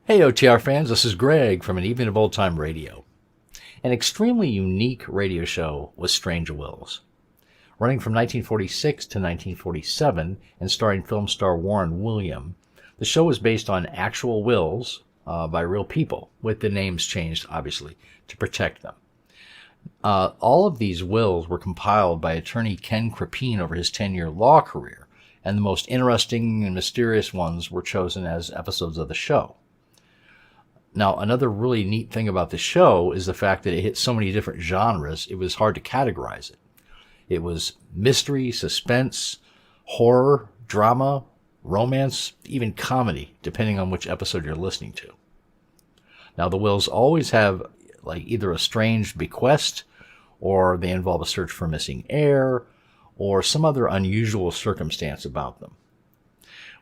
Hey OTR fans, this is Greg from An Evening of Old Time Radio. An extremely unique radio show was Strange Wills. Running from 1946 to 1947 and starring film star Warren William, the show was based on actual wills by real people, with the names changed, obviously, to protect them. All of these wills were compiled by attorney Ken Crepine over his 10-year law career, and the most interesting and mysterious ones were chosen as episodes of the show. Now, another really neat thing about the show is the fact that it hit so many different genres, it was hard to categorize it. It was mystery, suspense, horror, drama, romance, even comedy, depending on which episode you're listening to. Now, the wills always have either a strange bequest, or they involve a search for missing heir, or some other unusual circumstance about them.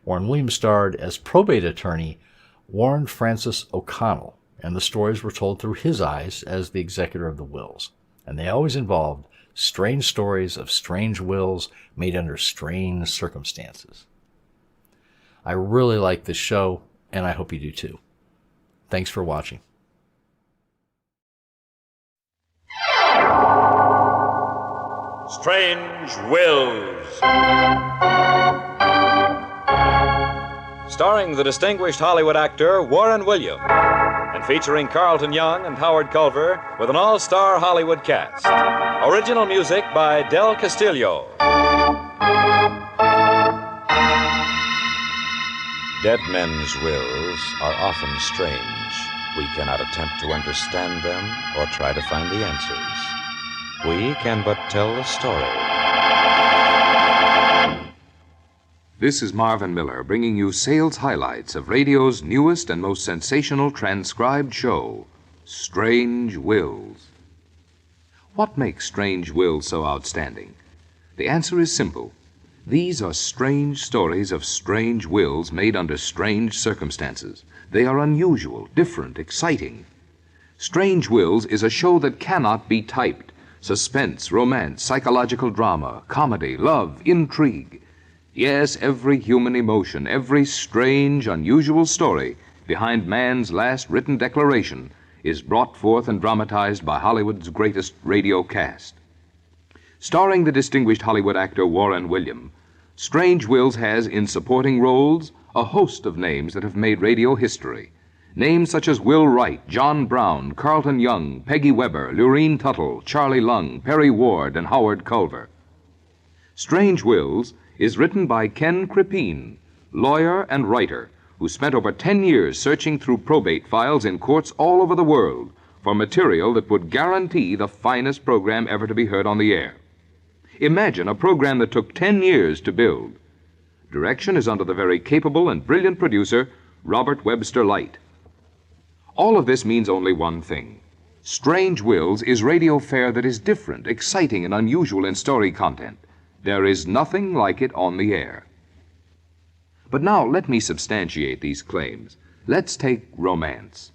Warren Williams starred as probate attorney Warren Francis O'Connell, and the stories were told through his eyes as the executor of the wills. And they always involved strange stories of strange wills made under strange circumstances. I really like this show, and I hope you do too. Thanks for watching. Strange Wills. Starring the distinguished Hollywood actor Warren Williams, and featuring Carlton Young and Howard Culver with an all-star Hollywood cast. Original music by Del Castillo. Dead men's wills are often strange. We cannot attempt to understand them or try to find the answers. We can but tell the story. This is Marvin Miller bringing you sales highlights of radio's newest and most sensational transcribed show, Strange Wills. What makes Strange Wills so outstanding? The answer is simple. These are strange stories of strange wills made under strange circumstances. They are unusual, different, exciting. Strange Wills is a show that cannot be typed. Suspense, romance, psychological drama, comedy, love, intrigue. Yes, every human emotion, every strange, unusual story behind man's last written declaration is brought forth and dramatized by Hollywood's greatest radio cast. Starring the distinguished Hollywood actor Warren Williams, Strange Wills has in supporting roles a host of names that have made radio history. Names such as Will Wright, John Brown, Carlton Young, Peggy Webber, Lurene Tuttle, Charlie Lung, Perry Ward, and Howard Culver. Strange Wills is written by Ken Crepine, lawyer and writer, who spent over 10 years searching through probate files in courts all over the world for material that would guarantee the finest program ever to be heard on the air. Imagine a program that took 10 years to build. Direction is under the very capable and brilliant producer, Robert Webster Light. All of this means only one thing. Strange Wills is radio fare that is different, exciting, and unusual in story content. There is nothing like it on the air. But now let me substantiate these claims. Let's take romance.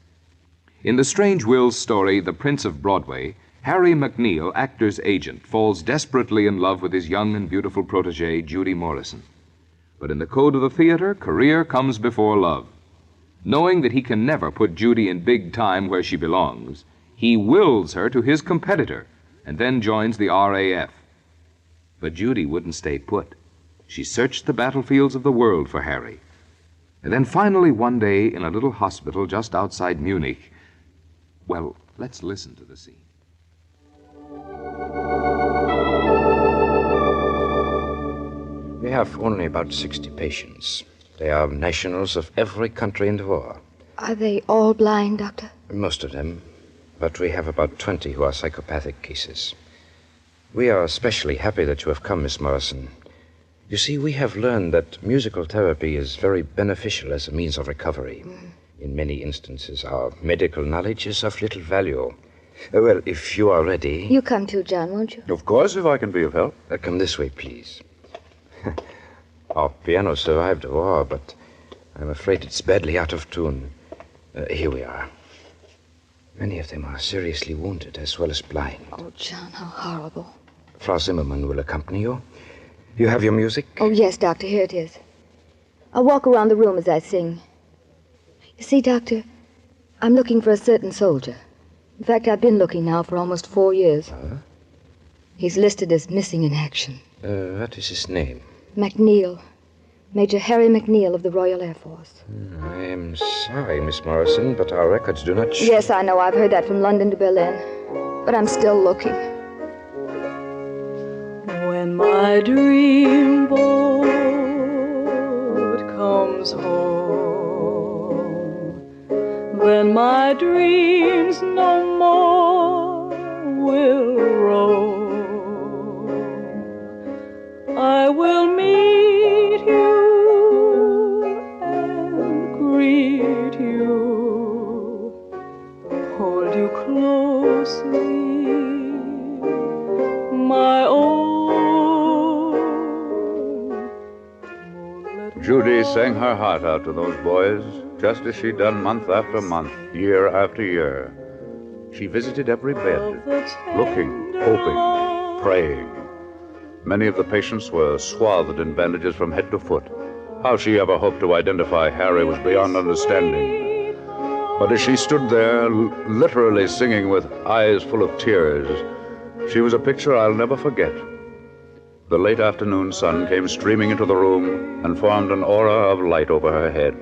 In the Strange Wills story, The Prince of Broadway, Harry McNeil, actor's agent, falls desperately in love with his young and beautiful protégée, Judy Morrison. But in the code of the theater, career comes before love. Knowing that he can never put Judy in big time where she belongs, he wills her to his competitor and then joins the RAF. But Judy wouldn't stay put. She searched the battlefields of the world for Harry. And then finally one day in a little hospital just outside Munich, well, let's listen to the scene. We have only about 60 patients. They are nationals of every country in the war. Are they all blind, Doctor? Most of them. But we have about 20 who are psychopathic cases. We are especially happy that you have come, Miss Morrison. You see, we have learned that musical therapy is very beneficial as a means of recovery. In many instances, our medical knowledge is of little value. Well, if you are ready... You come too, John, won't you? Of course, if I can be of help. Come this way, please. Our piano survived the war, but I'm afraid it's badly out of tune. Here we are. Many of them are seriously wounded as well as blind. Oh, John, how horrible. Frau Zimmermann will accompany you. You have your music? Oh, yes, Doctor, here it is. I'll walk around the room as I sing. You see, Doctor, I'm looking for a certain soldier. In fact, I've been looking now for almost 4 years. He's listed as missing in action. What is his name? McNeil. Major Harry McNeil of the Royal Air Force. I am sorry, Miss Morrison, but our records do not show... Yes, I know. I've heard that from London to Berlin. But I'm still looking. When my dream boat comes home, then my dreams no more will roam. I will meet you and greet you, hold you closely, my own. Judy sang her heart out to those boys, just as she'd done month after month, year after year. She visited every bed, looking, hoping, praying. Many of the patients were swathed in bandages from head to foot. How she ever hoped to identify Harry was beyond understanding. But as she stood there, literally singing with eyes full of tears, she was a picture I'll never forget. The late afternoon sun came streaming into the room and formed an aura of light over her head.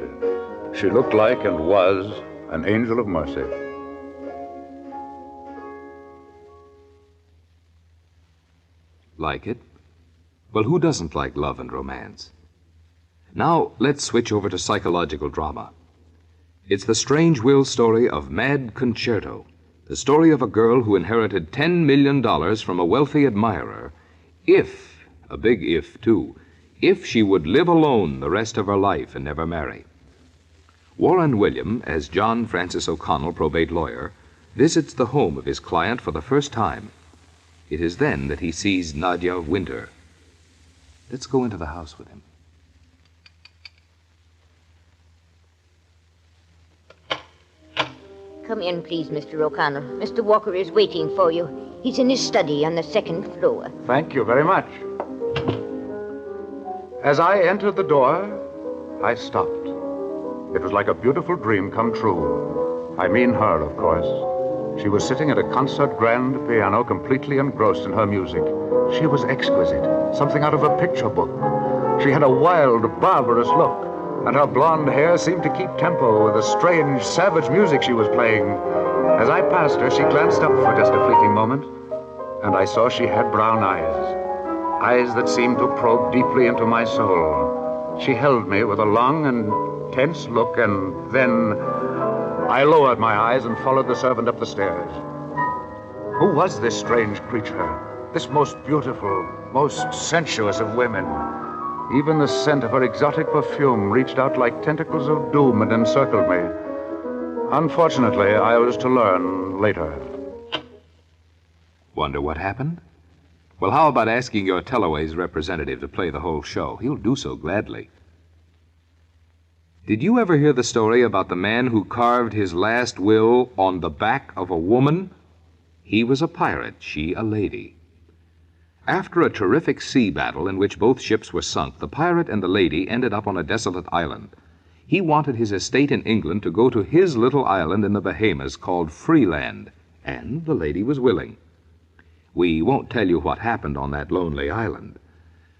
She looked like and was an angel of mercy. Like it? Well, who doesn't like love and romance? Now, let's switch over to psychological drama. It's the Strange Will story of Mad Concerto, the story of a girl who inherited $10 million from a wealthy admirer, if, a big if too, if she would live alone the rest of her life and never marry. Warren William, as John Francis O'Connell, probate lawyer, visits the home of his client for the first time. It is then that he sees Nadia Winter. Let's go into the house with him. Come in, please, Mr. O'Connell. Mr. Walker is waiting for you. He's in his study on the second floor. Thank you very much. As I entered the door, I stopped. It was like a beautiful dream come true. I mean her, of course. She was sitting at a concert grand piano, completely engrossed in her music. She was exquisite, something out of a picture book. She had a wild, barbarous look, and her blonde hair seemed to keep tempo with the strange, savage music she was playing. As I passed her, she glanced up for just a fleeting moment, and I saw she had brown eyes that seemed to probe deeply into my soul. She held me with a long and tense look, and then I lowered my eyes and followed the servant up the stairs. Who was this strange creature? This most beautiful, most sensuous of women? Even the scent of her exotic perfume reached out like tentacles of doom and encircled me. Unfortunately, I was to learn later. Wonder what happened? Well, how about asking your Teleway's representative to play the whole show? He'll do so gladly. Did you ever hear the story about the man who carved his last will on the back of a woman? He was a pirate, she a lady. After a terrific sea battle in which both ships were sunk, the pirate and the lady ended up on a desolate island. He wanted his estate in England to go to his little island in the Bahamas called Freeland, and the lady was willing. We won't tell you what happened on that lonely island.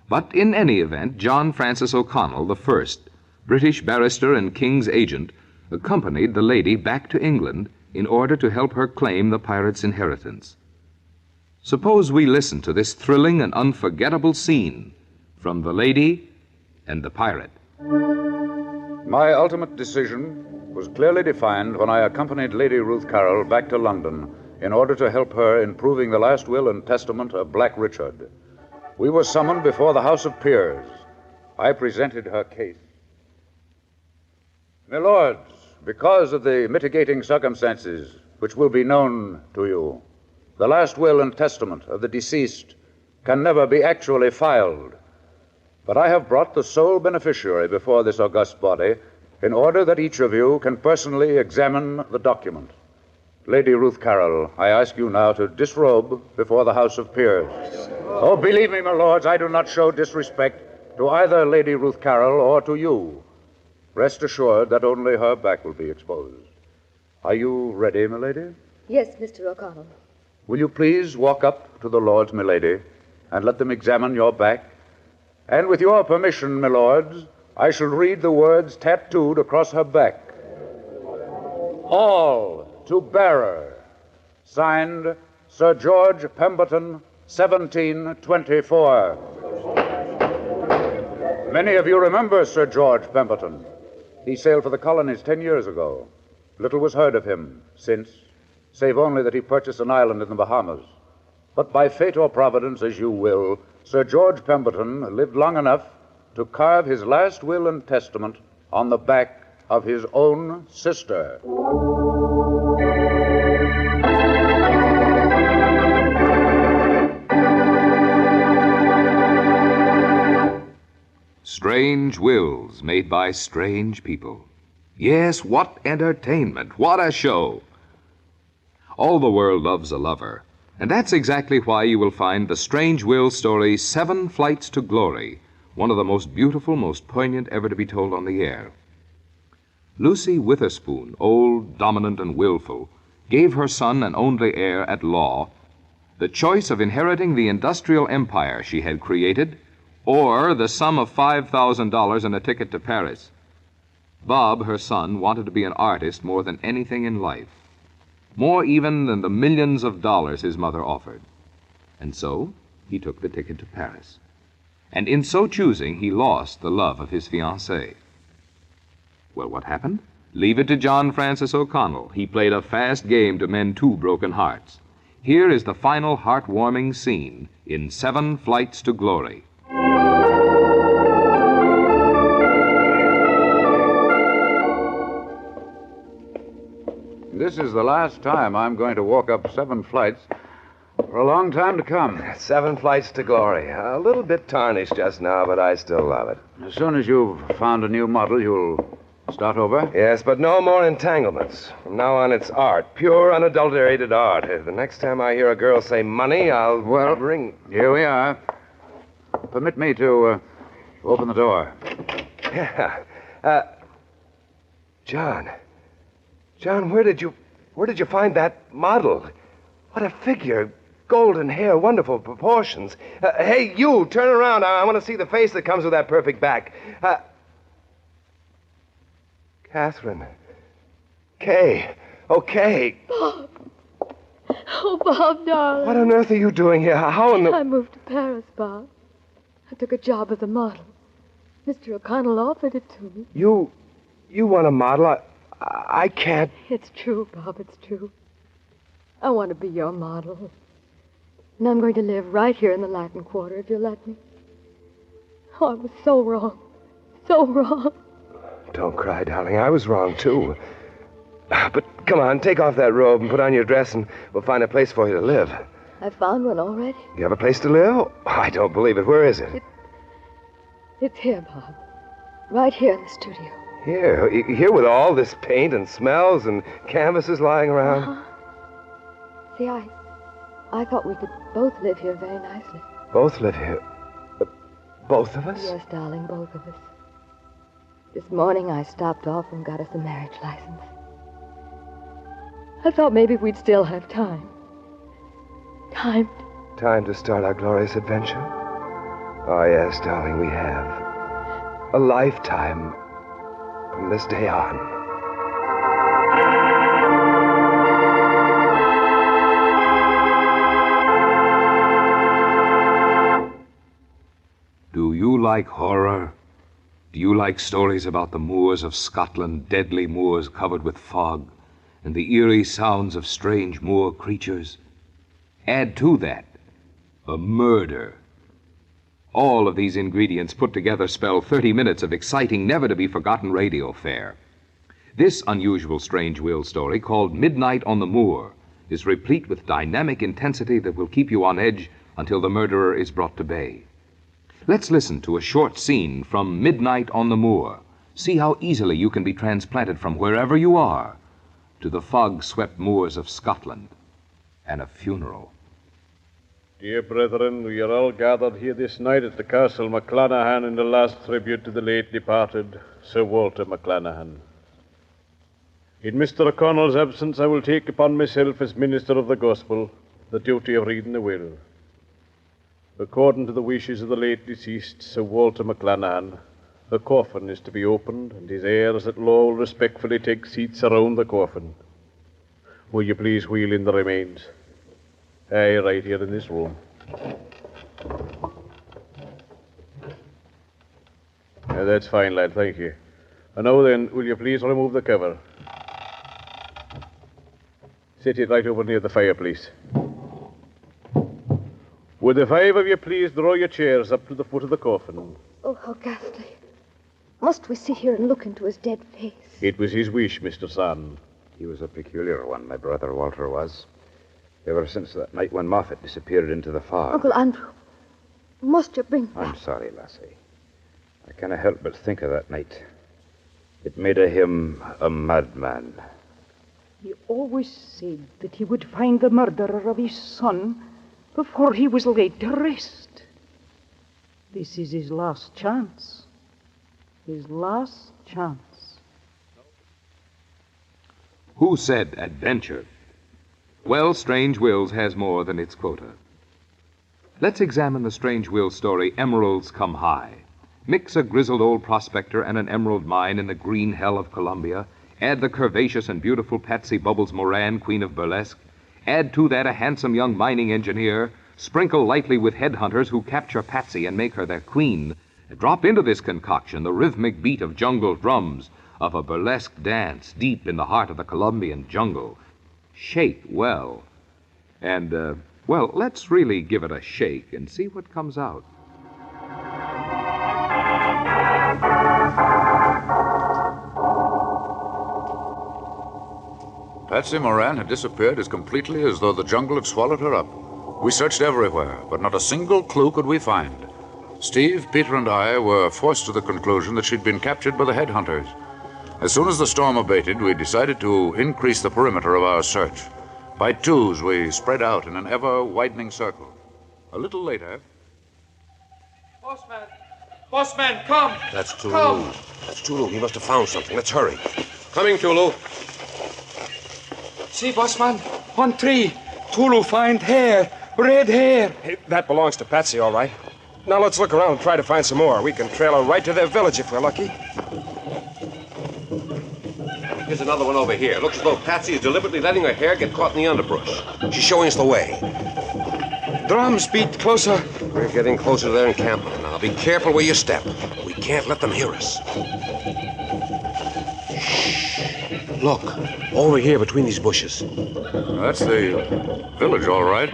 But in any event, John Francis O'Connell, the first, British barrister and King's agent, accompanied the lady back to England in order to help her claim the pirate's inheritance. Suppose we listen to this thrilling and unforgettable scene from The Lady and the Pirate. My ultimate decision was clearly defined when I accompanied Lady Ruth Carroll back to London in order to help her in proving the last will and testament of Black Richard. We were summoned before the House of Peers. I presented her case. My lords, because of the mitigating circumstances which will be known to you, the last will and testament of the deceased can never be actually filed. But I have brought the sole beneficiary before this august body in order that each of you can personally examine the document. Lady Ruth Carroll, I ask you now to disrobe before the House of Peers. Oh, believe me, my lords, I do not show disrespect to either Lady Ruth Carroll or to you. Rest assured that only her back will be exposed. Are you ready, milady? Yes, Mr. O'Connell. Will you please walk up to the lords, milady, and let them examine your back? And with your permission, milords, I shall read the words tattooed across her back. All to bearer. Signed, Sir George Pemberton, 1724. Many of you remember Sir George Pemberton. He sailed for the colonies 10 years ago. Little was heard of him since, save only that he purchased an island in the Bahamas. But by fate or providence, as you will, Sir George Pemberton lived long enough to carve his last will and testament on the back of his own sister. Strange wills made by strange people. Yes, what entertainment, what a show. All the world loves a lover, and that's exactly why you will find the Strange Will story 7 Flights to Glory, one of the most beautiful, most poignant ever to be told on the air. Lucy Witherspoon, old, dominant, and willful, gave her son and only heir at law the choice of inheriting the industrial empire she had created or the sum of $5,000 and a ticket to Paris. Bob, her son, wanted to be an artist more than anything in life, more even than the millions of dollars his mother offered. And so he took the ticket to Paris. And in so choosing, he lost the love of his fiancée. Well, what happened? Leave it to John Francis O'Connell. He played a fast game to mend 2 broken hearts. Here is the final heart-warming scene in 7 Flights to Glory. This is the last time I'm going to walk up 7 flights for a long time to come. 7 Flights to Glory. A little bit tarnished just now, but I still love it. As soon as you've found a new model, you'll start over? Yes, but no more entanglements. From now on, it's art. Pure, unadulterated art. The next time I hear a girl say money, I'll ring. Here we are. Permit me to open the door. Yeah. John, where did you find that model? What a figure. Golden hair, wonderful proportions. Hey, you, turn around. I want to see the face that comes with that perfect back. Catherine. Kay. Oh, Kay. Bob. Oh, Bob, darling. What on earth are you doing here? How in the... I moved to Paris, Bob. I took a job as a model. Mr. O'Connell offered it to me. You want a model? I can't... It's true, Bob, it's true. I want to be your model. And I'm going to live right here in the Latin Quarter, if you'll let me. Oh, I was so wrong. So wrong. Don't cry, darling. I was wrong, too. But come on, take off that robe and put on your dress, and we'll find a place for you to live. I found one already. You have a place to live? Oh, I don't believe it. Where is it? It's here, Bob. Right here in the studio. Here with all this paint and smells and canvases lying around? Uh-huh. See, I thought we could both live here very nicely. Both live here? Both of us? Yes, darling, both of us. This morning I stopped off and got us a marriage license. I thought maybe we'd still have time. Time to start our glorious adventure? Oh, yes, darling, we have. A lifetime from this day on. Do you like horror? Do you like stories about the moors of Scotland, deadly moors covered with fog, and the eerie sounds of strange moor creatures? Add to that a murder. All of these ingredients put together spell 30 minutes of exciting, never-to-be-forgotten radio fare. This unusual Strange Will story, called Midnight on the Moor, is replete with dynamic intensity that will keep you on edge until the murderer is brought to bay. Let's listen to a short scene from Midnight on the Moor. See how easily you can be transplanted from wherever you are to the fog-swept moors of Scotland and a funeral. Dear brethren, we are all gathered here this night at the Castle MacClanahan in the last tribute to the late departed Sir Walter MacClanahan. In Mr. O'Connell's absence, I will take upon myself as minister of the gospel the duty of reading the will. According to the wishes of the late deceased Sir Walter MacClanahan, the coffin is to be opened, and his heirs at law will respectfully take seats around the coffin. Will you please wheel in the remains? Aye, right here in this room. That's fine, lad, thank you. And now then, will you please remove the cover? Sit it right over near the fireplace. Would the five of you please draw your chairs up to the foot of the coffin? Oh, how ghastly. Must we sit here and look into his dead face? It was his wish, Mr. Son. He was a peculiar one, my brother Walter was. Ever since that night when Moffat disappeared into the fog. Uncle Andrew, must you bring back... I'm sorry, lassie. I cannot help but think of that night. It made of him a madman. He always said that he would find the murderer of his son before he was laid to rest. This is his last chance. His last chance. Who said adventure? Well, Strange Wills has more than its quota. Let's examine the Strange Wills story, Emeralds Come High. Mix a grizzled old prospector and an emerald mine in the green hell of Columbia. Add the curvaceous and beautiful Patsy Bubbles Moran, queen of burlesque. Add to that a handsome young mining engineer. Sprinkle lightly with headhunters who capture Patsy and make her their queen. Drop into this concoction the rhythmic beat of jungle drums, of a burlesque dance deep in the heart of the Colombian jungle. Shake well. And, well, let's really give it a shake and see what comes out. Patsy Moran had disappeared as completely as though the jungle had swallowed her up. We searched everywhere, but not a single clue could we find. Steve, Peter, and I were forced to the conclusion that she'd been captured by the headhunters. As soon as the storm abated, we decided to increase the perimeter of our search. By twos, we spread out in an ever-widening circle. A little later... Bossman! Bossman, come! That's Tulu. That's Tulu. He must have found something. Let's hurry. Coming, Tulu. See, Bossman, on tree. Tulu find hair, red hair. Hey, that belongs to Patsy, all right. Now let's look around and try to find some more. We can trail her right to their village if we're lucky. Here's another one over here. Looks as though Patsy is deliberately letting her hair get caught in the underbrush. She's showing us the way. Drums beat closer. We're getting closer to their encampment now. Be careful where you step. We can't let them hear us. Shh. Look, over here between these bushes. That's the village, all right.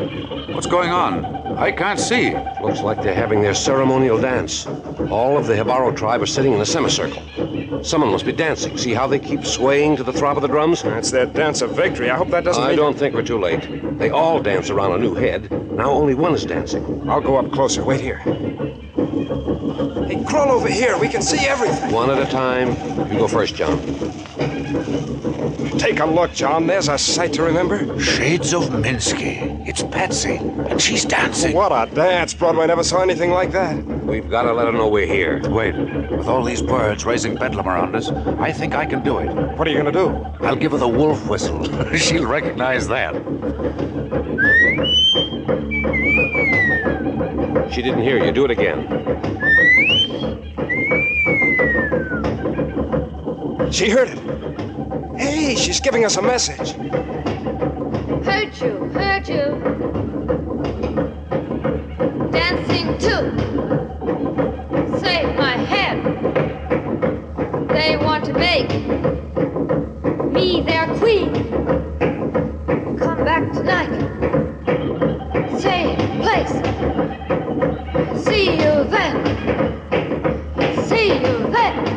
What's going on? I can't see. Looks like they're having their ceremonial dance. All of the Hibaro tribe are sitting in a semicircle. Someone must be dancing. See how they keep swaying to the throb of the drums? That's their dance of victory. I hope that doesn't I don't think we're too late. They all dance around a new head. Now only one is dancing. I'll go up closer. Wait here. Hey, crawl over here. We can see everything. One at a time. You go first, John. Take a look, John. There's a sight to remember. Shades of Minsky. It's Patsy, and she's dancing. What a dance. Broadway never saw anything like that. We've got to let her know we're here. Wait, with all these birds raising bedlam around us, I think I can do it. What are you going to do? I'll give her the wolf whistle. She'll recognize that. She didn't hear you. Do it again. She heard it. Hey, she's giving us a message. Heard you, heard you. Dancing too. Save my head. They want to make me their queen. Come back tonight. Same place. See you then. See you then.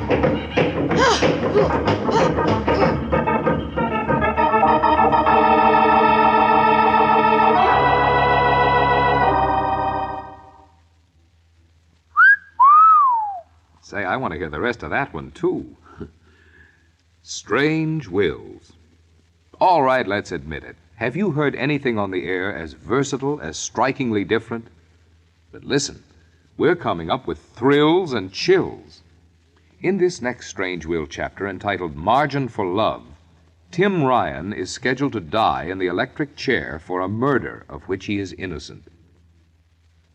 Say, I want to hear the rest of that one, too. Strange Wills. All right, let's admit it. Have you heard anything on the air as versatile, as strikingly different? But listen, we're coming up with thrills and chills. In this next Strange Will chapter, entitled Margin for Love, Tim Ryan is scheduled to die in the electric chair for a murder of which he is innocent.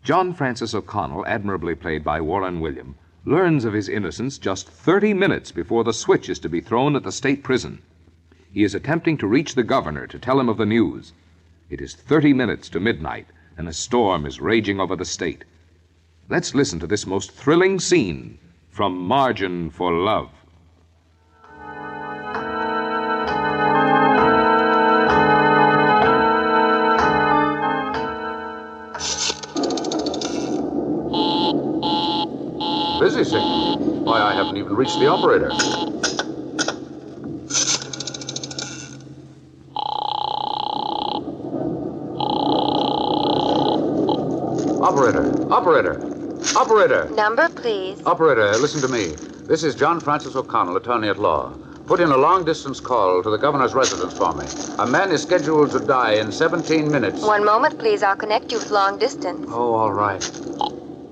John Francis O'Connell, admirably played by Warren William, learns of his innocence just 30 minutes before the switch is to be thrown at the state prison. He is attempting to reach the governor to tell him of the news. It is 30 minutes to midnight, and a storm is raging over the state. Let's listen to this most thrilling scene from Margin for Love. Busy signal? Why, I haven't even reached the operator. Operator! Number, please. Operator, listen to me. This is John Francis O'Connell, attorney at law. Put in a long-distance call to the governor's residence for me. A man is scheduled to die in 17 minutes. One moment, please. I'll connect you with long distance. Oh, all right.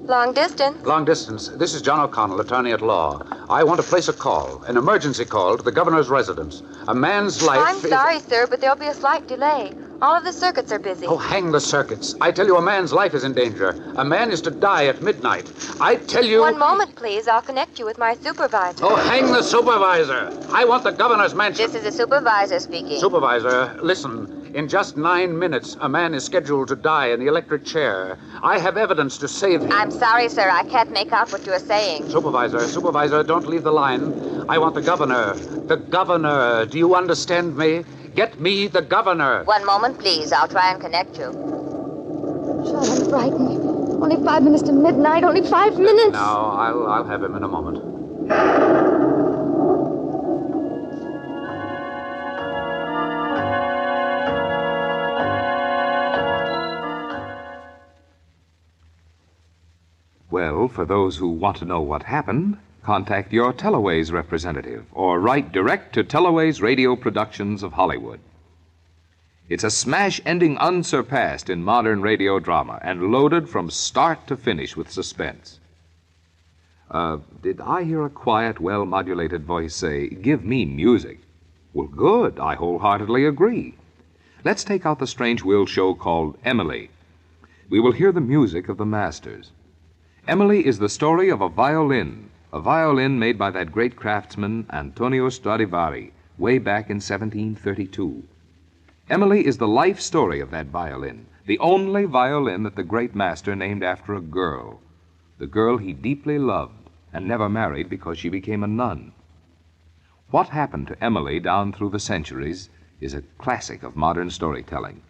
Long distance? Long distance. This is John O'Connell, attorney at law. I want to place a call, an emergency call to the governor's residence. A man's life I'm sorry, sir, but there'll be a slight delay. All of the circuits are busy. Oh, hang the circuits. I tell you, a man's life is in danger. A man is to die at midnight. I tell you... One moment, please. I'll connect you with my supervisor. Oh, hang the supervisor. I want the governor's mansion. This is the supervisor speaking. Supervisor, listen. In just 9 minutes, a man is scheduled to die in the electric chair. I have evidence to save him. I'm sorry, sir. I can't make out what you're saying. Supervisor, don't leave the line. I want the governor. The governor. Do you understand me? Get me the governor. One moment, please. I'll try and connect you. John, I'm frightened. Only 5 minutes to midnight. Only 5 minutes. No, I'll have him in a moment. Well, for those who want to know what happened, contact your Teloways representative or write direct to Teloways Radio Productions of Hollywood. It's a smash ending unsurpassed in modern radio drama and loaded from start to finish with suspense. Did I hear a quiet, well-modulated voice say, "Give me music"? Well, good. I wholeheartedly agree. Let's take out the Strange Will show called Emily. We will hear the music of the masters. Emily is the story of a violin made by that great craftsman Antonio Stradivari way back in 1732. Emily is the life story of that violin, the only violin that the great master named after a girl, the girl he deeply loved and never married because she became a nun. What happened to Emily down through the centuries is a classic of modern storytelling.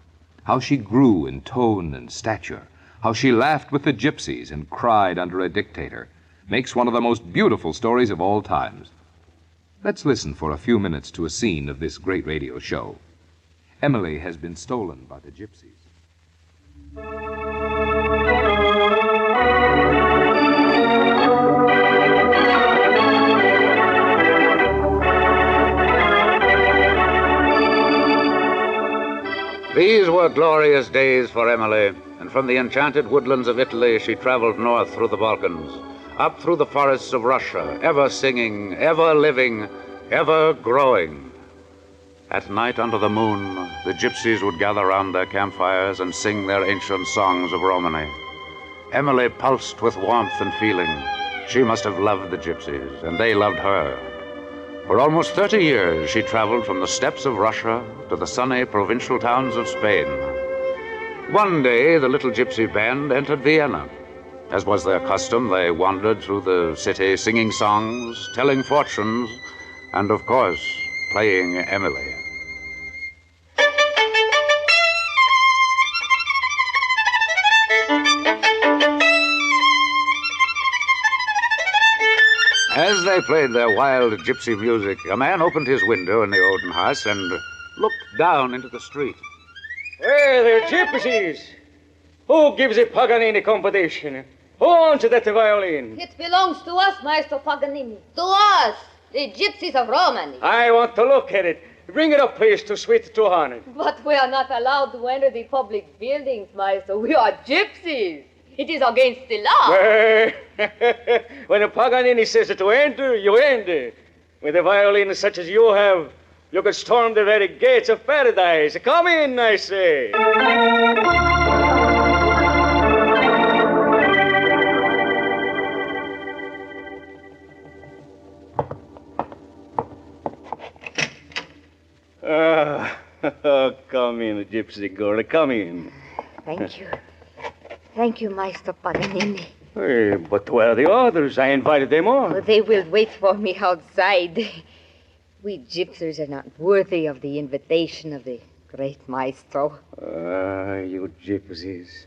How she grew in tone and stature, how she laughed with the gypsies and cried under a dictator, makes one of the most beautiful stories of all times. Let's listen for a few minutes to a scene of this great radio show. Emily has been stolen by the gypsies. These were glorious days for Emily, and from the enchanted woodlands of Italy she traveled north through the Balkans, up through the forests of Russia, ever singing, ever living, ever growing. At night under the moon, the gypsies would gather round their campfires and sing their ancient songs of Romany. Emily pulsed with warmth and feeling. She must have loved the gypsies, and they loved her. For almost 30 years, she traveled from the steppes of Russia to the sunny provincial towns of Spain. One day, the little gypsy band entered Vienna. As was their custom, they wandered through the city singing songs, telling fortunes, and, of course, playing Emily. As they played their wild gypsy music, a man opened his window in the Oden house and looked down into the street. Hey, they're gypsies! Who gives a Paganini competition? Who owns that violin? It belongs to us, Maestro Paganini. To us, the gypsies of Romany. I want to look at it. Bring it up, please, to Suite 200. But we are not allowed to enter the public buildings, Maestro. We are gypsies. It is against the law. When the Paganini says to enter, you enter. With a violin such as you have, you could storm the very gates of paradise. Come in, I say. Come in, gypsy girl, come in. Thank you. Thank you, Maestro Paganini. Hey, but where are the others? I invited them all. Oh, they will wait for me outside. We gypsies are not worthy of the invitation of the great Maestro. You gypsies.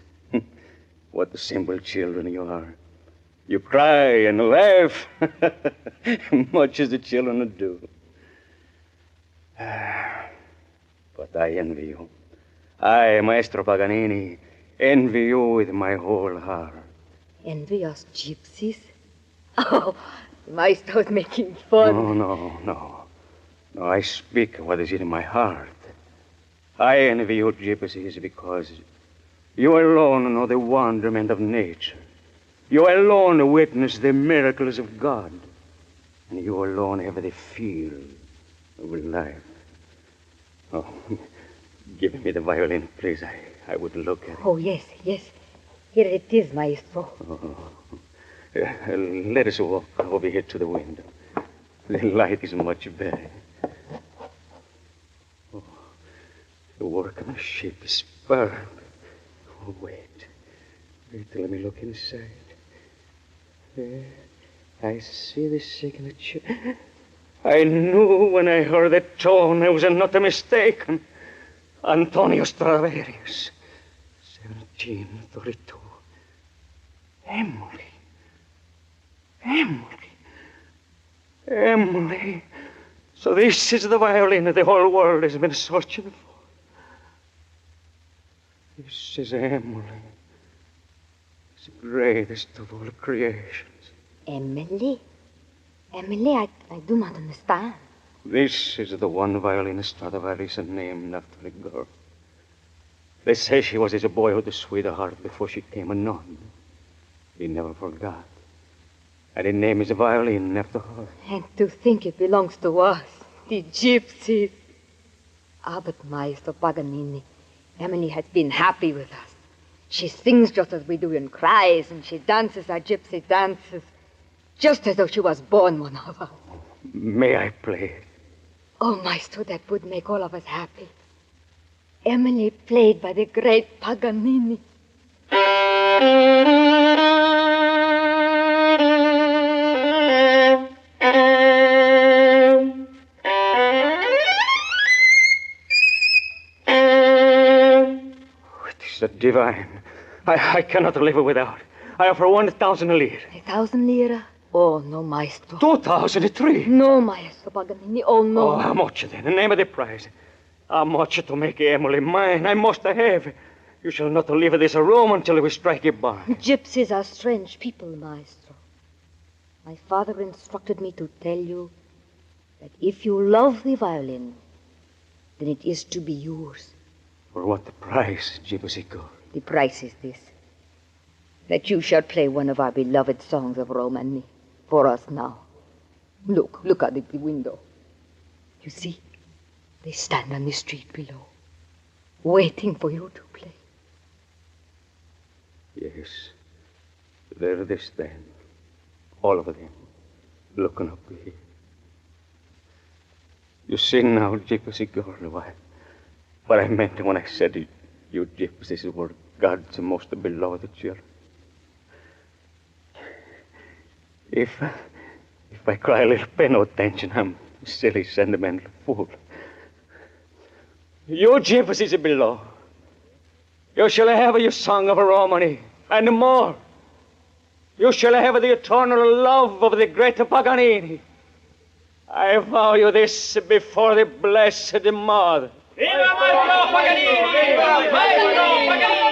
What simple children you are. You cry and laugh, much as the children do. But I envy you. I, Maestro Paganini, envy you with my whole heart. Envy us gypsies? Oh, Maestro's making fun. No, I speak what is in my heart. I envy you gypsies because you alone know the wonderment of nature. You alone witness the miracles of God. And you alone have the feel of life. Oh, give me the violin, please. I would look at it. Oh, yes. Here it is, Maestro. Let us walk over here to the window. The light is much better. Oh, the workmanship is superb. Oh, wait, let me look inside. There, I see the signature. I knew when I heard the tone I was not mistaken. Antonio Stradivarius, 1732. Emily. So this is the violin that the whole world has been searching for. This is Emily. It's the greatest of all creations. Emily? Emily, I do not understand. This is the one violin Stradivarius named after a girl. They say she was his boyhood sweetheart before she came a nun. He never forgot. And he named his violin after her. And to think it belongs to us, the gypsies. But Maestro Paganini, Emily has been happy with us. She sings just as we do and cries, and she dances our gypsy dances, just as though she was born one of us. May I play it? Oh, Maestro, that would make all of us happy. Emily played by the great Paganini. It is divine. I cannot live without. I offer 1,000 lire. 1,000 lire? Oh, no, Maestro. 2,003. No, Maestro Paganini. Oh, no. Oh, how much then? Name of the price. How much to make Emily mine? I must have. You shall not leave this room until we strike a bargain. Gypsies are strange people, Maestro. My father instructed me to tell you that if you love the violin, then it is to be yours. For what price, gypsy girl? The price is this: that you shall play one of our beloved songs of Romany for us now. Look out the window. You see, they stand on the street below, waiting for you to play. Yes, there they stand, all of them, looking up here. You see now, gypsy girl, what I meant when I said you gypsies were God's most beloved children. If I cry a little, pay no attention. I'm a silly, sentimental fool. You gypsies below, you shall have your song of Romany, and more. You shall have the eternal love of the great Paganini. I vow you this before the blessed Mother. Viva Maestro Paganini! Viva Maestro Paganini!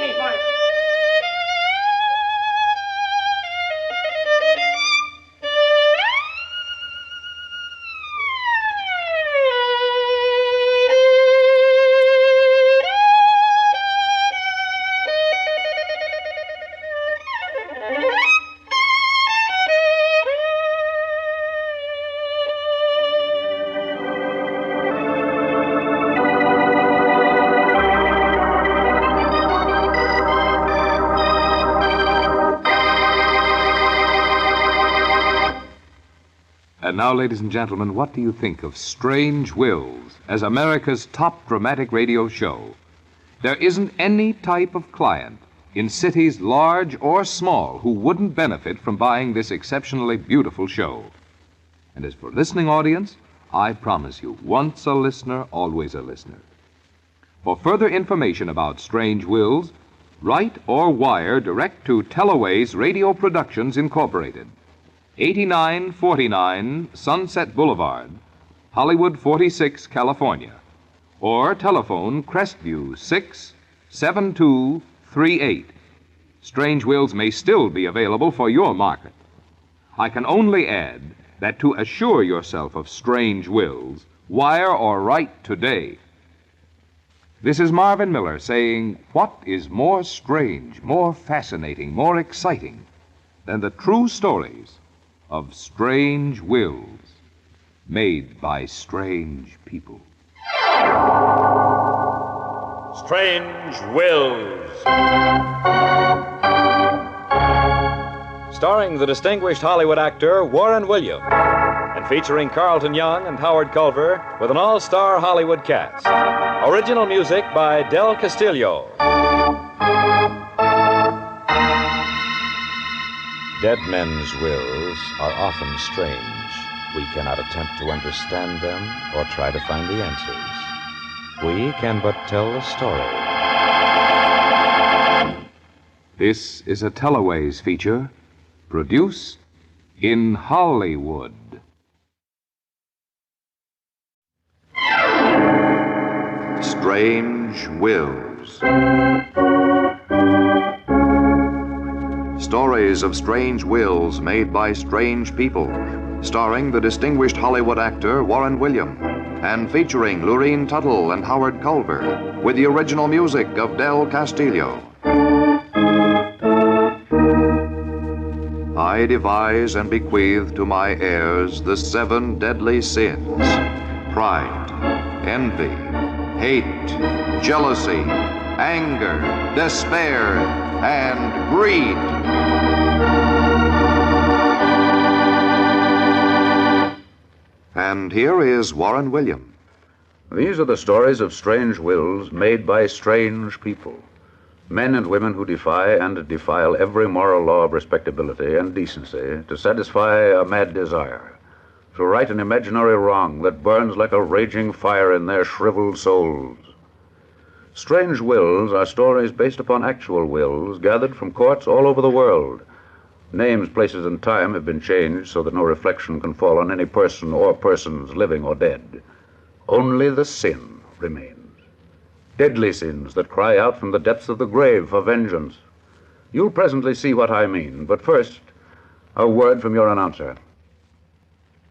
And now, ladies and gentlemen, what do you think of Strange Wills as America's top dramatic radio show? There isn't any type of client in cities large or small who wouldn't benefit from buying this exceptionally beautiful show. And as for listening audience, I promise you, once a listener, always a listener. For further information about Strange Wills, write or wire direct to Telaway's Radio Productions Incorporated, 8949 Sunset Boulevard, Hollywood 46, California. Or telephone Crestview 67238. Strange Wills may still be available for your market. I can only add that to assure yourself of Strange Wills, wire or write today. This is Marvin Miller saying, what is more strange, more fascinating, more exciting than the true stories of strange wills made by strange people? Strange Wills. Starring the distinguished Hollywood actor Warren Williams, and featuring Carlton Young and Howard Culver with an all-star Hollywood cast. Original music by Del Castillo. Dead men's wills are often strange. We cannot attempt to understand them or try to find the answers. We can but tell the story. This is a Telaway's feature, produced in Hollywood. Strange Wills. Stories of strange wills made by strange people, starring the distinguished Hollywood actor Warren Williams, and featuring Lurene Tuttle and Howard Culver, with the original music of Del Castillo. I devise and bequeath to my heirs the 7 deadly sins: pride, envy, hate, jealousy, anger, despair, and greed. And here is Warren Williams. These are the stories of strange wills made by strange people. Men and women who defy and defile every moral law of respectability and decency to satisfy a mad desire, to right an imaginary wrong that burns like a raging fire in their shriveled souls. Strange Wills are stories based upon actual wills gathered from courts all over the world. Names, places, and time have been changed so that no reflection can fall on any person or persons, living or dead. Only the sin remains. Deadly sins that cry out from the depths of the grave for vengeance. You'll presently see what I mean, but first, a word from your announcer.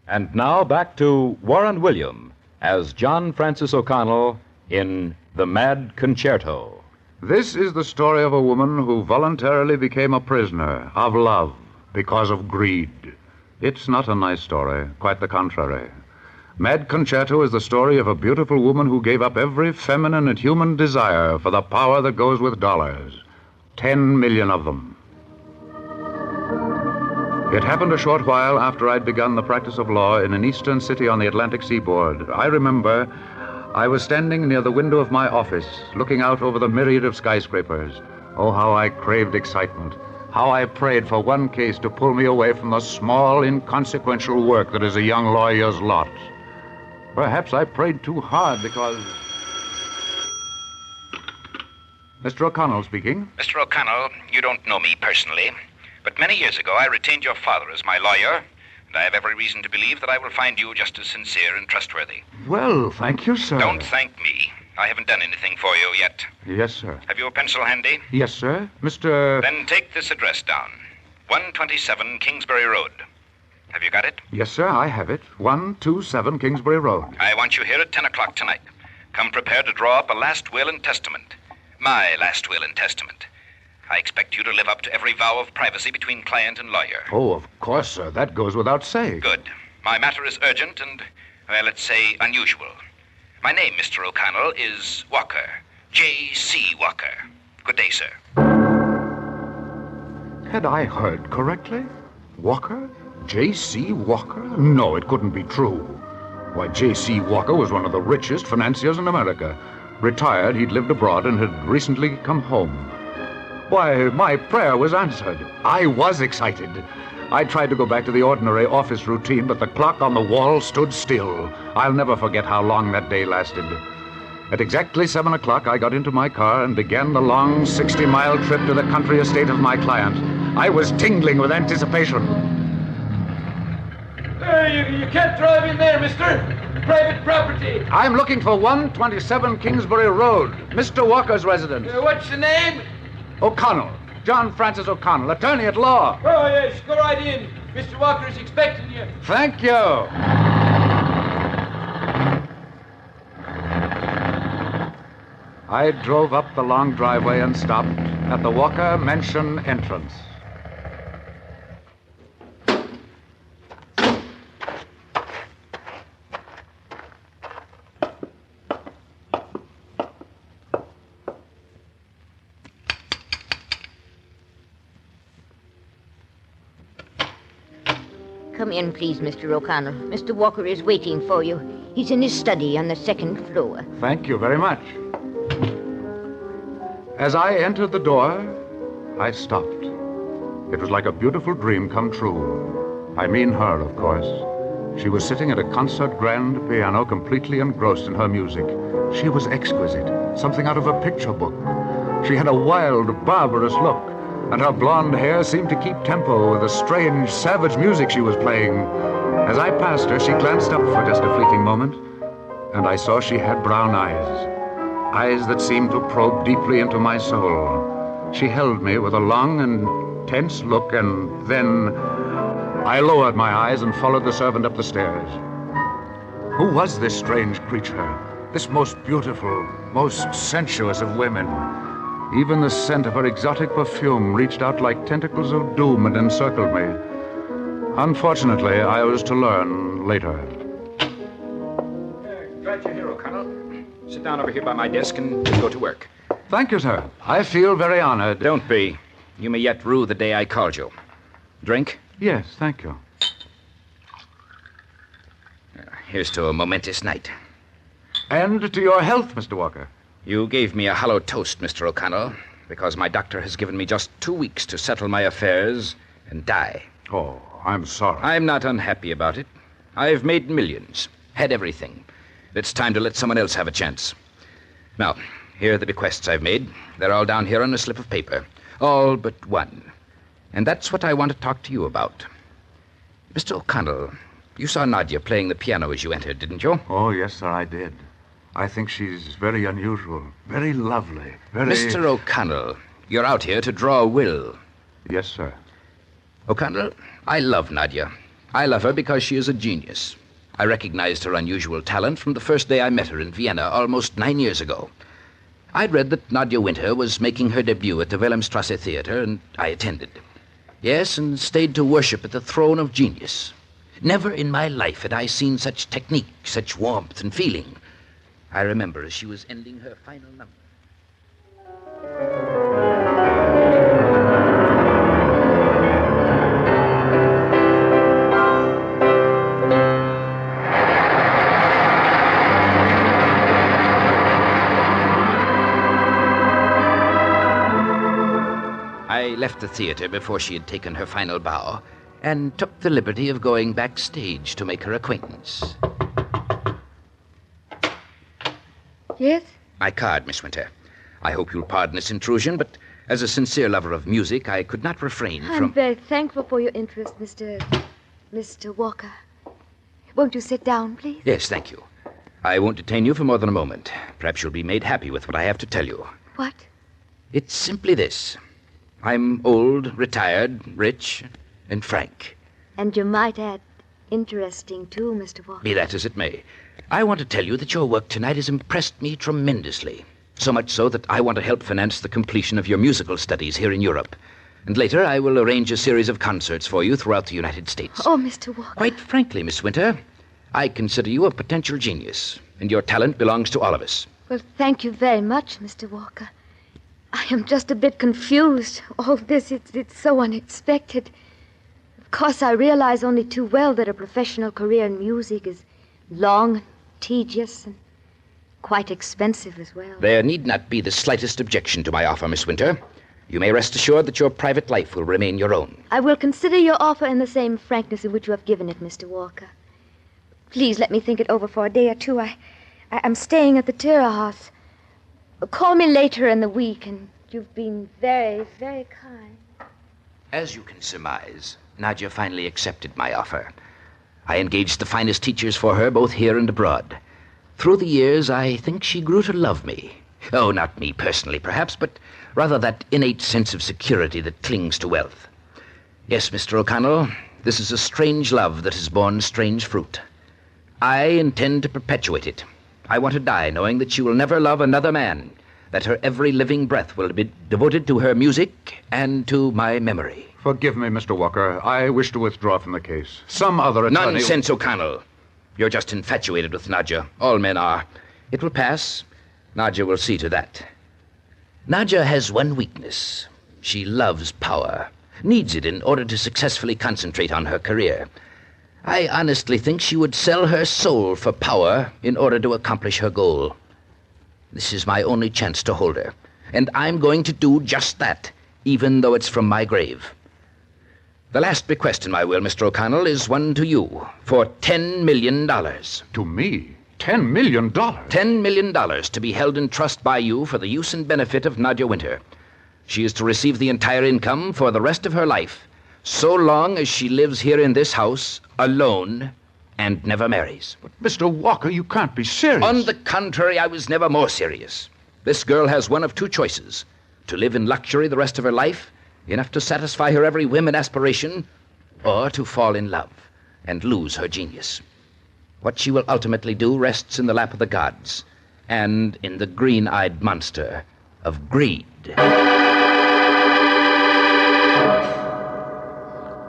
And now back to Warren Williams as John Francis O'Connell in The Mad Concerto. This is the story of a woman who voluntarily became a prisoner of love because of greed. It's not a nice story, quite the contrary. Mad Concerto is the story of a beautiful woman who gave up every feminine and human desire for the power that goes with dollars. 10 million of them. It happened a short while after I'd begun the practice of law in an eastern city on the Atlantic seaboard. I remember I was standing near the window of my office, looking out over the myriad of skyscrapers. Oh, how I craved excitement. How I prayed for one case to pull me away from the small, inconsequential work that is a young lawyer's lot. Perhaps I prayed too hard because... Mr. O'Connell speaking. Mr. O'Connell, you don't know me personally, but many years ago I retained your father as my lawyer, and I have every reason to believe that I will find you just as sincere and trustworthy. Well, thank you, sir. Don't thank me. I haven't done anything for you yet. Yes, sir. Have you a pencil handy? Yes, sir. Mr... Then take this address down. 127 Kingsbury Road. Have you got it? Yes, sir, I have it. 127 Kingsbury Road. I want you here at 10 o'clock tonight. Come prepared to draw up a last will and testament. My last will and testament. I expect you to live up to every vow of privacy between client and lawyer. Oh, of course, sir. That goes without saying. Good. My matter is urgent and, well, let's say unusual. My name, Mr. O'Connell, is Walker. J.C. Walker. Good day, sir. Had I heard correctly? Walker? J.C. Walker? No, it couldn't be true. Why, J.C. Walker was one of the richest financiers in America. Retired, he'd lived abroad and had recently come home. Why, my prayer was answered. I was excited. I tried to go back to the ordinary office routine, but the clock on the wall stood still. I'll never forget how long that day lasted. At exactly 7 o'clock, I got into my car and began the long 60-mile trip to the country estate of my client. I was tingling with anticipation. You can't drive in there, mister. Private property. I'm looking for 127 Kingsbury Road, Mr. Walker's residence. What's the name? O'Connell. John Francis O'Connell, attorney at law. Oh, yes, go right in. Mr. Walker's expecting you. Thank you. I drove up the long driveway and stopped at the Walker Mansion entrance. Come in, please, Mr. O'Connell. Mr. Walker is waiting for you. He's in his study on the second floor. Thank you very much. As I entered the door, I stopped. It was like a beautiful dream come true. I mean her, of course. She was sitting at a concert grand piano, completely engrossed in her music. She was exquisite, something out of a picture book. She had a wild, barbarous look, and her blonde hair seemed to keep tempo with the strange, savage music she was playing. As I passed her, she glanced up for just a fleeting moment, and I saw she had brown eyes that seemed to probe deeply into my soul. She held me with a long and tense look, and then I lowered my eyes and followed the servant up the stairs. Who was this strange creature? This most beautiful, most sensuous of women? Even the scent of her exotic perfume reached out like tentacles of doom and encircled me. Unfortunately, I was to learn later. Glad you're here, O'Connell. Sit down over here by my desk and we'll go to work. Thank you, sir. I feel very honored. Don't be. You may yet rue the day I called you. Drink? Yes, thank you. Here's to a momentous night. And to your health, Mr. Walker. You gave me a hollow toast, Mr. O'Connell, because my doctor has given me just 2 weeks to settle my affairs and die. Oh, I'm sorry. I'm not unhappy about it. I've made millions, had everything. It's time to let someone else have a chance. Now, here are the bequests I've made. They're all down here on a slip of paper. All but one. And that's what I want to talk to you about. Mr. O'Connell, you saw Nadia playing the piano as you entered, didn't you? Oh, yes, sir, I did. I think she's very unusual, very lovely, very... Mr. O'Connell, you're out here to draw a will. Yes, sir. O'Connell, I love Nadia. I love her because she is a genius. I recognized her unusual talent from the first day I met her in Vienna, almost 9 years ago. I'd read that Nadia Winter was making her debut at the Wilhelmstrasse Theater, and I attended. Yes, and stayed to worship at the throne of genius. Never in my life had I seen such technique, such warmth and feeling. I remember as she was ending her final number. I left the theater before she had taken her final bow and took the liberty of going backstage to make her acquaintance. Yes? My card, Miss Winter. I hope you'll pardon this intrusion, but as a sincere lover of music, I could not refrain I'm from... very thankful for your interest, Mr. Walker. Won't you sit down, please? Yes, thank you. I won't detain you for more than a moment. Perhaps you'll be made happy with what I have to tell you. What? It's simply this. I'm old, retired, rich, and frank. And you might add interesting, too, Mr. Walker. Be that as it may. I want to tell you that your work tonight has impressed me tremendously. So much so that I want to help finance the completion of your musical studies here in Europe. And later I will arrange a series of concerts for you throughout the United States. Oh, Mr. Walker. Quite frankly, Miss Winter, I consider you a potential genius, and your talent belongs to all of us. Well, thank you very much, Mr. Walker. I am just a bit confused. All this, it's so unexpected. Of Of course, I realize only too well that a professional career in music is long and tedious and quite expensive as well. There need not be the slightest objection to my offer, Miss Winter. You may rest assured that your private life will remain your own. I will consider your offer in the same frankness in which you have given it, Mr. Walker. Please let me think it over for a day or two. I'm staying at the Tira House. Call me later in the week, and you've been very, very kind. As you can surmise, Nadia finally accepted my offer. I engaged the finest teachers for her, both here and abroad. Through the years, I think she grew to love me. Oh, not me personally, perhaps, but rather that innate sense of security that clings to wealth. Yes, Mr. O'Connell, this is a strange love that has borne strange fruit. I intend to perpetuate it. I want to die knowing that she will never love another man, that her every living breath will be devoted to her music and to my memory. Forgive me, Mr. Walker. I wish to withdraw from the case. Some other attorney... Nonsense, O'Connell. You're just infatuated with Nadia. All men are. It will pass. Nadia will see to that. Nadia has one weakness. She loves power, needs it in order to successfully concentrate on her career. I honestly think she would sell her soul for power in order to accomplish her goal. This is my only chance to hold her, and I'm going to do just that, even though it's from my grave. The last bequest in my will, Mr. O'Connell, is one to you for $10 million. To me? $10 million? $10 million to be held in trust by you for the use and benefit of Nadia Winter. She is to receive the entire income for the rest of her life, so long as she lives here in this house, alone, and never marries. But, Mr. Walker, you can't be serious. On the contrary, I was never more serious. This girl has one of two choices: to live in luxury the rest of her life, enough to satisfy her every whim and aspiration, or to fall in love and lose her genius. What she will ultimately do rests in the lap of the gods and in the green-eyed monster of greed.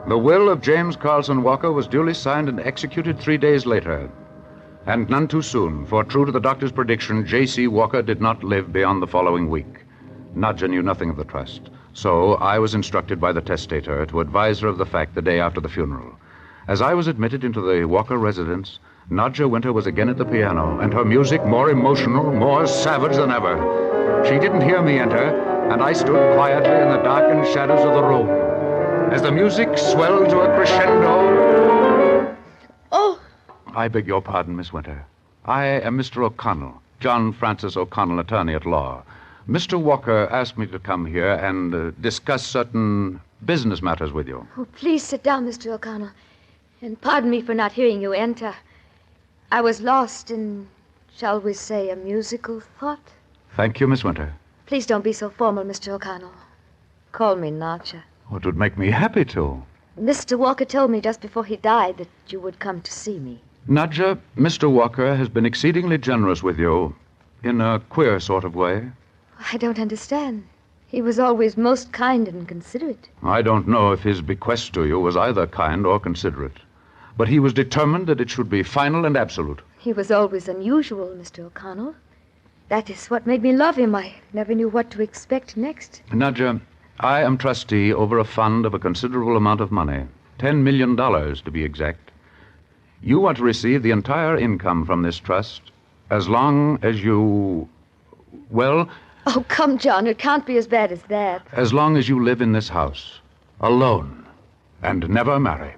The will of James Carlson Walker was duly signed and executed 3 days later. And none too soon, for true to the doctor's prediction, J.C. Walker did not live beyond the following week. Nadja knew nothing of the trust, so I was instructed by the testator to advise her of the fact the day after the funeral. As I was admitted into the Walker residence, Nadja Winter was again at the piano, and her music more emotional, more savage than ever. She didn't hear me enter, and I stood quietly in the darkened shadows of the room. As the music swelled to a crescendo... Oh! I beg your pardon, Miss Winter. I am Mr. O'Connell, John Francis O'Connell, attorney at law. Mr. Walker asked me to come here and discuss certain business matters with you. Oh, please sit down, Mr. O'Connell. And pardon me for not hearing you enter. I was lost in, shall we say, a musical thought. Thank you, Miss Winter. Please don't be so formal, Mr. O'Connell. Call me Nadja. It would make me happy to. Mr. Walker told me just before he died that you would come to see me. Nadja, Mr. Walker has been exceedingly generous with you, in a queer sort of way. I don't understand. He was always most kind and considerate. I don't know if his bequest to you was either kind or considerate, but he was determined that it should be final and absolute. He was always unusual, Mr. O'Connell. That is what made me love him. I never knew what to expect next. Nadja, I am trustee over a fund of a considerable amount of money, $10 million to be exact. You want to receive the entire income from this trust as long as you, well... Oh, come, John, it can't be as bad as that. As long as you live in this house, alone, and never marry.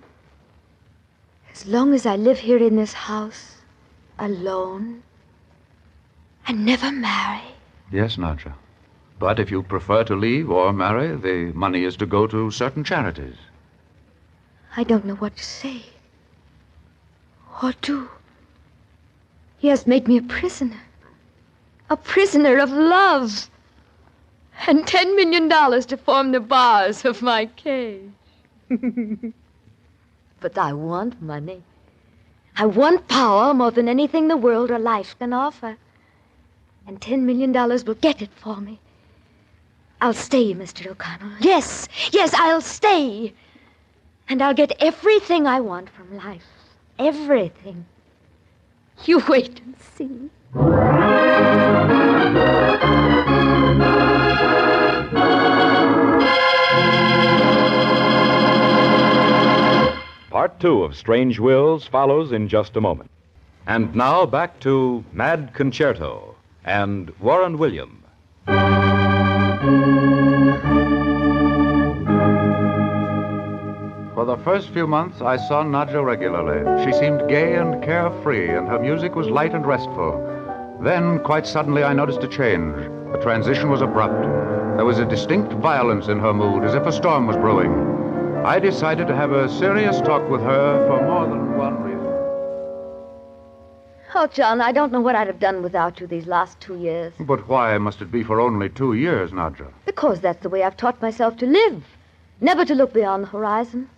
As long as I live here in this house, alone, and never marry. Yes, Nadja. But if you prefer to leave or marry, the money is to go to certain charities. I don't know what to say. Or do. He has made me a prisoner. A prisoner of love. And $10 million to form the bars of my cage. But I want money. I want power more than anything the world or life can offer. And $10 million will get it for me. I'll stay, Mr. O'Connell. Yes, I'll stay. And I'll get everything I want from life. Everything. You wait and see. Part 2 of Strange Wills follows in just a moment. And now back to Mad Concerto and Warren William. For the first few months, I saw Nadja regularly. She seemed gay and carefree, and her music was light and restful. Then, quite suddenly, I noticed a change. The transition was abrupt. There was a distinct violence in her mood, as if a storm was brewing. I decided to have a serious talk with her for more than one reason. Oh, John, I don't know what I'd have done without you these last 2 years. But why must it be for only 2 years, Nadja? Because that's the way I've taught myself to live. Never to look beyond the horizon.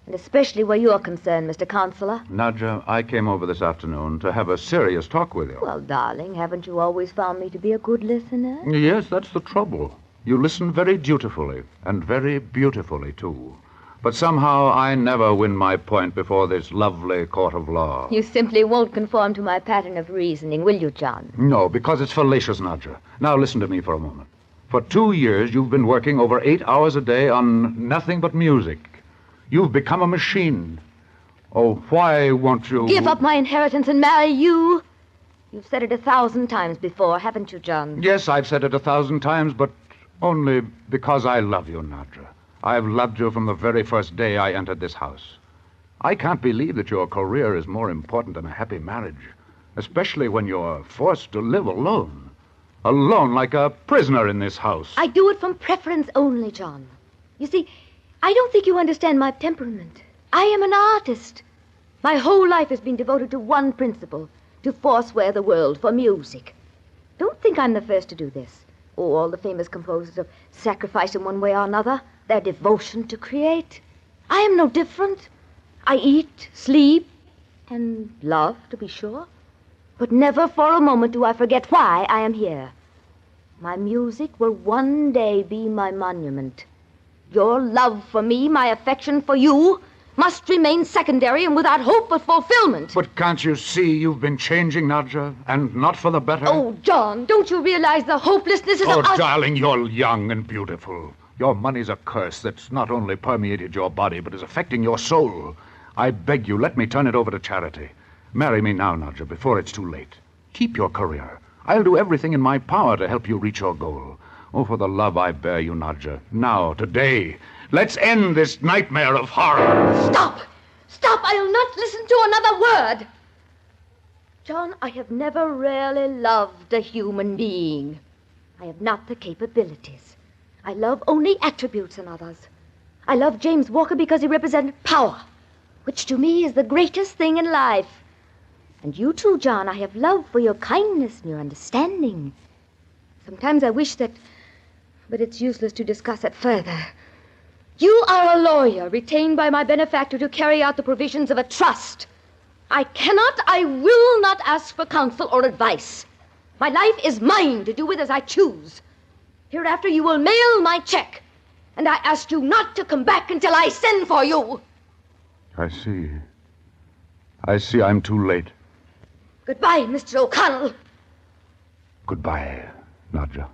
And especially where you're concerned, Mr. Counselor. Nadja, I came over this afternoon to have a serious talk with you. Well, darling, haven't you always found me to be a good listener? Yes, that's the trouble. You listen very dutifully, and very beautifully, too. But somehow I never win my point before this lovely court of law. You simply won't conform to my pattern of reasoning, will you, John? No, because it's fallacious, Nadja. Now listen to me for a moment. For 2 years, you've been working over 8 hours a day on nothing but music. You've become a machine. Oh, why won't you... Give up my inheritance and marry you? You've said it 1,000 times before, haven't you, John? Yes, I've said it 1,000 times, but only because I love you, Nadja. I've loved you from the very first day I entered this house. I can't believe that your career is more important than a happy marriage, especially when you're forced to live alone. Alone like a prisoner in this house. I do it from preference only, John. You see, I don't think you understand my temperament. I am an artist. My whole life has been devoted to one principle, to forswear the world for music. Don't think I'm the first to do this. Oh, all the famous composers have sacrificed in one way or another their devotion to create. I am no different. I eat, sleep, and love, to be sure. But never for a moment do I forget why I am here. My music will one day be my monument. Your love for me, my affection for you, must remain secondary and without hope of fulfillment. But can't you see you've been changing, Nadja, and not for the better? Oh, John, don't you realize the hopelessness of Oh, us? darling, you're young and beautiful. Your money's a curse that's not only permeated your body, but is affecting your soul. I beg you, let me turn it over to charity. Marry me now, Nadja, before it's too late. Keep your career. I'll do everything in my power to help you reach your goal. Oh, for the love I bear you, Nadja. Now, today, let's end this nightmare of horror. Stop! Stop! I'll not listen to another word! John, I have never really loved a human being. I have not the capabilities. I love only attributes in others. I love James Walker because he represented power, which to me is the greatest thing in life. And you too, John, I have love for your kindness and your understanding. Sometimes I wish that... But it's useless to discuss it further. You are a lawyer retained by my benefactor to carry out the provisions of a trust. I will not ask for counsel or advice. My life is mine to do with as I choose. Hereafter you will mail my check, and I ask you not to come back until I send for you. I see I'm too late. Goodbye, Mr. O'Connell. Goodbye, Nadja.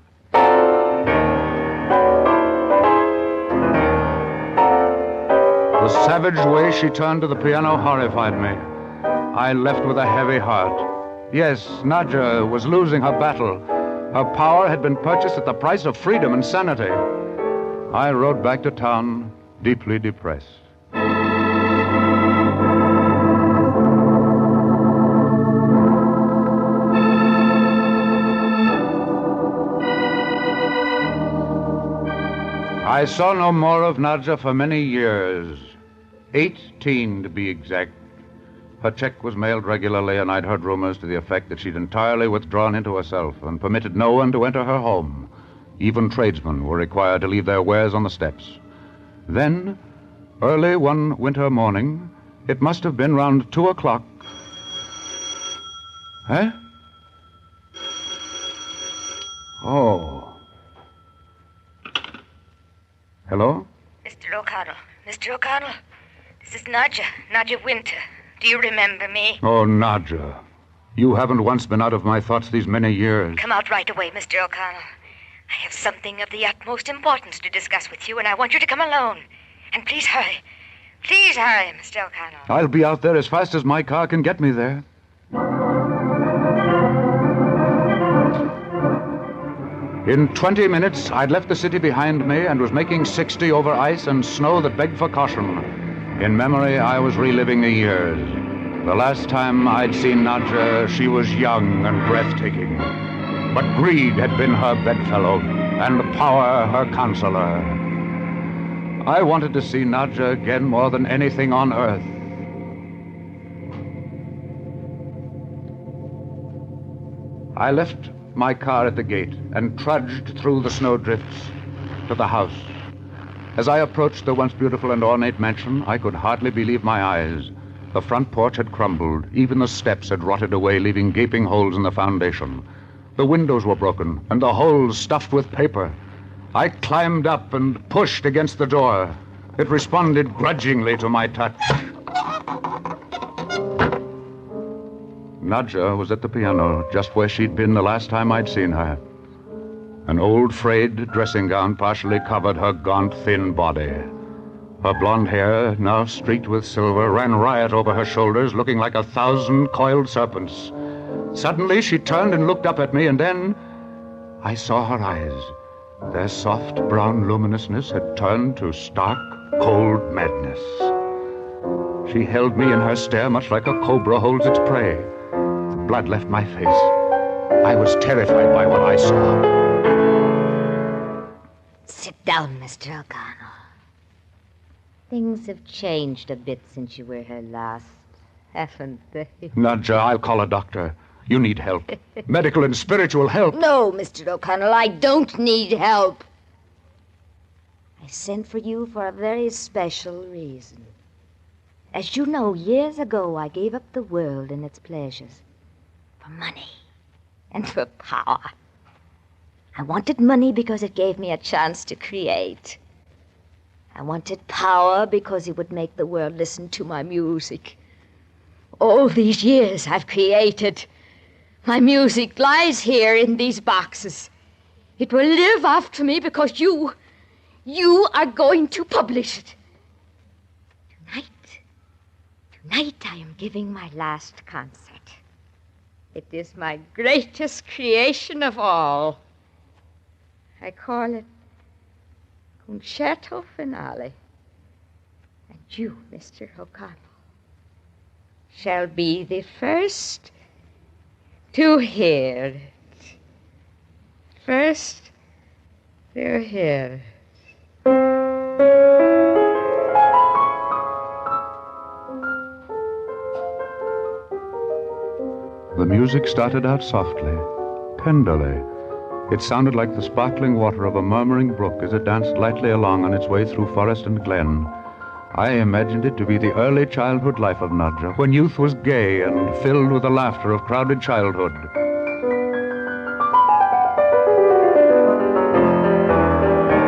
The savage way she turned to the piano horrified me. I left with a heavy heart. Yes, Nadja was losing her battle. Her power had been purchased at the price of freedom and sanity. I rode back to town, deeply depressed. I saw no more of Nadja for many years. 18 to be exact. Her check was mailed regularly, and I'd heard rumors to the effect that she'd entirely withdrawn into herself and permitted no one to enter her home. Even tradesmen were required to leave their wares on the steps. Then, early one winter morning, it must have been round 2 o'clock. Huh? Oh. Hello? Mr. O'Connell. Mr. O'Connell. This is Nadja Winter. Do you remember me? Oh, Nadja. You haven't once been out of my thoughts these many years. Come out right away, Mr. O'Connell. I have something of the utmost importance to discuss with you, and I want you to come alone. And please hurry. Please hurry, Mr. O'Connell. I'll be out there as fast as my car can get me there. In 20 minutes, I'd left the city behind me and was making 60 over ice and snow that begged for caution. In memory, I was reliving the years. The last time I'd seen Nadja, she was young and breathtaking. But greed had been her bedfellow, and power her counselor. I wanted to see Nadja again more than anything on earth. I left my car at the gate and trudged through the snowdrifts to the house. As I approached the once beautiful and ornate mansion, I could hardly believe my eyes. The front porch had crumbled. Even the steps had rotted away, leaving gaping holes in the foundation. The windows were broken, and the holes stuffed with paper. I climbed up and pushed against the door. It responded grudgingly to my touch. Nadja was at the piano, just where she'd been the last time I'd seen her. An old frayed dressing gown partially covered her gaunt, thin body. Her blonde hair, now streaked with silver, ran riot over her shoulders, looking like 1,000 coiled serpents. Suddenly, she turned and looked up at me, and then I saw her eyes. Their soft brown luminousness had turned to stark, cold madness. She held me in her stare much like a cobra holds its prey. The blood left my face. I was terrified by what I saw. Sit down, Mr. O'Connell. Things have changed a bit since you were here last, haven't they? Nadja, I'll call a doctor. You need help. Medical and spiritual help. No, Mr. O'Connell, I don't need help. I sent for you for a very special reason. As you know, years ago, I gave up the world and its pleasures for money and for power. I wanted money because it gave me a chance to create. I wanted power because it would make the world listen to my music. All these years I've created. My music lies here in these boxes. It will live after me because you are going to publish it. Tonight I am giving my last concert. It is my greatest creation of all. I call it Concerto Finale. And you, Mr. O'Connell, shall be the first to hear it. First to hear it. The music started out softly, tenderly. It sounded like the sparkling water of a murmuring brook as it danced lightly along on its way through forest and glen. I imagined it to be the early childhood life of Nadja, when youth was gay and filled with the laughter of crowded childhood.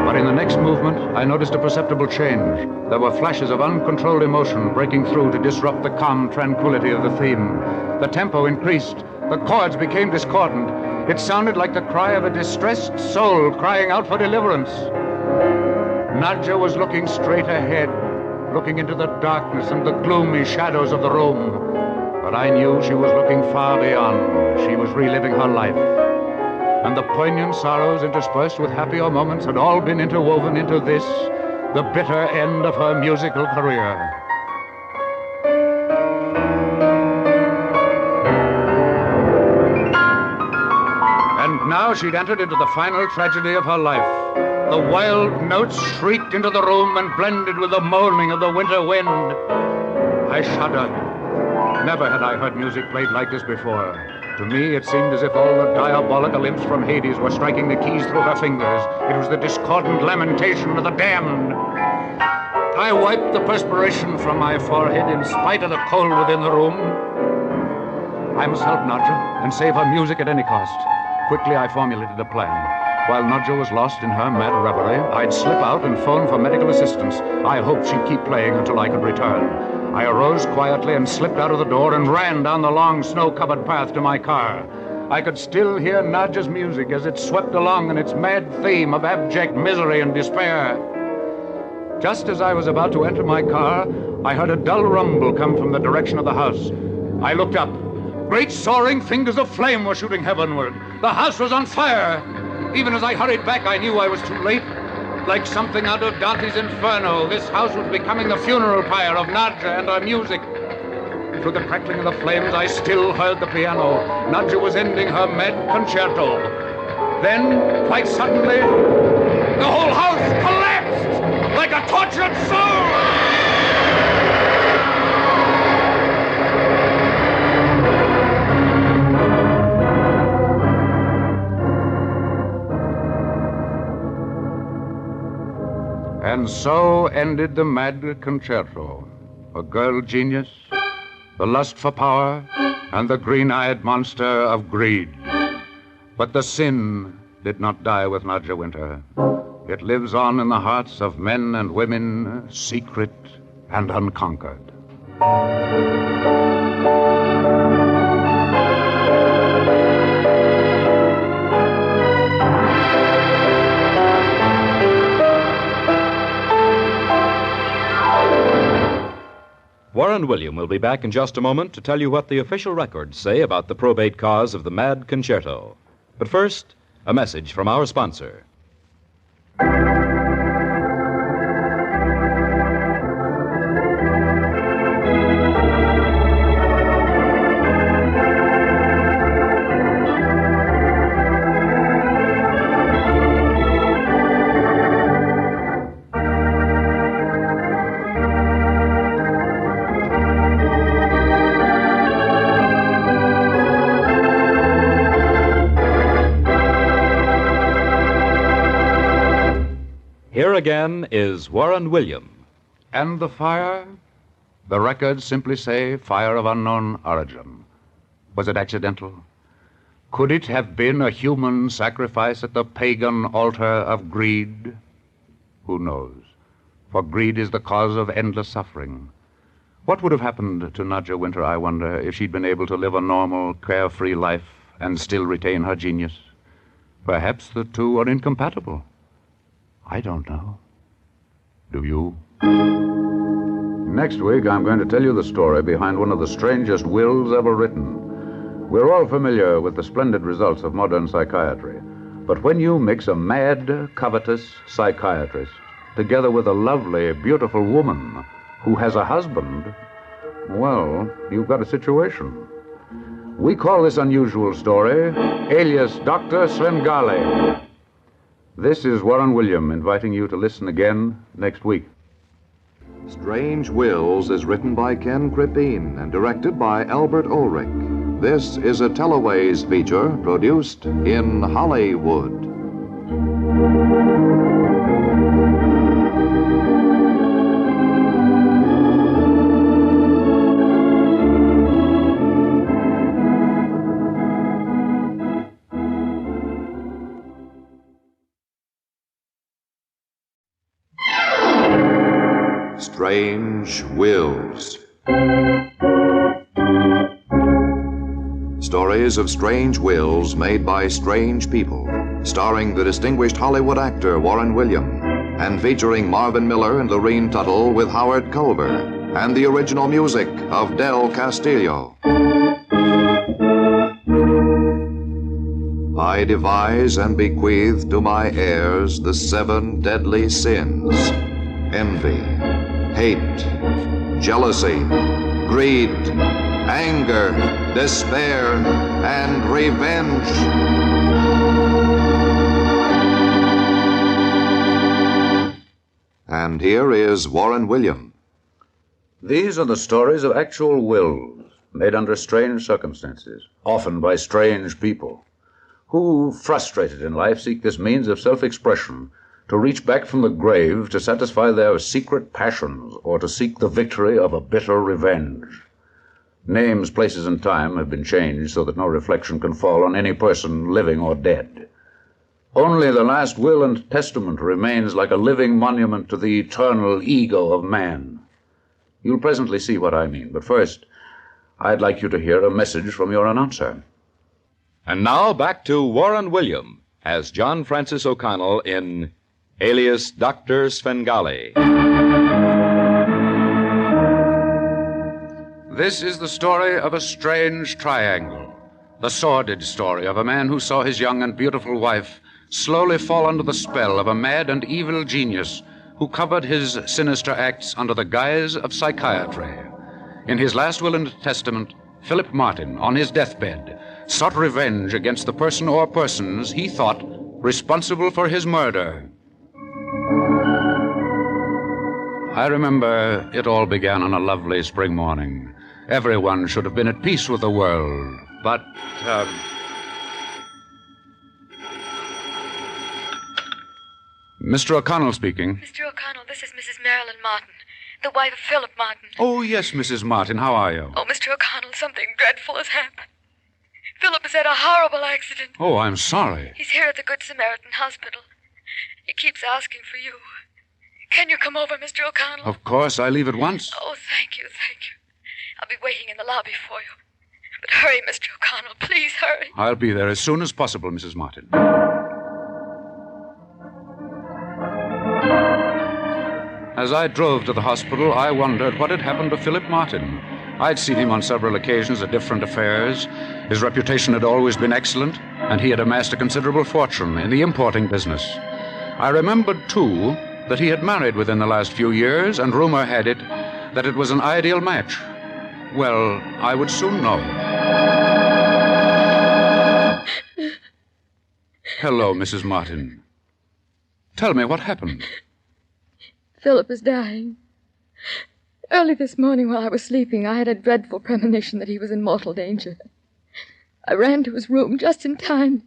But in the next movement, I noticed a perceptible change. There were flashes of uncontrolled emotion breaking through to disrupt the calm tranquility of the theme. The tempo increased. The chords became discordant. It sounded like the cry of a distressed soul crying out for deliverance. Nadja was looking straight ahead, looking into the darkness and the gloomy shadows of the room. But I knew she was looking far beyond. She was reliving her life. And the poignant sorrows interspersed with happier moments had all been interwoven into this, the bitter end of her musical career. And now she'd entered into the final tragedy of her life. The wild notes shrieked into the room and blended with the moaning of the winter wind. I shuddered. Never had I heard music played like this before. To me, it seemed as if all the diabolical imps from Hades were striking the keys through her fingers. It was the discordant lamentation of the damned. I wiped the perspiration from my forehead in spite of the cold within the room. I must help Nadja and save her music at any cost. Quickly, I formulated a plan. While Nadja was lost in her mad reverie, I'd slip out and phone for medical assistance. I hoped she'd keep playing until I could return. I arose quietly and slipped out of the door and ran down the long, snow-covered path to my car. I could still hear Nadja's music as it swept along in its mad theme of abject misery and despair. Just as I was about to enter my car, I heard a dull rumble come from the direction of the house. I looked up. Great soaring fingers of flame were shooting heavenward. The house was on fire. Even as I hurried back, I knew I was too late. Like something out of Dante's Inferno, this house was becoming the funeral pyre of Nadja and her music. Through the crackling of the flames, I still heard the piano. Nadja was ending her mad concerto. Then, quite suddenly, the whole house collapsed like a tortured soul. And so ended the mad concerto. A girl genius, the lust for power, and the green-eyed monster of greed. But the sin did not die with Nadja Winter. It lives on in the hearts of men and women, secret and unconquered. Warren William will be back in just a moment to tell you what the official records say about the probate cause of the Mad Concerto. But first, a message from our sponsor. Here again is Warren William. And the fire? The records simply say fire of unknown origin. Was it accidental? Could it have been a human sacrifice at the pagan altar of greed? Who knows? For greed is the cause of endless suffering. What would have happened to Nadja Winter, I wonder, if she'd been able to live a normal, carefree life and still retain her genius? Perhaps the two are incompatible. I don't know. Do you? Next week, I'm going to tell you the story behind one of the strangest wills ever written. We're all familiar with the splendid results of modern psychiatry. But when you mix a mad, covetous psychiatrist together with a lovely, beautiful woman who has a husband, well, you've got a situation. We call this unusual story, alias Dr. Svengale. This is Warren William inviting you to listen again next week. Strange Wills is written by Ken Crippin and directed by Albert Ulrich. This is a Teleways feature produced in Hollywood. Strange Wills. Stories of strange wills made by strange people, starring the distinguished Hollywood actor Warren William, and featuring Marvin Miller and Lurene Tuttle with Howard Culver, and the original music of Del Castillo. I devise and bequeath to my heirs the 7 deadly sins: envy, hate, jealousy, greed, anger, despair, and revenge. And here is Warren William. These are the stories of actual wills made under strange circumstances, often by strange people, who, frustrated in life, seek this means of self-expression to reach back from the grave to satisfy their secret passions or to seek the victory of a bitter revenge. Names, places, and time have been changed so that no reflection can fall on any person, living or dead. Only the last will and testament remains like a living monument to the eternal ego of man. You'll presently see what I mean, but first, I'd like you to hear a message from your announcer. And now back to Warren William as John Francis O'Connell in alias Dr. Svengale. This is the story of a strange triangle. The sordid story of a man who saw his young and beautiful wife slowly fall under the spell of a mad and evil genius who covered his sinister acts under the guise of psychiatry. In his last will and testament, Philip Martin, on his deathbed, sought revenge against the person or persons he thought responsible for his murder. I remember it all began on a lovely spring morning. Everyone should have been at peace with the world, but... Mr. O'Connell speaking. Mr. O'Connell, this is Mrs. Marilyn Martin, the wife of Philip Martin. Oh, yes, Mrs. Martin. How are you? Oh, Mr. O'Connell, something dreadful has happened. Philip has had a horrible accident. Oh, I'm sorry. He's here at the Good Samaritan Hospital. He keeps asking for you. Can you come over, Mr. O'Connell? Of course, I leave at once. Oh, thank you, thank you. I'll be waiting in the lobby for you. But hurry, Mr. O'Connell. Please hurry. I'll be there as soon as possible, Mrs. Martin. As I drove to the hospital, I wondered what had happened to Philip Martin. I'd seen him on several occasions at different affairs. His reputation had always been excellent, and he had amassed a considerable fortune in the importing business. I remembered, too, that he had married within the last few years, and rumor had it that it was an ideal match. Well, I would soon know. Hello, Mrs. Martin. Tell me what happened. Philip is dying. Early this morning while I was sleeping, I had a dreadful premonition that he was in mortal danger. I ran to his room just in time.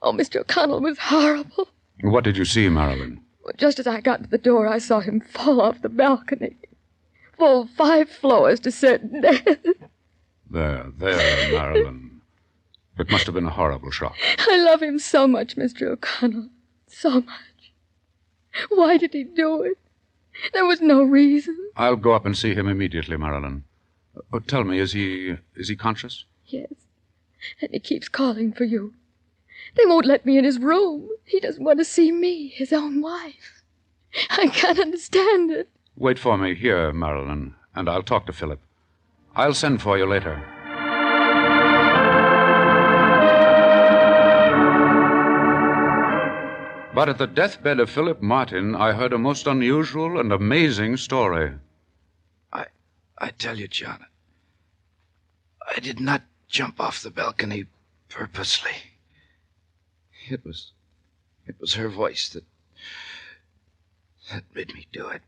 Oh, Mr. O'Connell, it was horrible. What did you see, Marilyn? Just as I got to the door, I saw him fall off the balcony. Fall 5 floors to certain death. There, Marilyn. It must have been a horrible shock. I love him so much, Mr. O'Connell. So much. Why did he do it? There was no reason. I'll go up and see him immediately, Marilyn. Tell me, is he conscious? Yes. And he keeps calling for you. They won't let me in his room. He doesn't want to see me, his own wife. I can't understand it. Wait for me here, Marilyn, and I'll talk to Philip. I'll send for you later. But at the deathbed of Philip Martin, I heard a most unusual and amazing story. I tell you, John, I did not jump off the balcony purposely. It was her voice that made me do it.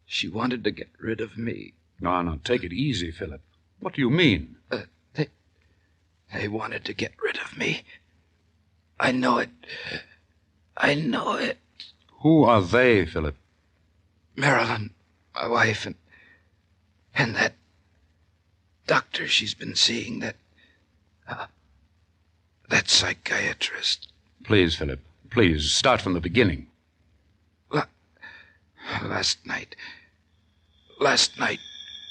She wanted to get rid of me. No, take it easy, Philip. What do you mean? They wanted to get rid of me. I know it. I know it. Who are they, Philip? Marilyn, my wife, and that doctor she's been seeing, that psychiatrist. Please, Philip. Please, start from the beginning. Last night,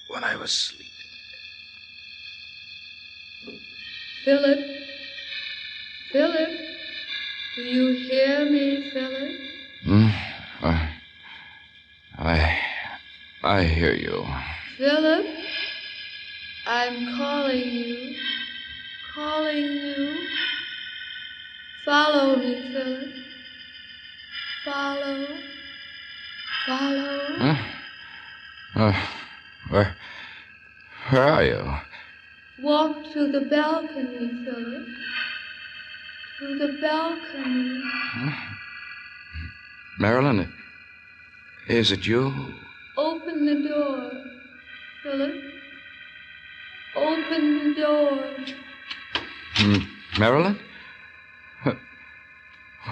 when I was sleeping. Philip? Do you hear me, Philip? I hear you. Philip? I'm calling you. Follow me, Philip. Follow. Where are you? Walk to the balcony, Philip. To the balcony. Marilyn, is it you? Open the door, Philip. Open the door. Marilyn?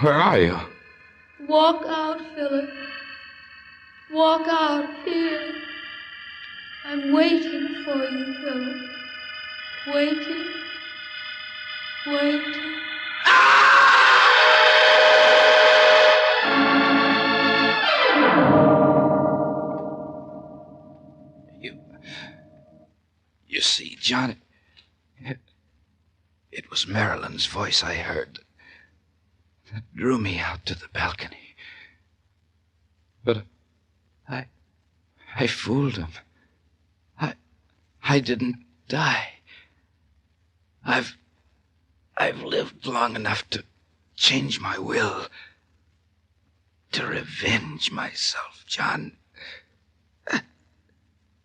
Where are you? Walk out, Philip. Walk out here. I'm waiting for you, Philip. Waiting. You see, John, it was Marilyn's voice I heard that drew me out to the balcony. But I fooled him. I didn't die. I've lived long enough to change my will, to revenge myself, John.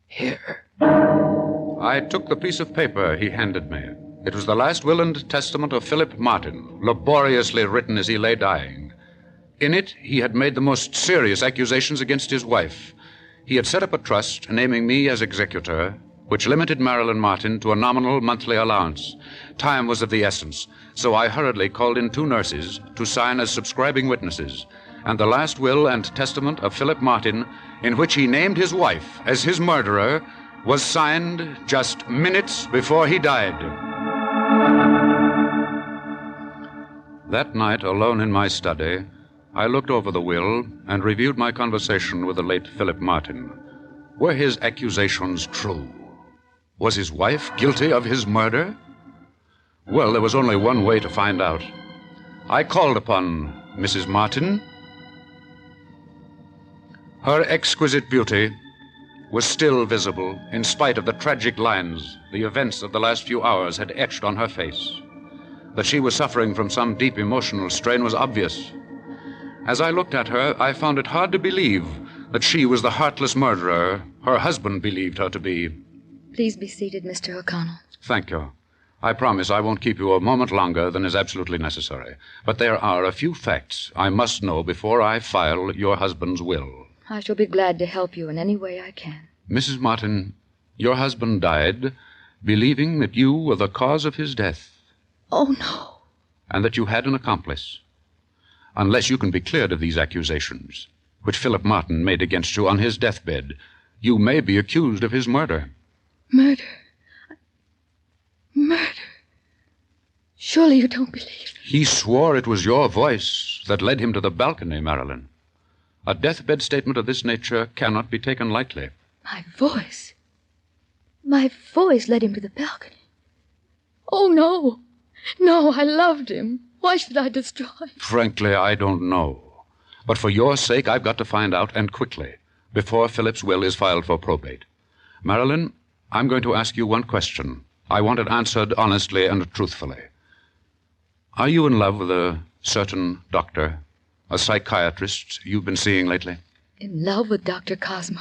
Here. I took the piece of paper he handed me. It was the last will and testament of Philip Martin, laboriously written as he lay dying. In it, he had made the most serious accusations against his wife. He had set up a trust, naming me as executor, which limited Marilyn Martin to a nominal monthly allowance. Time was of the essence, so I hurriedly called in 2 nurses to sign as subscribing witnesses, and the last will and testament of Philip Martin, in which he named his wife as his murderer, was signed just minutes before he died. That night, alone in my study, I looked over the will and reviewed my conversation with the late Philip Martin. Were his accusations true? Was his wife guilty of his murder? Well, there was only one way to find out. I called upon Mrs. Martin. Her exquisite beauty was still visible, in spite of the tragic lines the events of the last few hours had etched on her face. That she was suffering from some deep emotional strain was obvious. As I looked at her, I found it hard to believe that she was the heartless murderer her husband believed her to be. Please be seated, Mr. O'Connell. Thank you. I promise I won't keep you a moment longer than is absolutely necessary. But there are a few facts I must know before I file your husband's will. I shall be glad to help you in any way I can. Mrs. Martin, your husband died believing that you were the cause of his death. Oh, no. And that you had an accomplice. Unless you can be cleared of these accusations, which Philip Martin made against you on his deathbed, you may be accused of his murder. Murder? Murder? Surely you don't believe me. He swore it was your voice that led him to the balcony, Marilyn. A deathbed statement of this nature cannot be taken lightly. My voice? My voice led him to the balcony. Oh, no. No, I loved him. Why should I destroy him? Frankly, I don't know. But for your sake, I've got to find out, and quickly, before Philip's will is filed for probate. Marilyn, I'm going to ask you one question. I want it answered honestly and truthfully. Are you in love with a certain doctor, a psychiatrist you've been seeing lately? In love with Dr. Cosmo?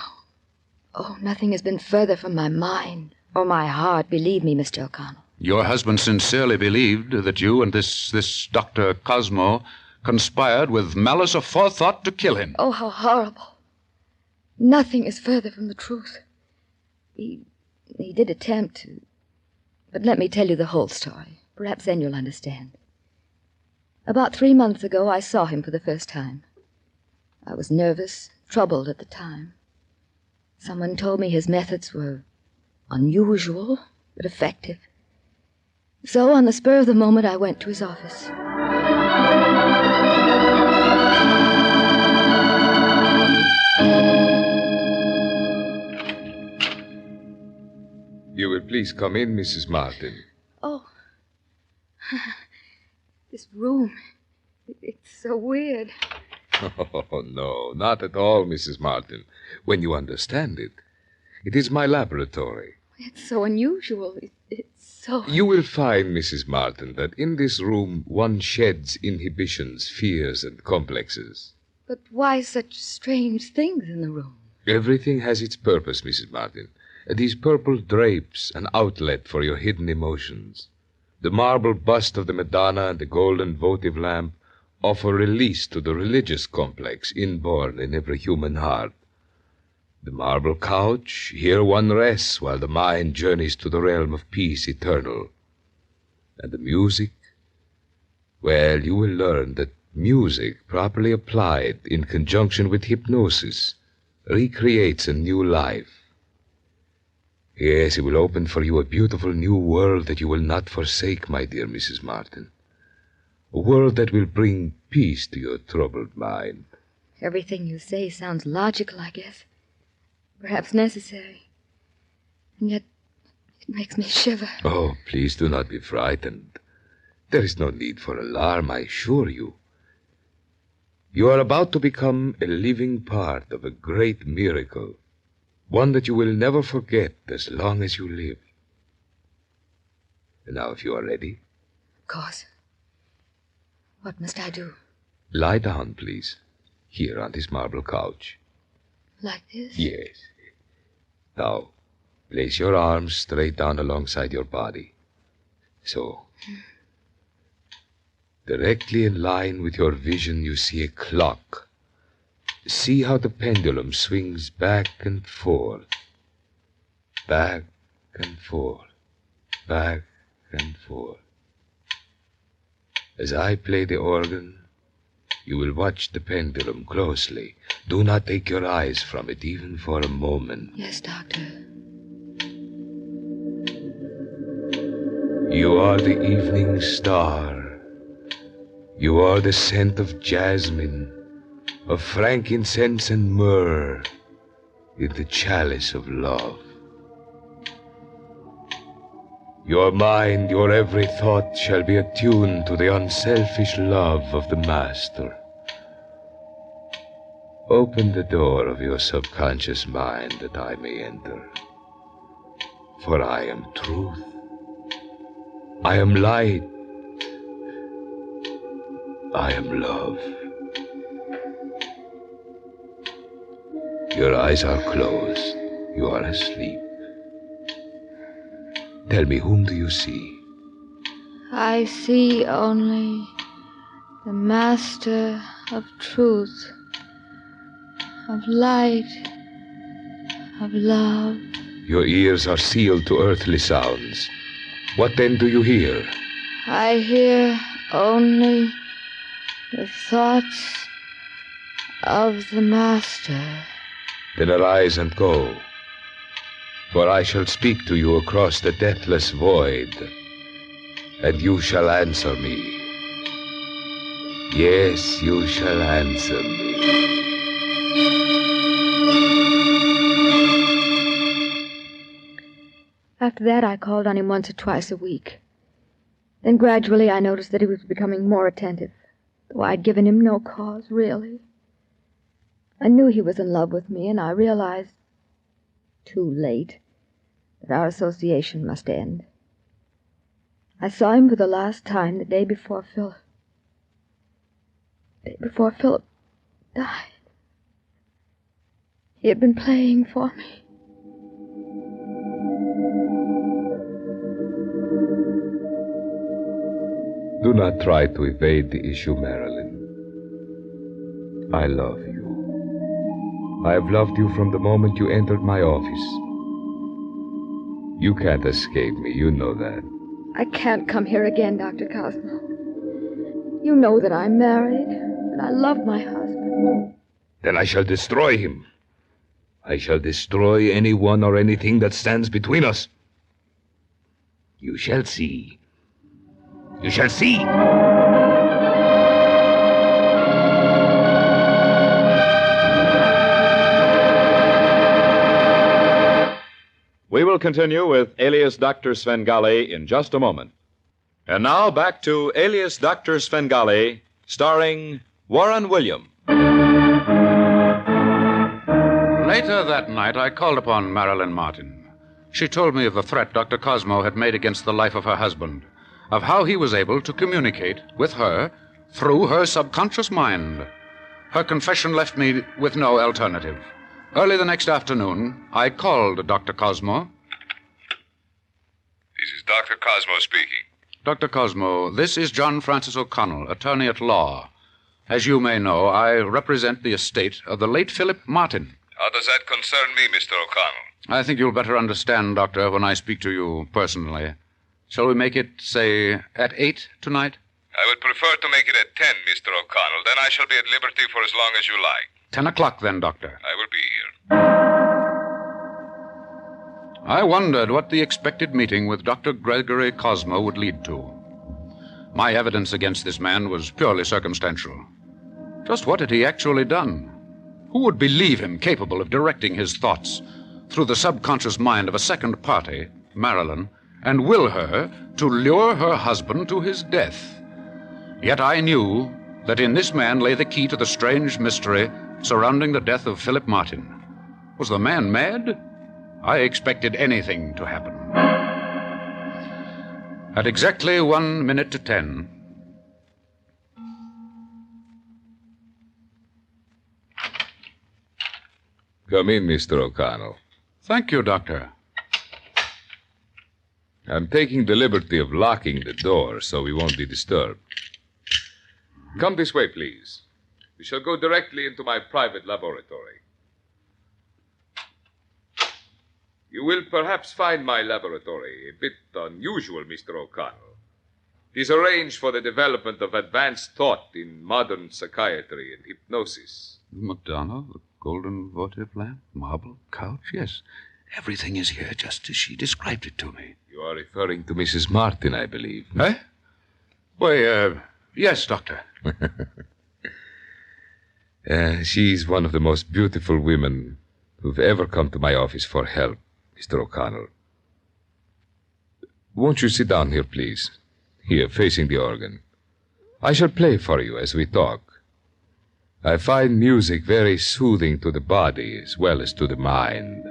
Oh, nothing has been further from my mind or my heart, believe me, Mr. O'Connell. Your husband sincerely believed that you and this Dr. Cosmo conspired with malice aforethought to kill him. Oh, how horrible. Nothing is further from the truth. He did attempt to. But let me tell you the whole story. Perhaps then you'll understand. About 3 months ago, I saw him for the first time. I was nervous, troubled at the time. Someone told me his methods were unusual, but effective. So, on the spur of the moment, I went to his office. You will please come in, Mrs. Martin. Oh, this room, it's so weird. Oh, no, not at all, Mrs. Martin. When you understand it. It is my laboratory. It's so unusual. It's so... You will find, Mrs. Martin, that in this room one sheds inhibitions, fears, and complexes. But why such strange things in the room? Everything has its purpose, Mrs. Martin. These purple drapes, an outlet for your hidden emotions. The marble bust of the Madonna and the golden votive lamp offer release to the religious complex inborn in every human heart. The marble couch, here one rests while the mind journeys to the realm of peace eternal. And the music? Well, you will learn that music, properly applied in conjunction with hypnosis, recreates a new life. Yes, it will open for you a beautiful new world that you will not forsake, my dear Mrs. Martin. A world that will bring peace to your troubled mind. Everything you say sounds logical, I guess. Perhaps necessary. And yet, it makes me shiver. Oh, please do not be frightened. There is no need for alarm, I assure you. You are about to become a living part of a great miracle. One that you will never forget as long as you live. And now, if you are ready. Of course. What must I do? Lie down, please. Here on this marble couch. Like this? Yes. Now, place your arms straight down alongside your body. So. Directly in line with your vision, you see a clock. See how the pendulum swings back and forth. Back and forth. Back and forth. As I play the organ, you will watch the pendulum closely. Do not take your eyes from it even for a moment. Yes, Doctor. You are the evening star. You are the scent of jasmine, of frankincense and myrrh in the chalice of love. Your mind, your every thought shall be attuned to the unselfish love of the Master. Open the door of your subconscious mind that I may enter. For I am truth. I am light. I am love. Your eyes are closed. You are asleep. Tell me, whom do you see? I see only the Master of truth, of light, of love. Your ears are sealed to earthly sounds. What then do you hear? I hear only the thoughts of the Master. Then arise and go. For I shall speak to you across the deathless void, and you shall answer me. Yes, you shall answer me. After that, I called on him once or twice a week. Then gradually I noticed that he was becoming more attentive, though I'd given him no cause, really. I knew he was in love with me, and I realized, too late, that our association must end. I saw him for the last time the day before Philip died. He had been playing for me. Do not try to evade the issue, Marilyn. I love you. I have loved you from the moment you entered my office. You can't escape me, you know that. I can't come here again, Dr. Cosmo. You know that I'm married, and I love my husband. Then I shall destroy him. I shall destroy anyone or anything that stands between us. You shall see. You shall see. We will continue with Alias Dr. Svengali in just a moment. And now back to Alias Dr. Svengali, starring Warren William. Later that night, I called upon Marilyn Martin. She told me of the threat Dr. Cosmo had made against the life of her husband, of how he was able to communicate with her through her subconscious mind. Her confession left me with no alternative. Early the next afternoon, I called Dr. Cosmo. This is Dr. Cosmo speaking. Dr. Cosmo, this is John Francis O'Connell, attorney at law. As you may know, I represent the estate of the late Philip Martin. How does that concern me, Mr. O'Connell? I think you'll better understand, Doctor, when I speak to you personally. Shall we make it, say, at 8 tonight? I would prefer to make it at 10, Mr. O'Connell. Then I shall be at liberty for as long as you like. 10 o'clock, then, Doctor. I will be here. I wondered what the expected meeting with Dr. Gregory Cosmo would lead to. My evidence against this man was purely circumstantial. Just what had he actually done? Who would believe him capable of directing his thoughts through the subconscious mind of a second party, Marilyn, and will her to lure her husband to his death? Yet I knew that in this man lay the key to the strange mystery surrounding the death of Philip Martin. Was the man mad? I expected anything to happen. At exactly 1 minute to 10. Come in, Mr. O'Connell. Thank you, Doctor. I'm taking the liberty of locking the door so we won't be disturbed. Come this way, please. We shall go directly into my private laboratory. You will perhaps find my laboratory a bit unusual, Mr. O'Connell. It is arranged for the development of advanced thought in modern psychiatry and hypnosis. Madonna, the golden votive lamp, marble couch, yes. Everything is here just as she described it to me. You are referring to Mrs. Martin, I believe. Eh? Why, yes, Doctor. She's one of the most beautiful women who've ever come to my office for help, Mr. O'Connell. Won't you sit down here, please? Here, facing the organ. I shall play for you as we talk. I find music very soothing to the body as well as to the mind.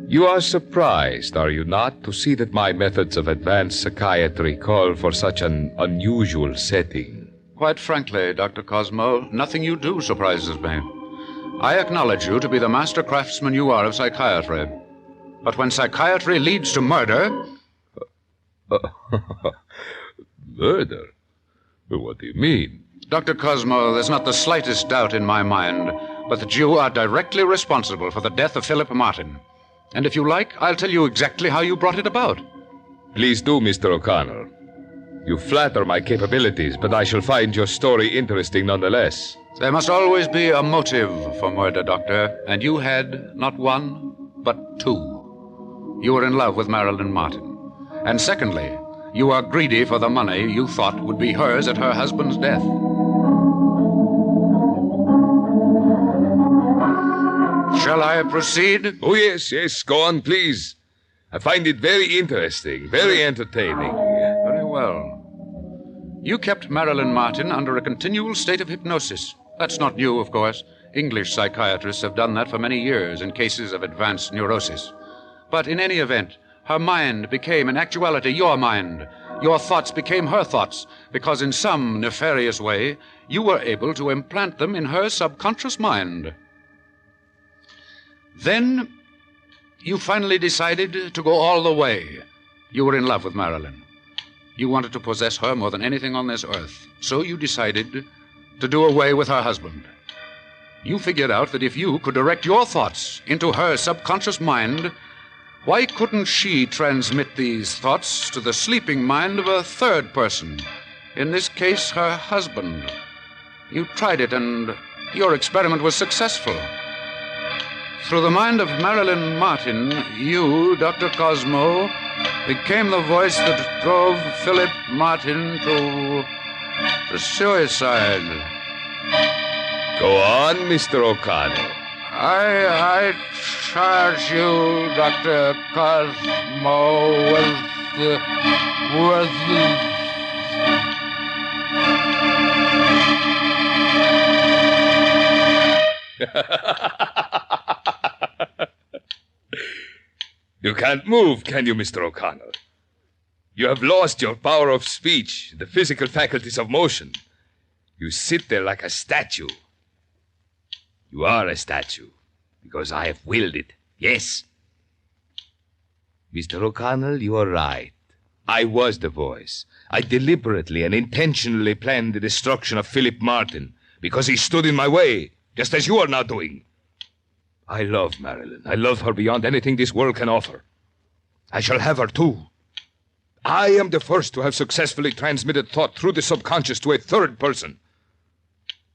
You are surprised, are you not, to see that my methods of advanced psychiatry call for such an unusual setting? Quite frankly, Dr. Cosmo, nothing you do surprises me. I acknowledge you to be the master craftsman you are of psychiatry. But when psychiatry leads to murder... Murder? What do you mean? Dr. Cosmo, there's not the slightest doubt in my mind but that you are directly responsible for the death of Philip Martin. And if you like, I'll tell you exactly how you brought it about. Please do, Mr. O'Connell. You flatter my capabilities, but I shall find your story interesting nonetheless. There must always be a motive for murder, Doctor, and you had not one, but two. You were in love with Marilyn Martin. And secondly, you are greedy for the money you thought would be hers at her husband's death. Shall I proceed? Oh, yes, go on, please. I find it very interesting, very entertaining. Very well. You kept Marilyn Martin under a continual state of hypnosis. That's not new, of course. English psychiatrists have done that for many years in cases of advanced neurosis. But in any event, her mind became in actuality your mind. Your thoughts became her thoughts, because in some nefarious way, you were able to implant them in her subconscious mind. Then, you finally decided to go all the way. You were in love with Marilyn. You wanted to possess her more than anything on this earth. So you decided to do away with her husband. You figured out that if you could direct your thoughts into her subconscious mind, why couldn't she transmit these thoughts to the sleeping mind of a third person? In this case, her husband. You tried it, and your experiment was successful. Through the mind of Marilyn Martin, you, Dr. Cosmo, became the voice that drove Philip Martin to suicide. Go on, Mr. O'Connell. I charge you, Dr. Cosmo, You can't move, can you, Mr. O'Connell? You have lost your power of speech, the physical faculties of motion. You sit there like a statue. You are a statue, because I have willed it. Yes. Mr. O'Connell, you are right. I was the voice. I deliberately and intentionally planned the destruction of Philip Martin, because he stood in my way, just as you are now doing. I love Marilyn. I love her beyond anything this world can offer. I shall have her, too. I am the first to have successfully transmitted thought through the subconscious to a third person.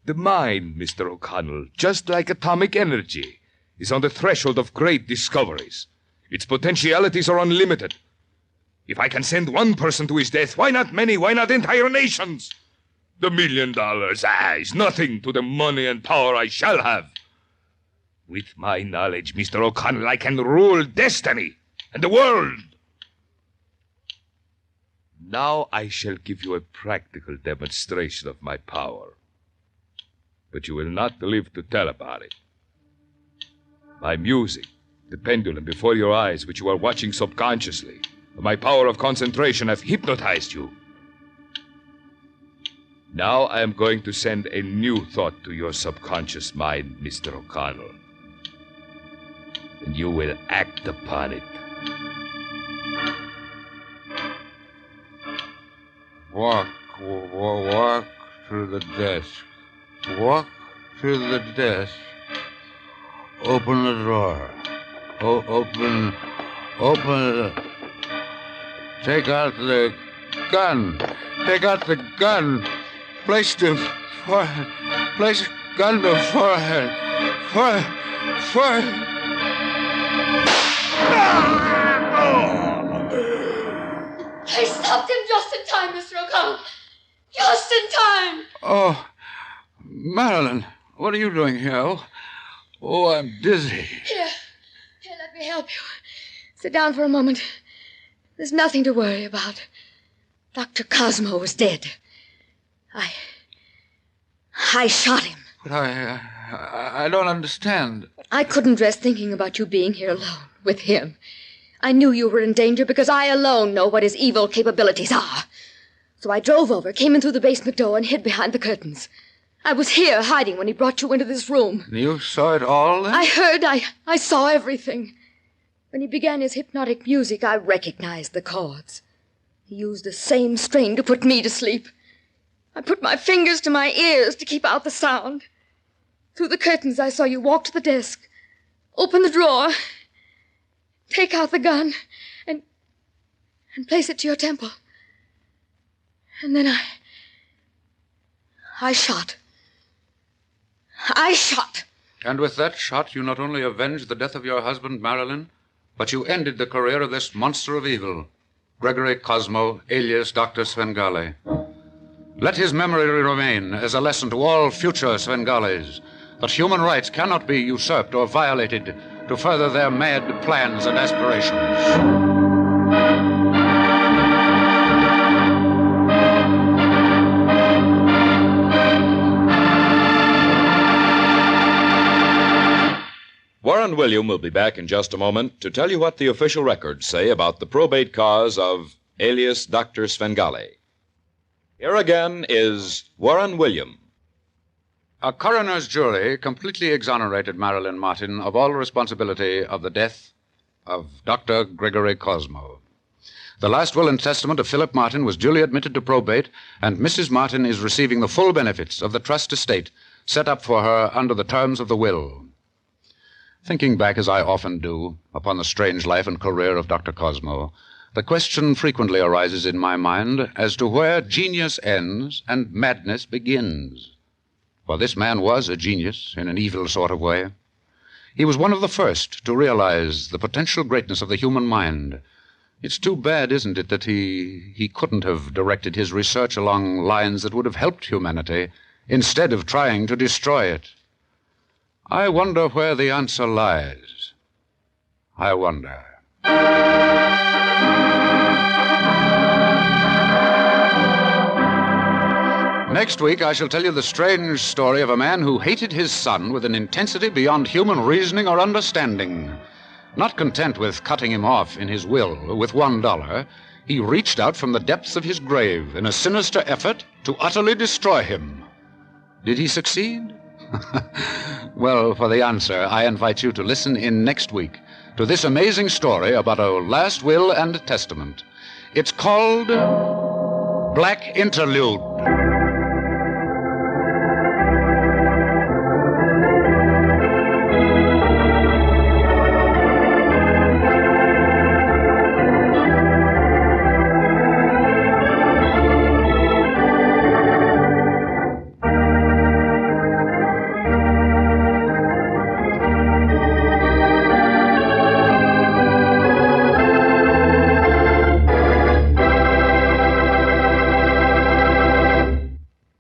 The mind, Mr. O'Connell, just like atomic energy, is on the threshold of great discoveries. Its potentialities are unlimited. If I can send one person to his death, why not many? Why not entire nations? The $1 million, is nothing to the money and power I shall have. With my knowledge, Mr. O'Connell, I can rule destiny and the world. Now I shall give you a practical demonstration of my power. but you will not live to tell about it. My music, the pendulum before your eyes, which you are watching subconsciously, my power of concentration have hypnotized you. Now I am going to send a new thought to your subconscious mind, Mr. O'Connell. And you will act upon it. Walk to the desk. Walk to the desk. Open the drawer. Open. Take out the gun. Take out the gun. Place the forehead. Place gun to forehead. Forehead. I stopped him just in time, Mr. O'Connell. Just in time. Oh, Marilyn, what are you doing here? Oh, I'm dizzy. Here, let me help you. Sit down for a moment. There's nothing to worry about. Dr. Cosmo was dead. I shot him. But I don't understand. I couldn't rest thinking about you being here alone with him. I knew you were in danger because I alone know what his evil capabilities are. So I drove over, came in through the basement door, and hid behind the curtains. I was here hiding when he brought you into this room. You saw it all, then? I heard, I saw everything. When he began his hypnotic music, I recognized the chords. He used the same strain to put me to sleep. I put my fingers to my ears to keep out the sound. Through the curtains, I saw you walk to the desk, open the drawer, take out the gun, and place it to your temple. And then I shot. I shot. And with that shot, you not only avenged the death of your husband, Marilyn, but you ended the career of this monster of evil, Gregory Cosmo, alias Dr. Svengale. Let his memory remain as a lesson to all future Svengales that human rights cannot be usurped or violated to further their mad plans and aspirations. Warren William will be back in just a moment to tell you what the official records say about the probate cause of alias Dr. Svengale. Here again is Warren William. A coroner's jury completely exonerated Marilyn Martin of all responsibility of the death of Dr. Gregory Cosmo. The last will and testament of Philip Martin was duly admitted to probate, and Mrs. Martin is receiving the full benefits of the trust estate set up for her under the terms of the will. Thinking back, as I often do, upon the strange life and career of Dr. Cosmo, the question frequently arises in my mind as to where genius ends and madness begins. For this man was a genius in an evil sort of way. He was one of the first to realize the potential greatness of the human mind. It's too bad, isn't it, that he couldn't have directed his research along lines that would have helped humanity instead of trying to destroy it. I wonder where the answer lies. I wonder. Next week, I shall tell you the strange story of a man who hated his son with an intensity beyond human reasoning or understanding. Not content with cutting him off in his will with $1, he reached out from the depths of his grave in a sinister effort to utterly destroy him. Did he succeed? Well, for the answer, I invite you to listen in next week to this amazing story about a last will and testament. It's called Black Interlude.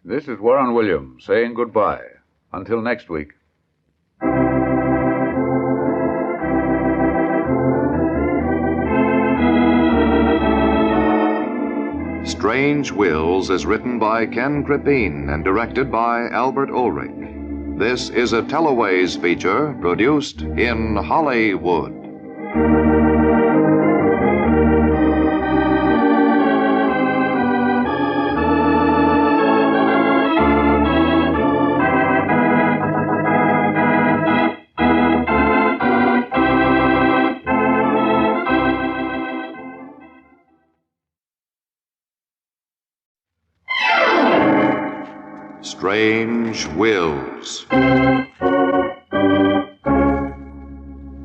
This is Warren Williams saying goodbye. Until next week. Strange Wills is written by Ken Crippin and directed by Albert Ulrich. This is a Teloways feature produced in Hollywood. Strange Wills.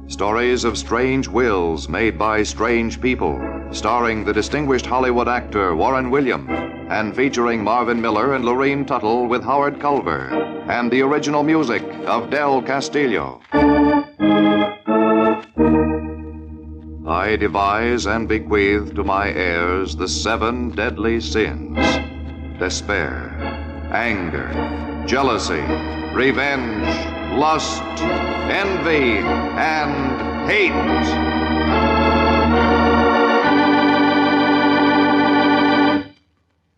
Stories of strange wills made by strange people, starring the distinguished Hollywood actor Warren Williams, and featuring Marvin Miller and Lurene Tuttle with Howard Culver, and the original music of Del Castillo. I devise and bequeath to my heirs the 7 deadly sins: despair, anger, jealousy, revenge, lust, envy, and hate.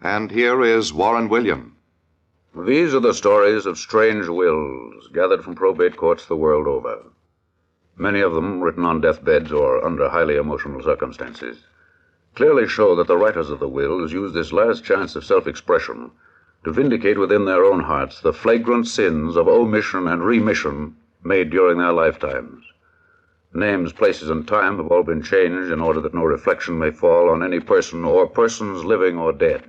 And here is Warren Williams. These are the stories of strange wills gathered from probate courts the world over. Many of them, written on deathbeds or under highly emotional circumstances, clearly show that the writers of the wills use this last chance of self-expression to vindicate within their own hearts the flagrant sins of omission and remission made during their lifetimes. Names, places, and time have all been changed in order that no reflection may fall on any person or persons living or dead.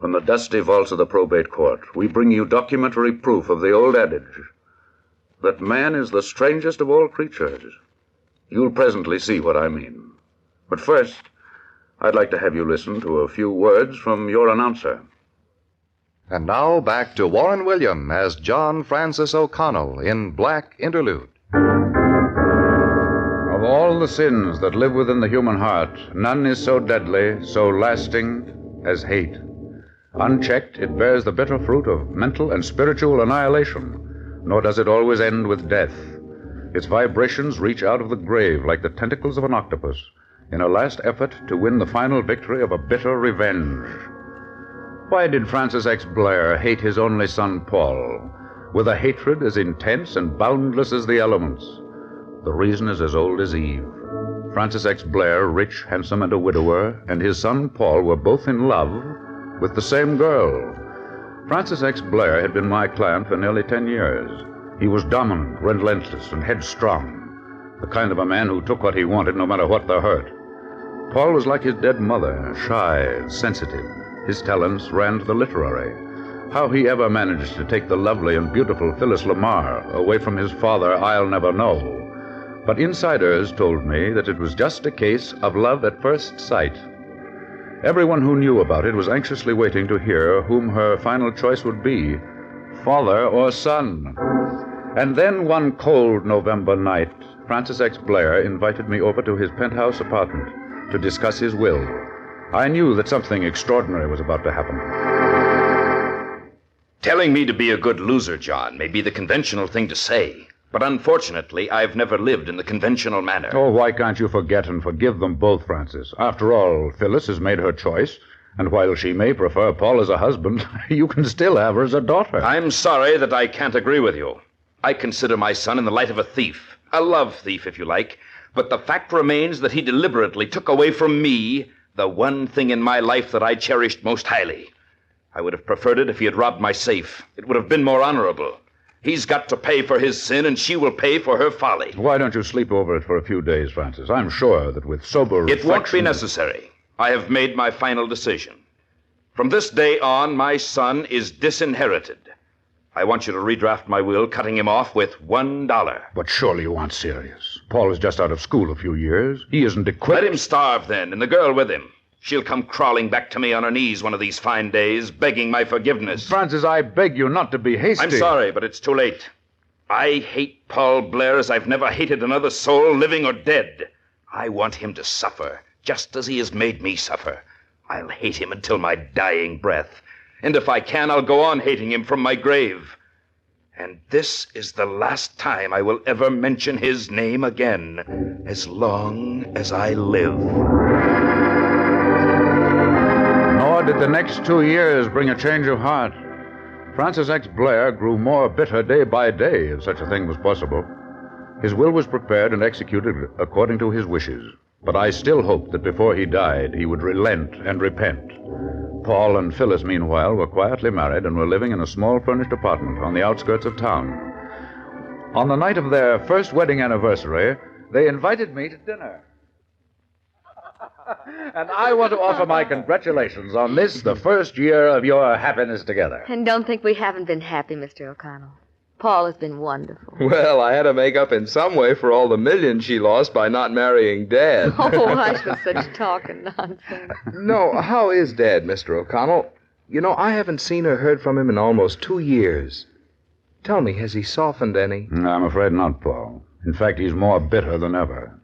From the dusty vaults of the probate court, we bring you documentary proof of the old adage that man is the strangest of all creatures. You'll presently see what I mean. But first, I'd like to have you listen to a few words from your announcer. And now back to Warren Williams as John Francis O'Connell in Black Interlude. Of all the sins that live within the human heart, none is so deadly, so lasting as hate. Unchecked, it bears the bitter fruit of mental and spiritual annihilation, nor does it always end with death. Its vibrations reach out of the grave like the tentacles of an octopus in a last effort to win the final victory of a bitter revenge. Why did Francis X. Blair hate his only son, Paul, with a hatred as intense and boundless as the elements? The reason is as old as Eve. Francis X. Blair, rich, handsome, and a widower, and his son, Paul, were both in love with the same girl. Francis X. Blair had been my client for nearly 10 years. He was dominant, relentless, and headstrong, the kind of a man who took what he wanted no matter what the hurt. Paul was like his dead mother, shy, sensitive. His talents ran to the literary. How he ever managed to take the lovely and beautiful Phyllis Lamar away from his father, I'll never know. But insiders told me that it was just a case of love at first sight. Everyone who knew about it was anxiously waiting to hear whom her final choice would be, father or son. And then one cold November night, Francis X. Blair invited me over to his penthouse apartment to discuss his will. I knew that something extraordinary was about to happen. Telling me to be a good loser, John, may be the conventional thing to say. But unfortunately, I've never lived in the conventional manner. Oh, why can't you forget and forgive them both, Francis? After all, Phyllis has made her choice, and while she may prefer Paul as a husband, you can still have her as a daughter. I'm sorry that I can't agree with you. I consider my son in the light of a thief. A love thief, if you like. But the fact remains that he deliberately took away from me the one thing in my life that I cherished most highly. I would have preferred it if he had robbed my safe. It would have been more honorable. He's got to pay for his sin, and she will pay for her folly. Why don't you sleep over it for a few days, Francis? I'm sure that with sober reflection... It won't be necessary. I have made my final decision. From this day on, my son is disinherited. I want you to redraft my will, cutting him off with $1. But surely you aren't serious. Paul is just out of school a few years. He isn't equipped... Let him starve, then, and the girl with him. She'll come crawling back to me on her knees one of these fine days, begging my forgiveness. Francis, I beg you not to be hasty. I'm sorry, but it's too late. I hate Paul Blair as I've never hated another soul, living or dead. I want him to suffer, just as he has made me suffer. I'll hate him until my dying breath. And if I can, I'll go on hating him from my grave. And this is the last time I will ever mention his name again, as long as I live. Nor did the next 2 years bring a change of heart. Francis X. Blair grew more bitter day by day, if such a thing was possible. His will was prepared and executed according to his wishes. But I still hoped that before he died, he would relent and repent. Paul and Phyllis, meanwhile, were quietly married and were living in a small furnished apartment on the outskirts of town. On the night of their first wedding anniversary, they invited me to dinner. And I want to offer my congratulations on this, the first year of your happiness together. And don't think we haven't been happy, Mr. O'Connell. Paul has been wonderful. Well, I had to make up in some way for all the millions she lost by not marrying Dad. Oh, hush with such talk and nonsense. No, how is Dad, Mr. O'Connell? You know, I haven't seen or heard from him in almost 2 years. Tell me, has he softened any? I'm afraid not, Paul. In fact, he's more bitter than ever.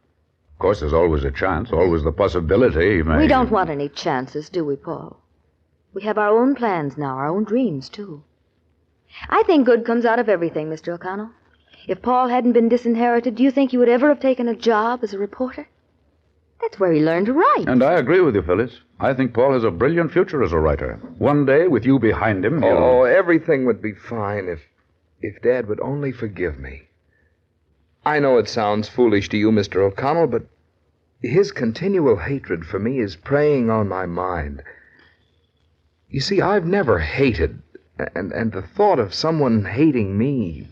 Of course, there's always a chance, always the possibility he may... We don't want any chances, do we, Paul? We have our own plans now, our own dreams, too. I think good comes out of everything, Mr. O'Connell. If Paul hadn't been disinherited, do you think he would ever have taken a job as a reporter? That's where he learned to write. And I agree with you, Phyllis. I think Paul has a brilliant future as a writer. One day, with you behind him, he'll... Oh, everything would be fine if Dad would only forgive me. I know it sounds foolish to you, Mr. O'Connell, but his continual hatred for me is preying on my mind. You see, I've never hated... And the thought of someone hating me,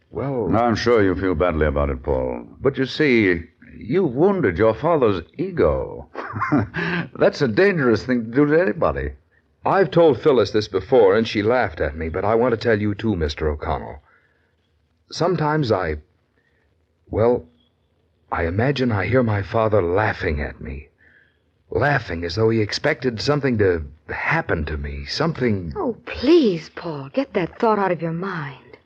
well... I'm sure you feel badly about it, Paul. But you see, you wounded your father's ego. That's a dangerous thing to do to anybody. I've told Phyllis this before, and she laughed at me, but I want to tell you too, Mr. O'Connell. Sometimes I imagine I hear my father laughing at me. Laughing as though he expected something to happen to me, something... Oh, please, Paul, get that thought out of your mind.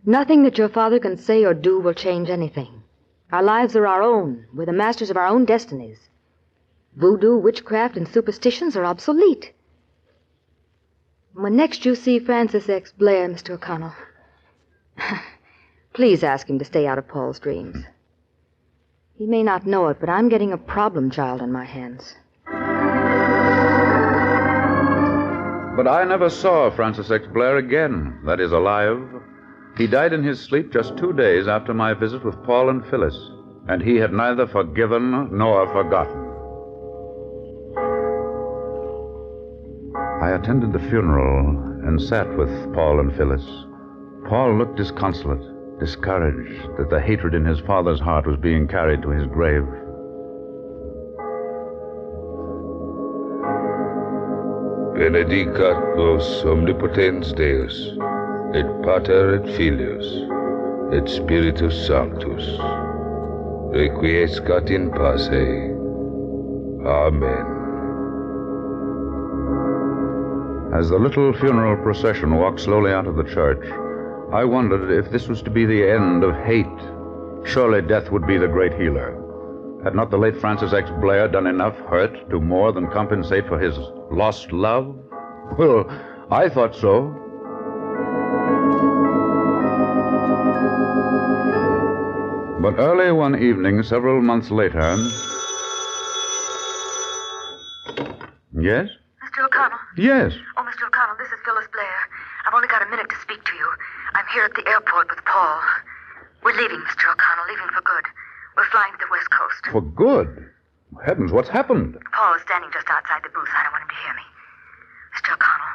Nothing that your father can say or do will change anything. Our lives are our own. We're the masters of our own destinies. Voodoo, witchcraft, and superstitions are obsolete. When next you see Francis X. Blair, Mr. O'Connell, please ask him to stay out of Paul's dreams. He may not know it, but I'm getting a problem child on my hands. But I never saw Francis X. Blair again. That is, alive. He died in his sleep just 2 days after my visit with Paul and Phyllis, and he had neither forgiven nor forgotten. I attended the funeral and sat with Paul and Phyllis. Paul looked disconsolate, discouraged that the hatred in his father's heart was being carried to his grave. Benedicat vos omnipotens Deus, et Pater et Filius, et Spiritus Sanctus, requiescat in pace. Amen. As the little funeral procession walked slowly out of the church, I wondered if this was to be the end of hate. Surely death would be the great healer. Had not the late Francis X. Blair done enough hurt to more than compensate for his lost love? Well, I thought so. But early one evening, several months later... Yes? Mr. O'Connell? Yes. Oh, Mr. O'Connell, this is Phyllis Blair. I've only got a minute to speak to you. I'm here at the airport with Paul. We're leaving, Mr. O'Connell, leaving for good. We're flying to the West Coast. For good? Heavens, what's happened? Paul is standing just outside the booth. I don't want him to hear me. Mr. O'Connell,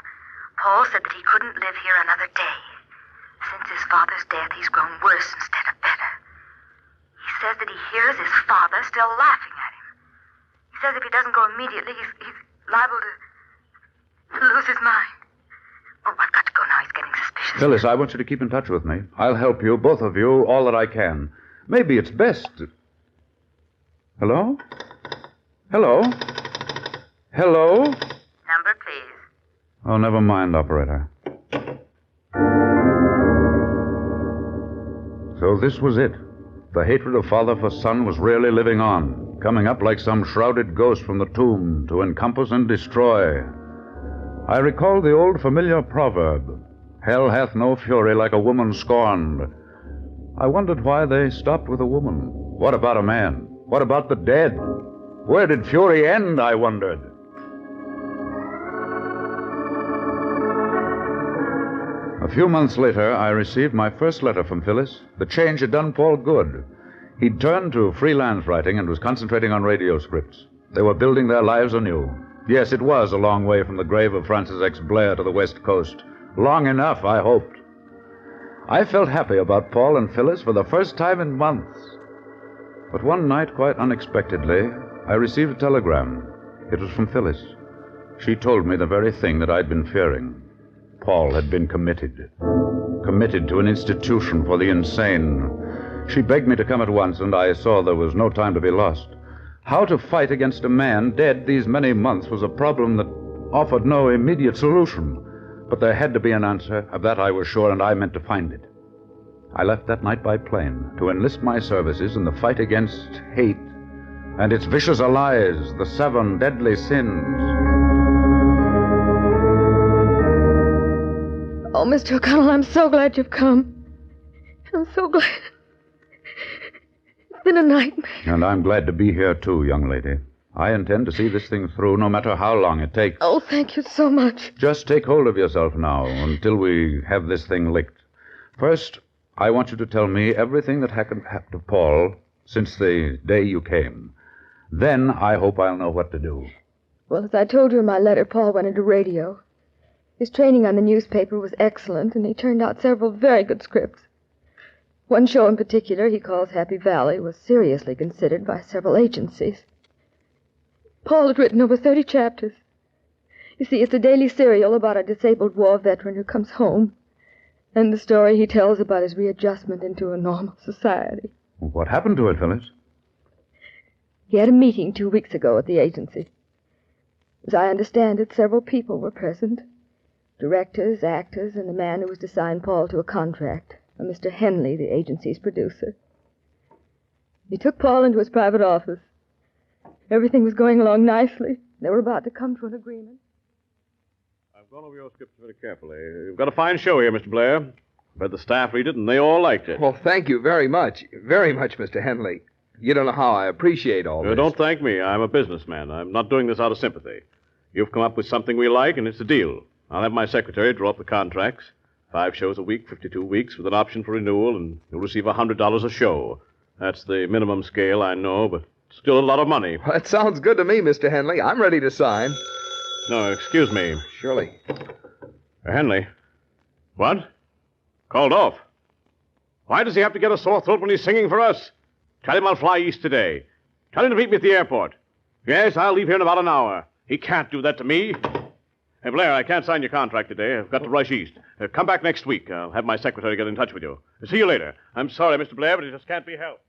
Paul said that he couldn't live here another day. Since his father's death, he's grown worse instead of better. He says that he hears his father still laughing at him. He says if he doesn't go immediately, he's liable to lose his mind. Oh, I've got to go now. He's getting suspicious. Phyllis, I want you to keep in touch with me. I'll help you, both of you, all that I can. Maybe it's best... Hello? Hello? Hello? Number, please. Oh, never mind, operator. So this was it. The hatred of father for son was really living on, coming up like some shrouded ghost from the tomb to encompass and destroy. I recalled the old familiar proverb, hell hath no fury like a woman scorned. I wondered why they stopped with a woman. What about a man? What about the dead? Where did fury end, I wondered. A few months later, I received my first letter from Phyllis. The change had done Paul good. He'd turned to freelance writing and was concentrating on radio scripts. They were building their lives anew. Yes, it was a long way from the grave of Francis X. Blair to the West Coast. Long enough, I hoped. I felt happy about Paul and Phyllis for the first time in months. But one night, quite unexpectedly, I received a telegram. It was from Phyllis. She told me the very thing that I'd been fearing. Paul had been committed. Committed to an institution for the insane. She begged me to come at once, and I saw there was no time to be lost. How to fight against a man dead these many months was a problem that offered no immediate solution. But there had to be an answer. Of that I was sure, and I meant to find it. I left that night by plane to enlist my services in the fight against hate and its vicious allies, the 7 deadly sins. Oh, Mr. O'Connell, I'm so glad you've come. I'm so glad. It's been a nightmare. And I'm glad to be here, too, young lady. I intend to see this thing through, no matter how long it takes. Oh, thank you so much. Just take hold of yourself now until we have this thing licked. First, I want you to tell me everything that happened to Paul since the day you came. Then I hope I'll know what to do. Well, as I told you in my letter, Paul went into radio. His training on the newspaper was excellent, and he turned out several very good scripts. One show in particular, he calls Happy Valley, was seriously considered by several agencies. Paul had written over 30 chapters. You see, it's a daily serial about a disabled war veteran who comes home, and the story he tells about his readjustment into a normal society. What happened to it, Phyllis? He had a meeting 2 weeks ago at the agency. As I understand it, several people were present. Directors, actors, and the man who was to sign Paul to a contract, a Mr. Henley, the agency's producer. He took Paul into his private office. Everything was going along nicely. They were about to come to an agreement. I've gone over your scripts very carefully. You've got a fine show here, Mr. Blair. I've had the staff read it, and they all liked it. Well, thank you very much. Very much, Mr. Henley. You don't know how I appreciate all this. Don't thank me. I'm a businessman. I'm not doing this out of sympathy. You've come up with something we like, and it's a deal. I'll have my secretary draw up the contracts. 5 shows a week, 52 weeks, with an option for renewal, and you'll receive $100 a show. That's the minimum scale, I know, but still a lot of money. Well, that sounds good to me, Mr. Henley. I'm ready to sign. No, excuse me. Surely. Henley. What? Called off. Why does he have to get a sore throat when he's singing for us? Tell him I'll fly east today. Tell him to meet me at the airport. Yes, I'll leave here in about an hour. He can't do that to me. Hey, Blair, I can't sign your contract today. I've got to rush east. Come back next week. I'll have my secretary get in touch with you. See you later. I'm sorry, Mr. Blair, but it just can't be helped.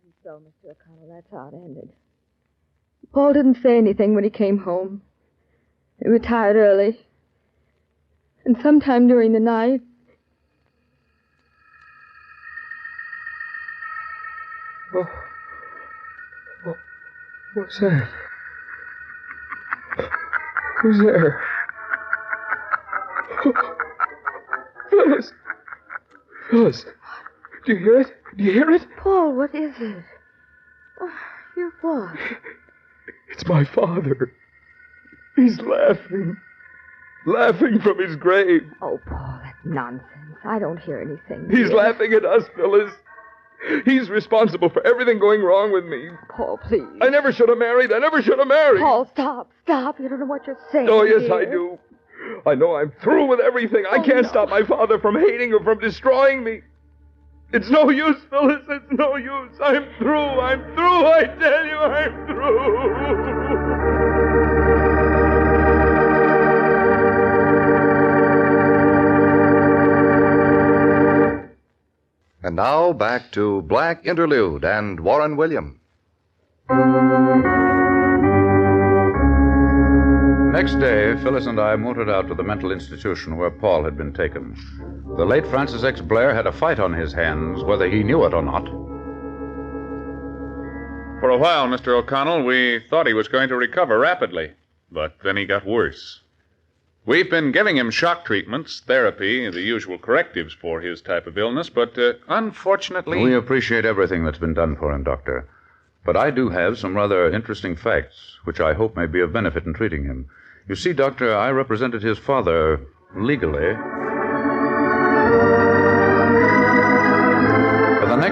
And so, Mr. O'Connell, that's how it ended. Paul didn't say anything when he came home. He retired early. And sometime during the night... What's that? Who's there? Phyllis! Phyllis! Do you hear it? Do you hear it? Paul, what is it? Oh, your what? It's my father. He's laughing. Laughing from his grave. Oh, Paul, that's nonsense. I don't hear anything. He's laughing at us, Phyllis. He's responsible for everything going wrong with me. Paul, please. I never should have married. I never should have married. Paul, stop. Stop. You don't know what you're saying. Oh, yes, dear. I do. I know I'm through with everything. I can't stop my father from hating or from destroying me. It's no use, Phyllis. It's no use. I'm through. I'm through. I tell you, I'm through. And now back to Black Interlude and Warren William. Next day, Phyllis and I motored out to the mental institution where Paul had been taken. The late Francis X. Blair had a fight on his hands, whether he knew it or not. For a while, Mr. O'Connell, we thought he was going to recover rapidly, but then he got worse. We've been giving him shock treatments, therapy, the usual correctives for his type of illness, but unfortunately... We appreciate everything that's been done for him, Doctor. But I do have some rather interesting facts, which I hope may be of benefit in treating him. You see, Doctor, I represented his father legally.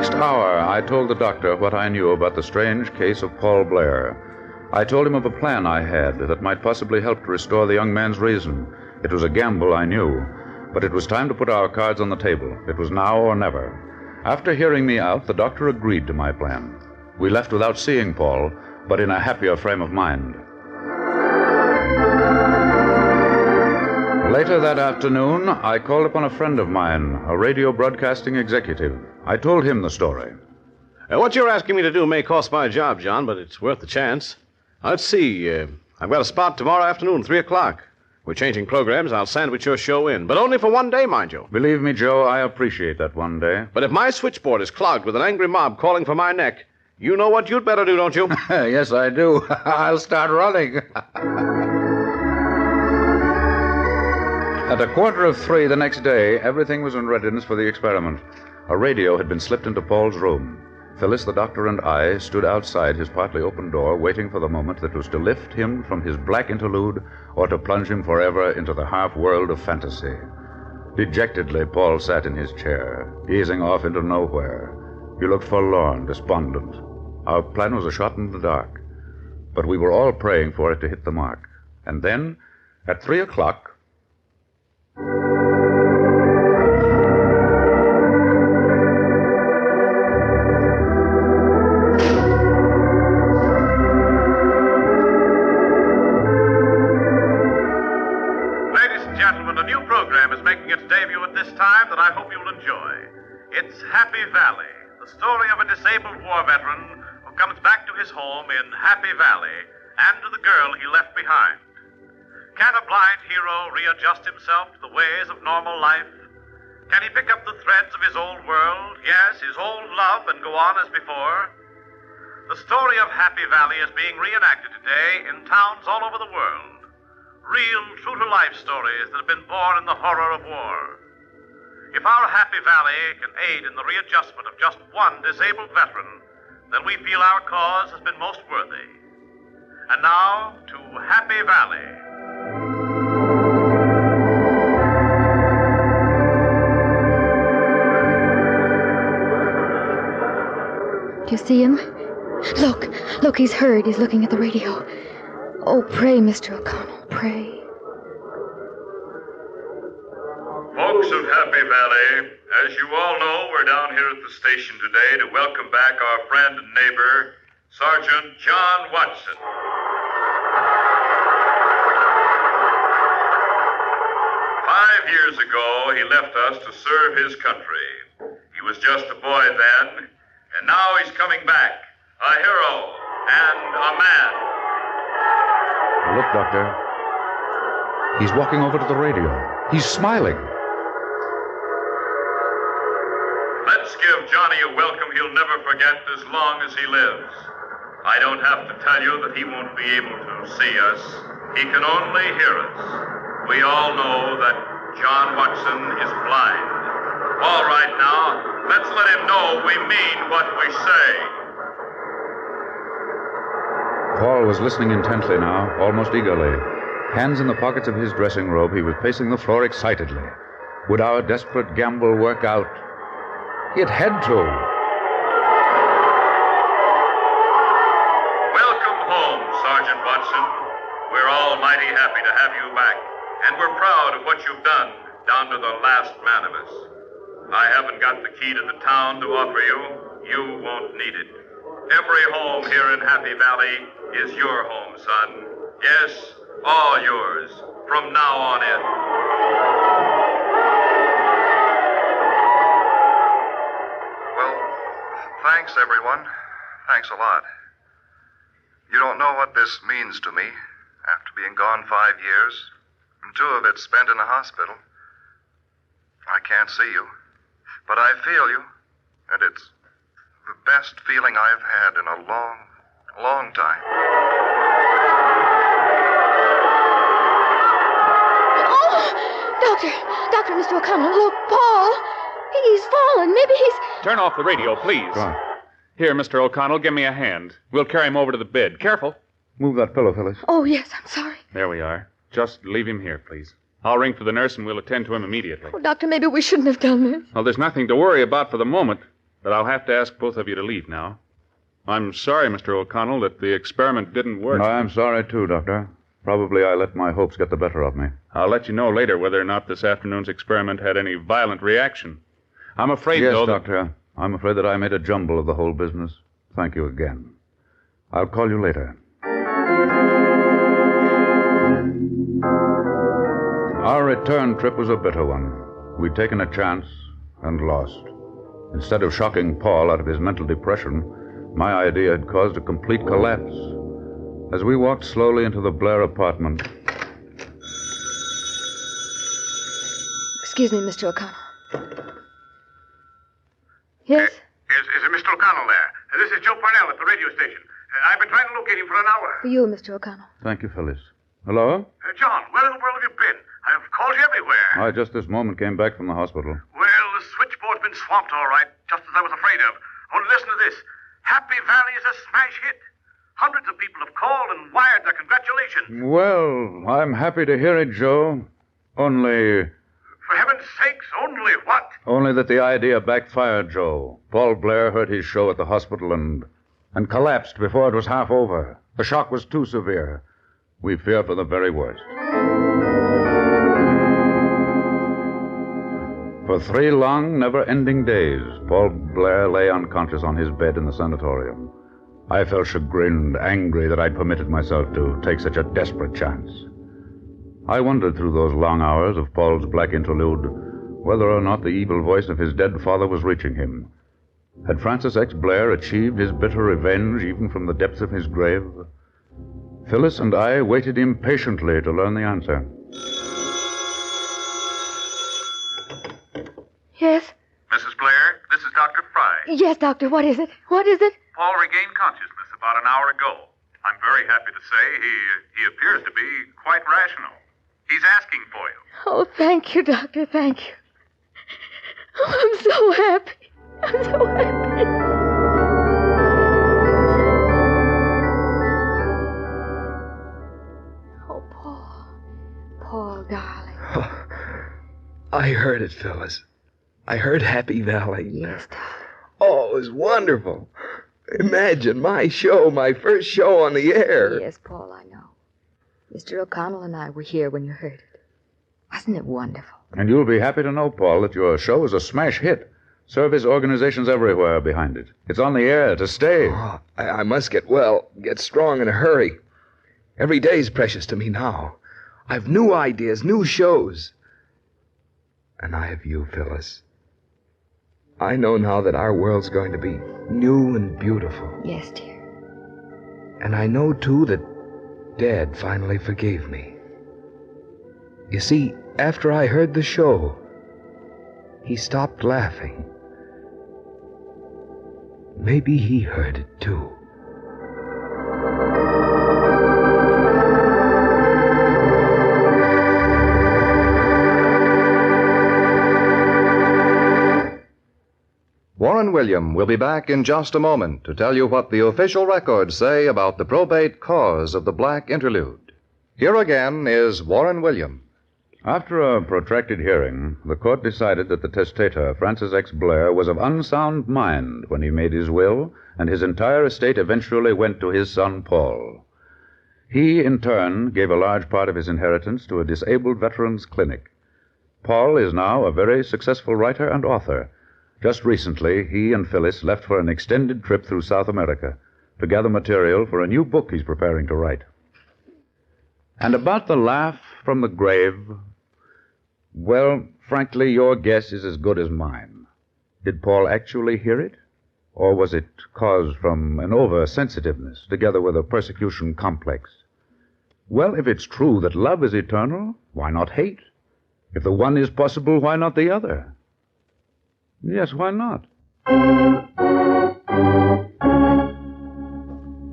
next hour, I told the doctor what I knew about the strange case of Paul Blair. I told him of a plan I had that might possibly help to restore the young man's reason. It was a gamble, I knew, but it was time to put our cards on the table. It was now or never. After hearing me out, the doctor agreed to my plan. We left without seeing Paul, but in a happier frame of mind. Later that afternoon, I called upon a friend of mine, a radio broadcasting executive. I told him the story. What you're asking me to do may cost my job, John, but it's worth the chance. Let's see. I've got a spot tomorrow afternoon, 3 o'clock. We're changing programs. I'll sandwich your show in, but only for one day, mind you. Believe me, Joe, I appreciate that one day. But if my switchboard is clogged with an angry mob calling for my neck, you know what you'd better do, don't you? Yes, I do. I'll start running. At 2:45 the next day, everything was in readiness for the experiment. A radio had been slipped into Paul's room. Phyllis, the doctor, and I stood outside his partly open door, waiting for the moment that was to lift him from his black interlude or to plunge him forever into the half-world of fantasy. Dejectedly, Paul sat in his chair, gazing off into nowhere. He looked forlorn, despondent. Our plan was a shot in the dark, but we were all praying for it to hit the mark. And then, at 3 o'clock, that I hope you'll enjoy. It's Happy Valley, the story of a disabled war veteran who comes back to his home in Happy Valley and to the girl he left behind. Can a blind hero readjust himself to the ways of normal life? Can he pick up the threads of his old world, yes, his old love, and go on as before? The story of Happy Valley is being reenacted today in towns all over the world. Real, true-to-life stories that have been born in the horror of war. If our Happy Valley can aid in the readjustment of just one disabled veteran, then we feel our cause has been most worthy. And now, to Happy Valley. Do you see him? Look, he's heard. He's looking at the radio. Oh, pray, Mr. O'Connell, pray. Folks of Happy Valley, as you all know, we're down here at the station today to welcome back our friend and neighbor, Sergeant John Watson. 5 years ago, he left us to serve his country. He was just a boy then, and now he's coming back, a hero and a man. Look, Doctor. He's walking over to the radio. He's smiling. Let's give Johnny a welcome he'll never forget as long as he lives. I don't have to tell you that he won't be able to see us. He can only hear us. We all know that John Watson is blind. All right now, let's let him know we mean what we say. Paul was listening intently now, almost eagerly. Hands in the pockets of his dressing robe, he was pacing the floor excitedly. Would our desperate gamble work out? It had to. Welcome home, Sergeant Watson. We're all mighty happy to have you back, and we're proud of what you've done, down to the last man of us. I haven't got the key to the town to offer you. You won't need it. Every home here in Happy Valley is your home, son. Yes, all yours, from now on in. Thanks, everyone. Thanks a lot. You don't know what this means to me, after being gone 5 years, and 2 of it spent in a hospital. I can't see you, but I feel you, and it's the best feeling I've had in a long, long time. Oh, Doctor, Mr. O'Connell, look, Paul. He's fallen. Maybe he's... Turn off the radio, please. Go on. Here, Mr. O'Connell, give me a hand. We'll carry him over to the bed. Careful. Move that pillow, Phyllis. Oh, yes, I'm sorry. There we are. Just leave him here, please. I'll ring for the nurse and we'll attend to him immediately. Oh, Doctor, maybe we shouldn't have done this. Well, there's nothing to worry about for the moment. but I'll have to ask both of you to leave now. I'm sorry, Mr. O'Connell, that the experiment didn't work. I'm sorry, too, Doctor. Probably I let my hopes get the better of me. I'll let you know later whether or not this afternoon's experiment had any violent reaction. I'm afraid, Yes, though, Doctor. I'm afraid that I made a jumble of the whole business. Thank you again. I'll call you later. Our return trip was a bitter one. We'd taken a chance and lost. Instead of shocking Paul out of his mental depression, my idea had caused a complete collapse. As we walked slowly into the Blair apartment... Excuse me, Mr. O'Connell. Yes? Is Mr. O'Connell there? This is Joe Parnell at the radio station. I've been trying to locate him for an hour. For you, Mr. O'Connell. Thank you, Phyllis. Hello? John, where in the world have you been? I've called you everywhere. I just this moment came back from the hospital. Well, the switchboard's been swamped all right, just as I was afraid of. Only listen to this. Happy Valley is a smash hit. Hundreds of people have called and wired their congratulations. Well, I'm happy to hear it, Joe. Only For heaven's sakes, only what? that the idea backfired, Joe. Paul Blair heard his show at the hospital and collapsed before it was half over. The shock was too severe. We fear for the very worst. For 3 long, never-ending days, Paul Blair lay unconscious on his bed in the sanatorium. I felt chagrined, angry that I'd permitted myself to take such a desperate chance. I wondered through those long hours of Paul's black interlude whether or not the evil voice of his dead father was reaching him. Had Francis X. Blair achieved his bitter revenge even from the depths of his grave? Phyllis and I waited impatiently to learn the answer. Yes? Mrs. Blair, this is Dr. Fry. Yes, Doctor. What is it? What is it? Paul regained consciousness about an hour ago. I'm very happy to say he appears to be quite rational. He's asking for you. Oh, thank you, Doctor. Thank you. Oh, I'm so happy. I'm so happy. Oh, Paul. Paul, darling. I heard it, Phyllis. I heard Happy Valley. Yes, darling. Oh, it was wonderful. Imagine my show, my first show on the air. Yes, Paul, I know. Mr. O'Connell and I were here when you heard it. Wasn't it wonderful? And you'll be happy to know, Paul, that your show is a smash hit. Service organizations everywhere are behind it. It's on the air to stay. Oh, I must get well, get strong in a hurry. Every day's precious to me now. I've new ideas, new shows. And I have you, Phyllis. I know now that our world's going to be new and beautiful. Yes, dear. And I know, too, that Dad finally forgave me. You see, after I heard the show, he stopped laughing. Maybe he heard it, too. Warren William will be back in just a moment to tell you what the official records say about the probate cause of the Black Interlude. Here again is Warren William. After a protracted hearing, the court decided that the testator, Francis X. Blair, was of unsound mind when he made his will, and his entire estate eventually went to his son Paul. He, in turn, gave a large part of his inheritance to a disabled veterans clinic. Paul is now a very successful writer and author. Just recently, he and Phyllis left for an extended trip through South America to gather material for a new book he's preparing to write. And about the laugh from the grave, well, frankly, your guess is as good as mine. Did Paul actually hear it? Or was it caused from an oversensitiveness together with a persecution complex? Well, if it's true that love is eternal, why not hate? If the one is possible, why not the other? Yes, why not?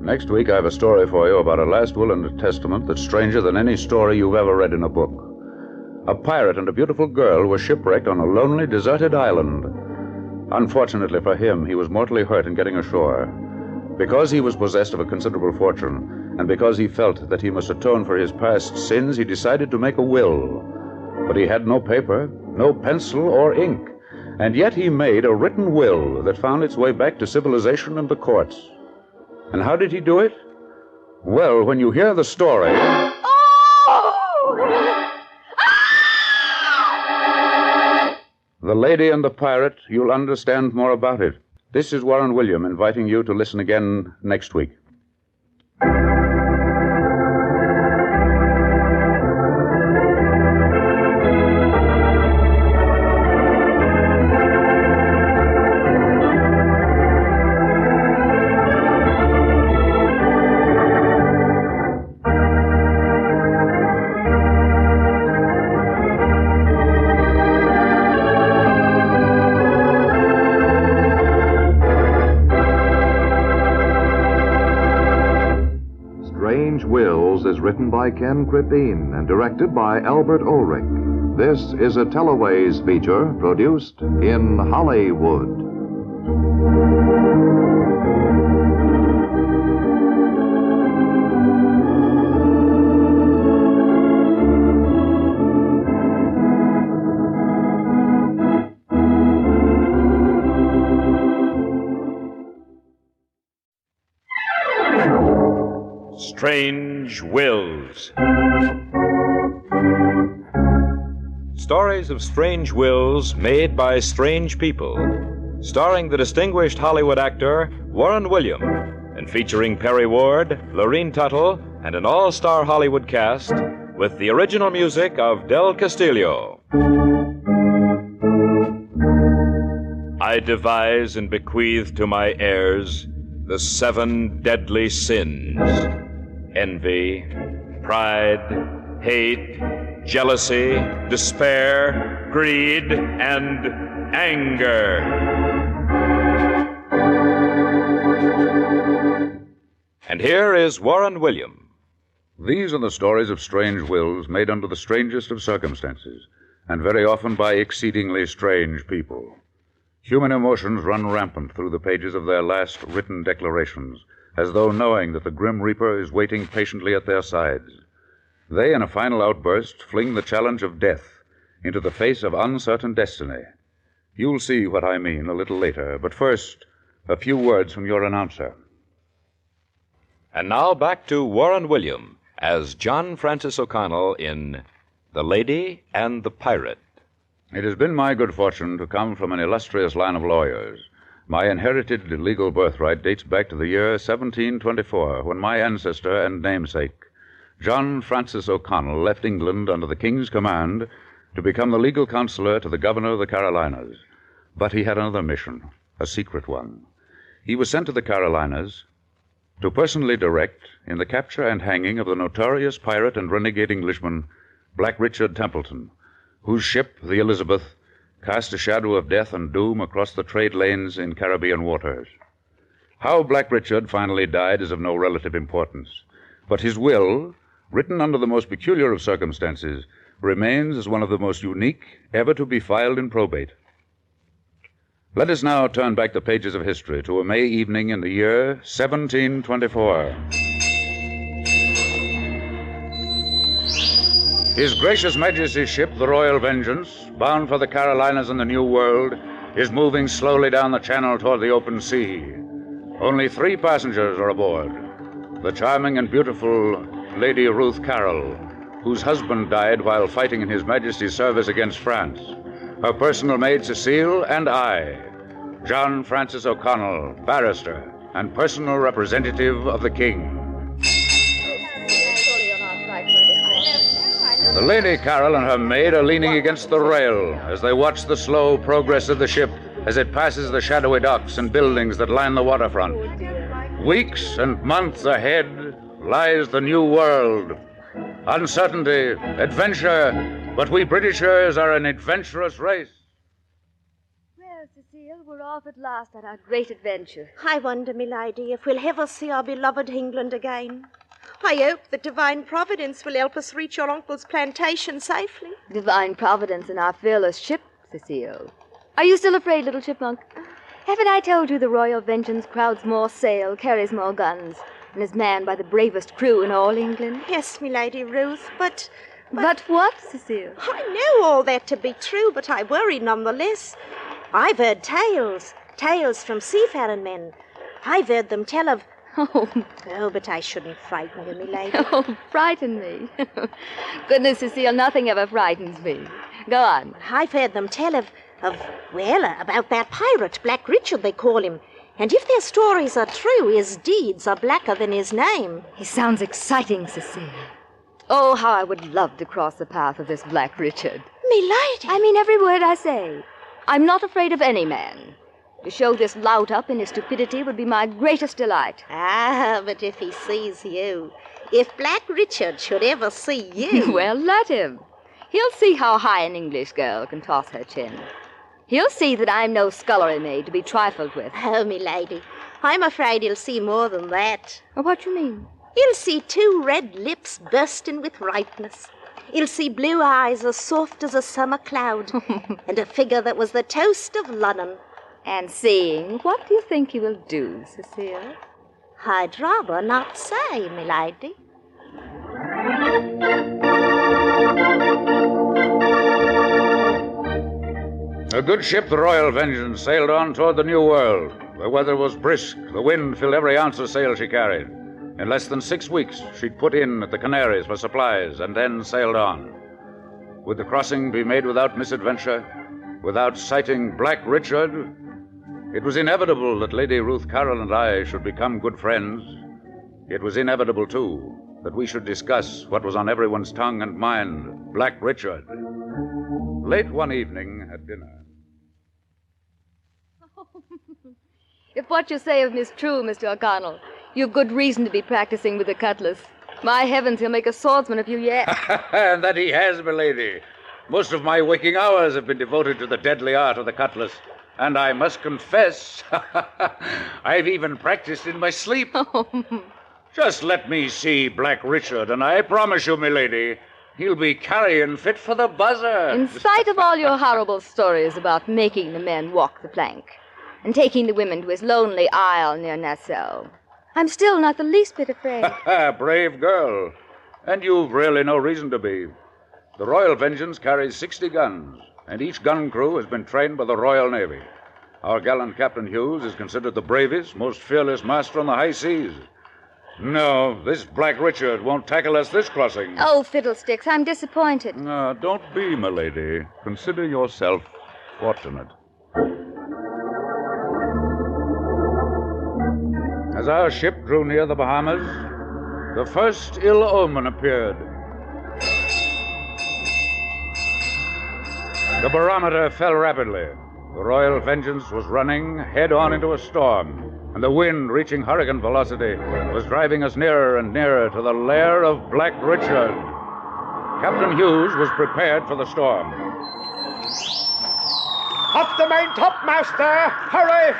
Next week, I have a story for you about a last will and a testament that's stranger than any story you've ever read in a book. A pirate and a beautiful girl were shipwrecked on a lonely, deserted island. Unfortunately for him, he was mortally hurt in getting ashore. Because he was possessed of a considerable fortune, and because he felt that he must atone for his past sins, he decided to make a will. But he had no paper, no pencil or ink, And yet he made a written will that found its way back to civilization and the courts. And how did he do it? Well, when you hear the story... The Lady and the Pirate, you'll understand more about it. This is Warren William inviting you to listen again next week. Strange Wills is written by Ken Crippine and directed by Albert Ulrich. This is a Teleways feature produced in Hollywood. Strange Wills. Stories of strange wills made by strange people, starring the distinguished Hollywood actor Warren William, and featuring Perry Ward, Lorene Tuttle, and an all-star Hollywood cast, with the original music of Del Castillo. I devise and bequeath to my heirs the 7 deadly sins: envy, pride, hate, jealousy, despair, greed, and anger. And here is Warren William. These are the stories of strange wills made under the strangest of circumstances, and very often by exceedingly strange people. Human emotions run rampant through the pages of their last written declarations, as though knowing that the grim reaper is waiting patiently at their sides. They, in a final outburst, fling the challenge of death into the face of uncertain destiny. You'll see what I mean a little later, but first, a few words from your announcer. And now back to Warren William as John Francis O'Connell in The Lady and the Pirate. It has been my good fortune to come from an illustrious line of lawyers. My inherited legal birthright dates back to the year 1724, when my ancestor and namesake, John Francis O'Connell, left England under the King's command to become the legal counselor to the governor of the Carolinas. But he had another mission, a secret one. He was sent to the Carolinas to personally direct in the capture and hanging of the notorious pirate and renegade Englishman, Black Richard Templeton, whose ship, the Elizabeth, cast a shadow of death and doom across the trade lanes in Caribbean waters. How Black Richard finally died is of no relative importance, but his will, written under the most peculiar of circumstances, remains as one of the most unique ever to be filed in probate. Let us now turn back the pages of history to a May evening in the year 1724. His Gracious Majesty's ship, the Royal Vengeance, bound for the Carolinas and the New World, is moving slowly down the channel toward the open sea. Only 3 passengers are aboard. The charming and beautiful Lady Ruth Carroll, whose husband died while fighting in His Majesty's service against France. Her personal maid, Cecile, and I, John Francis O'Connell, barrister and personal representative of the King. The Lady Carroll and her maid are leaning against the rail as they watch the slow progress of the ship as it passes the shadowy docks and buildings that line the waterfront. Weeks and months ahead lies the new world. Uncertainty, adventure, but we Britishers are an adventurous race. Well, Cecile, we're off at last on our great adventure. I wonder, milady, if we'll ever see our beloved England again. I hope that divine providence will help us reach your uncle's plantation safely. Divine providence in our fearless ship, Cecile. Are you still afraid, little chipmunk? Haven't I told you the Royal Vengeance crowds more sail, carries more guns, and is manned by the bravest crew in all England? Yes, milady Ruth, but... But what, Cecile? I know all that to be true, but I worry nonetheless. I've heard tales from seafaring men. I've heard them tell of... Oh, but I shouldn't frighten you, me lady. Oh, frighten me. Goodness, Cecile, nothing ever frightens me. Go on. I've heard them tell of about that pirate, Black Richard, they call him. And if their stories are true, his deeds are blacker than his name. He sounds exciting, Cecile. Oh, how I would love to cross the path of this Black Richard. Me lady. I mean every word I say. I'm not afraid of any man. To show this lout up in his stupidity would be my greatest delight. Ah, but if he sees you, if Black Richard should ever see you... Well, let him. He'll see how high an English girl can toss her chin. He'll see that I'm no scullery maid to be trifled with. Oh, me lady, I'm afraid he'll see more than that. What do you mean? He'll see 2 red lips bursting with ripeness. He'll see blue eyes as soft as a summer cloud, and a figure that was the toast of London. And seeing, what do you think he will do, Cecile? I'd rather not say, me lady. A good ship, the Royal Vengeance, sailed on toward the New World. The weather was brisk. The wind filled every ounce of sail she carried. In less than 6 weeks, she'd put in at the Canaries for supplies and then sailed on. Would the crossing be made without misadventure, without sighting Black Richard? It was inevitable that Lady Ruth Carroll and I should become good friends. It was inevitable, too, that we should discuss what was on everyone's tongue and mind, Black Richard. Late one evening at dinner. If what you say of him is true, Mr. O'Connell, you've good reason to be practicing with the cutlass. My heavens, he'll make a swordsman of you yet. And that he has, milady. Most of my waking hours have been devoted to the deadly art of the cutlass. And I must confess, I've even practiced in my sleep. Just let me see Black Richard, and I promise you, milady, he'll be carrion fit for the buzzer. In spite of all your horrible stories about making the men walk the plank and taking the women to his lonely isle near Nassau, I'm still not the least bit afraid. Brave girl. And you've really no reason to be. The Royal Vengeance carries 60 guns, and each gun crew has been trained by the Royal Navy. Our gallant Captain Hughes is considered the bravest, most fearless master on the high seas. No, this Black Richard won't tackle us this crossing. Oh, fiddlesticks, I'm disappointed. Don't be, milady. Consider yourself fortunate. As our ship drew near the Bahamas, the first ill omen appeared. The barometer fell rapidly. The Royal Vengeance was running head-on into a storm, and the wind, reaching hurricane velocity, was driving us nearer and nearer to the lair of Black Richard. Captain Hughes was prepared for the storm. Up the main topmast there! Hurry!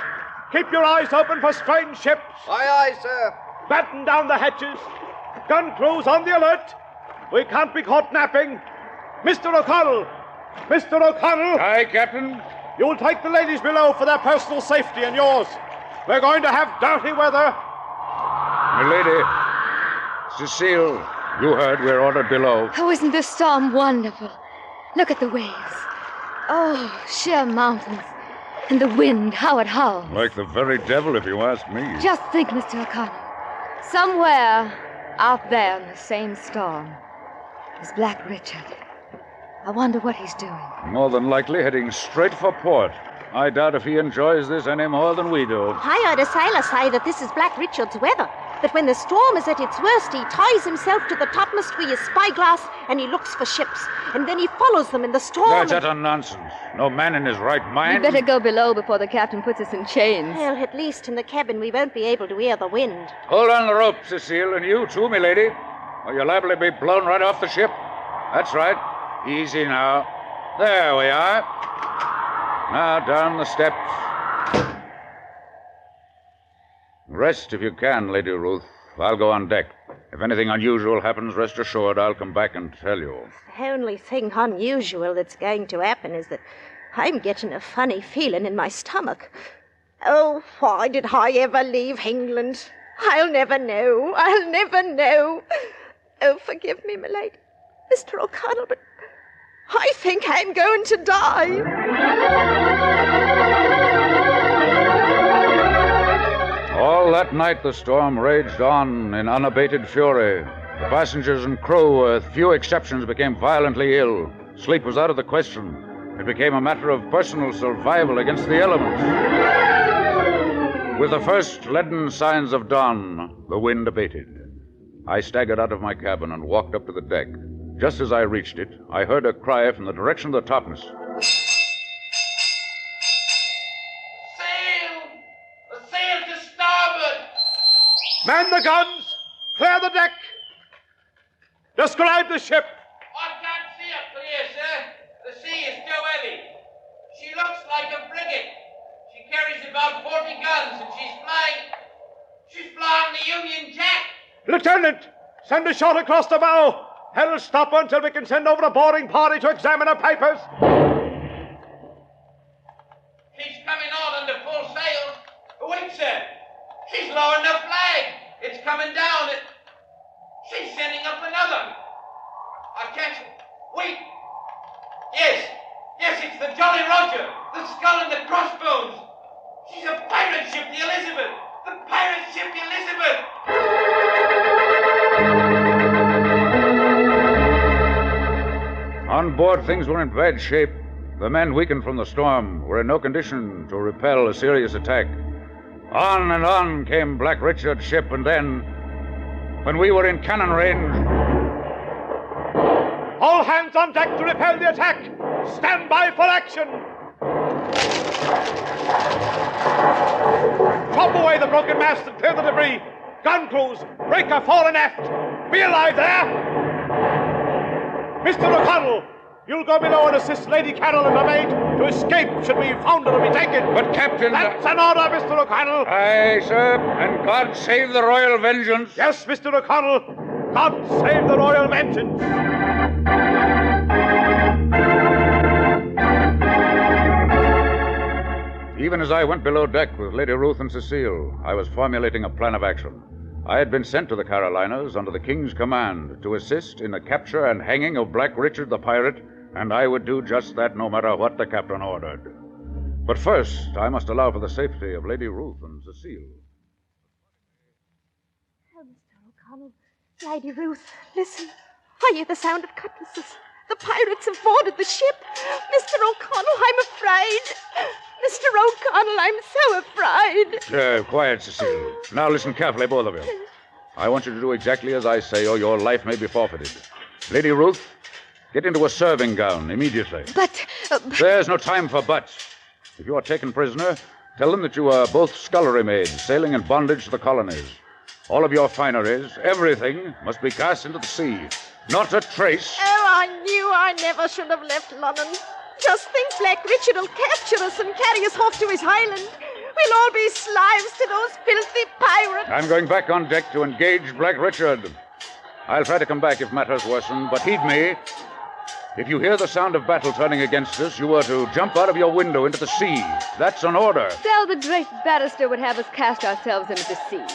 Keep your eyes open for strange ships. Aye, aye, sir. Batten down the hatches. Gun crews on the alert. We can't be caught napping. Mr. O'Connell! Mr. O'Connell! Aye, Captain. You'll take the ladies below for their personal safety and yours. We're going to have dirty weather. Milady, Cecile, you heard we're ordered below. Oh, isn't this storm wonderful? Look at the waves. Oh, sheer mountains. And the wind, how it howls. Like the very devil, if you ask me. Just think, Mr. O'Connell. Somewhere out there in the same storm is Black Richard. I wonder what he's doing. More than likely heading straight for port. I doubt if he enjoys this any more than we do. I heard a sailor say that this is Black Richard's weather. That when the storm is at its worst, he ties himself to the topmast with his spyglass and he looks for ships. And then he follows them in the storm. That's utter nonsense. No man in his right mind. We'd better go below before the captain puts us in chains. Well, at least in the cabin we won't be able to hear the wind. Hold on the rope, Cecile, and you too, milady, or you're liable to be blown right off the ship. That's right. Easy now. There we are. Now down the steps. Rest if you can, Lady Ruth. I'll go on deck. If anything unusual happens, rest assured I'll come back and tell you. The only thing unusual that's going to happen is that I'm getting a funny feeling in my stomach. Oh, why did I ever leave England? I'll never know. I'll never know. Oh, forgive me, my lady. Mr. O'Connell, but I think I'm going to die. All that night the storm raged on in unabated fury. The passengers and crew, with few exceptions, became violently ill. Sleep was out of the question. It became a matter of personal survival against the elements. With the first leaden signs of dawn, the wind abated. I staggered out of my cabin and walked up to the deck. Just as I reached it, I heard a cry from the direction of the topmast. Man the guns! Clear the deck! Describe the ship! I can't see her clear, sir. The sea is too heavy. She looks like a frigate. She carries about 40 guns, and she's flying the Union Jack. Lieutenant, send a shot across the bow. Hell, stop her until we can send over a boarding party to examine her papers. She's coming on under full sail. Wait, sir. She's lowering the flag. It's coming down. She's sending up another. I can't... Wait. Yes, it's the Jolly Roger. The skull and the crossbones. She's a pirate ship, the Elizabeth. The pirate ship, the Elizabeth. On board, things were in bad shape. The men, weakened from the storm, were in no condition to repel a serious attack. On and on came Black Richard's ship, and then, when we were in cannon range... All hands on deck to repel the attack! Stand by for action! Chop away the broken mast and clear the debris! Gun crews, break her fore and aft! Be alive there! Mr. O'Connell, you'll go below and assist Lady Carol and her maid to escape should we found her or be taken. But, Captain... That's an order, Mr. O'Connell. Aye, sir, and God save the Royal Vengeance. Yes, Mr. O'Connell. God save the Royal Vengeance. Even as I went below deck with Lady Ruth and Cecile, I was formulating a plan of action. I had been sent to the Carolinas under the King's command to assist in the capture and hanging of Black Richard the pirate, and I would do just that no matter what the captain ordered. But first, I must allow for the safety of Lady Ruth and Cecile. Oh, Mr. O'Connell, Lady Ruth, listen. I hear the sound of cutlasses. The pirates have boarded the ship. Mr. O'Connell, I'm afraid. Mr. O'Connell, I'm so afraid. Quiet, Cecile. Now listen carefully, both of you. I want you to do exactly as I say, or your life may be forfeited. Lady Ruth, get into a serving gown immediately. But... There's no time for buts. If you are taken prisoner, tell them that you are both scullery maids sailing in bondage to the colonies. All of your fineries, everything, must be cast into the sea. Not a trace. Oh, I knew I never should have left London. Just think Black Richard will capture us and carry us off to his island. We'll all be slaves to those filthy pirates. I'm going back on deck to engage Black Richard. I'll try to come back if matters worsen, but heed me. If you hear the sound of battle turning against us, you are to jump out of your window into the sea. That's an order. Still, the great barrister would have us cast ourselves into the sea.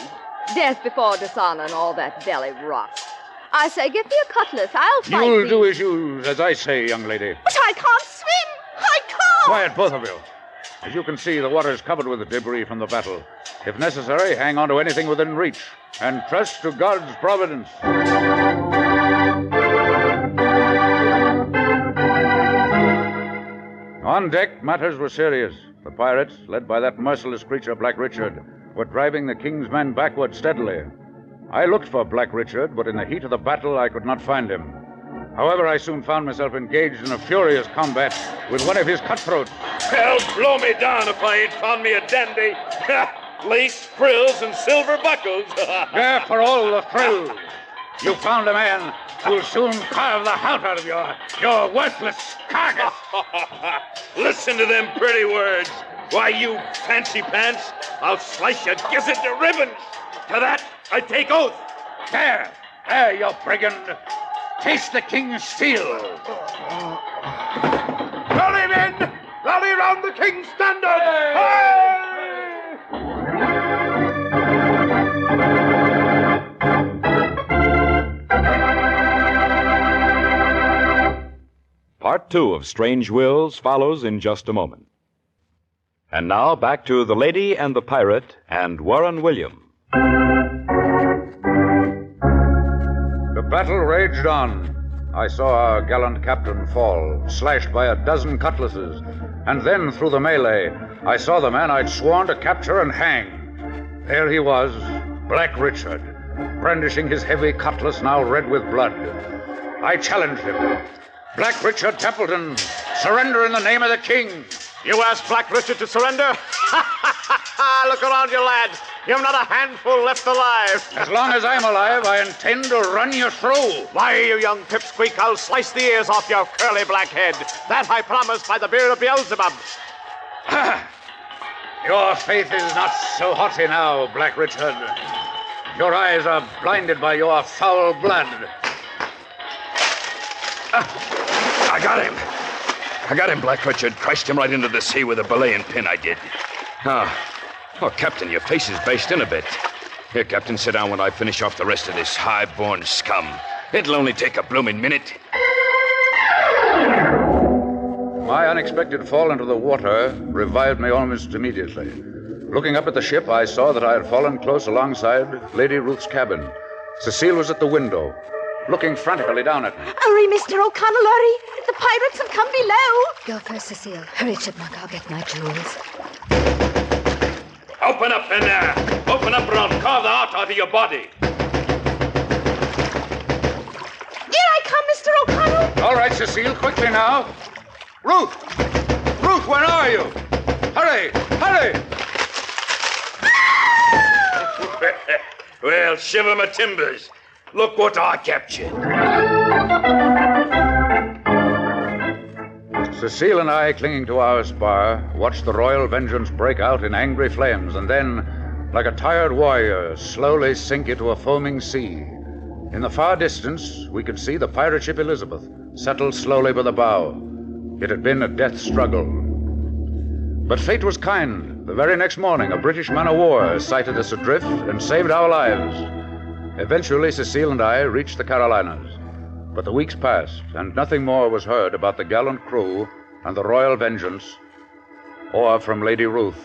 Death before dishonor and all that belly rot. I say, give me a cutlass. I'll fight You'll these. do as I say, young lady. But I can't swim. I can't. Quiet, both of you. As you can see, the water is covered with debris from the battle. If necessary, hang on to anything within reach and trust to God's providence. On deck, matters were serious. The pirates, led by that merciless creature, Black Richard, were driving the King's men backward steadily. I looked for Black Richard, but in the heat of the battle, I could not find him. However, I soon found myself engaged in a furious combat with one of his cutthroats. Hell, blow me down if I ain't found me a dandy. Lace, frills, and silver buckles. There for all the thrills. You found a man who'll soon carve the heart out of your worthless carcass. Listen to them pretty words. Why, you fancy pants, I'll slice your gizzard to ribbons. To that, I take oath. There, you brigand. Taste the King's steel. Rally, men! Rally round the King's standard! Hey! Part 2 of Strange Wills follows in just a moment. And now back to The Lady and the Pirate and Warren William. The battle raged on. I saw our gallant captain fall, slashed by a dozen cutlasses. And then, through the melee, I saw the man I'd sworn to capture and hang. There he was, Black Richard, brandishing his heavy cutlass now red with blood. I challenged him. Black Richard Templeton, surrender in the name of the king. You asked Black Richard to surrender? Look around you, lad. You've not a handful left alive. As long as I'm alive, I intend to run you through. Why, you young pipsqueak, I'll slice the ears off your curly black head. That I promise by the beard of Beelzebub. Your faith is not so haughty now, Black Richard. Your eyes are blinded by your foul blood. I got him, Black Richard. Crashed him right into the sea with a belaying pin, I did. Oh, Captain, your face is based in a bit. Here, Captain, sit down when I finish off the rest of this high-born scum. It'll only take a blooming minute. My unexpected fall into the water revived me almost immediately. Looking up at the ship, I saw that I had fallen close alongside Lady Ruth's cabin. Cecile was at the window, looking frantically down at me. Hurry, Mr. O'Connell, hurry. The pirates have come below. Go first, Cecile. Hurry, Chipmunk. I'll get my jewels. Open up in there! Open up or I'll carve the heart out of your body! Here I come, Mr. O'Connell. All right, Cecile, quickly now. Ruth! Ruth, where are you? Hurry! Hurry! Well, shiver my timbers. Look what I captured. Cecile and I, clinging to our spar, watched the Royal Vengeance break out in angry flames and then, like a tired warrior, slowly sink into a foaming sea. In the far distance, we could see the pirate ship Elizabeth settle slowly by the bow. It had been a death struggle. But fate was kind. The very next morning, a British man-of-war sighted us adrift and saved our lives. Eventually, Cecile and I reached the Carolinas. But the weeks passed, and nothing more was heard about the gallant crew and the Royal Vengeance, or from Lady Ruth.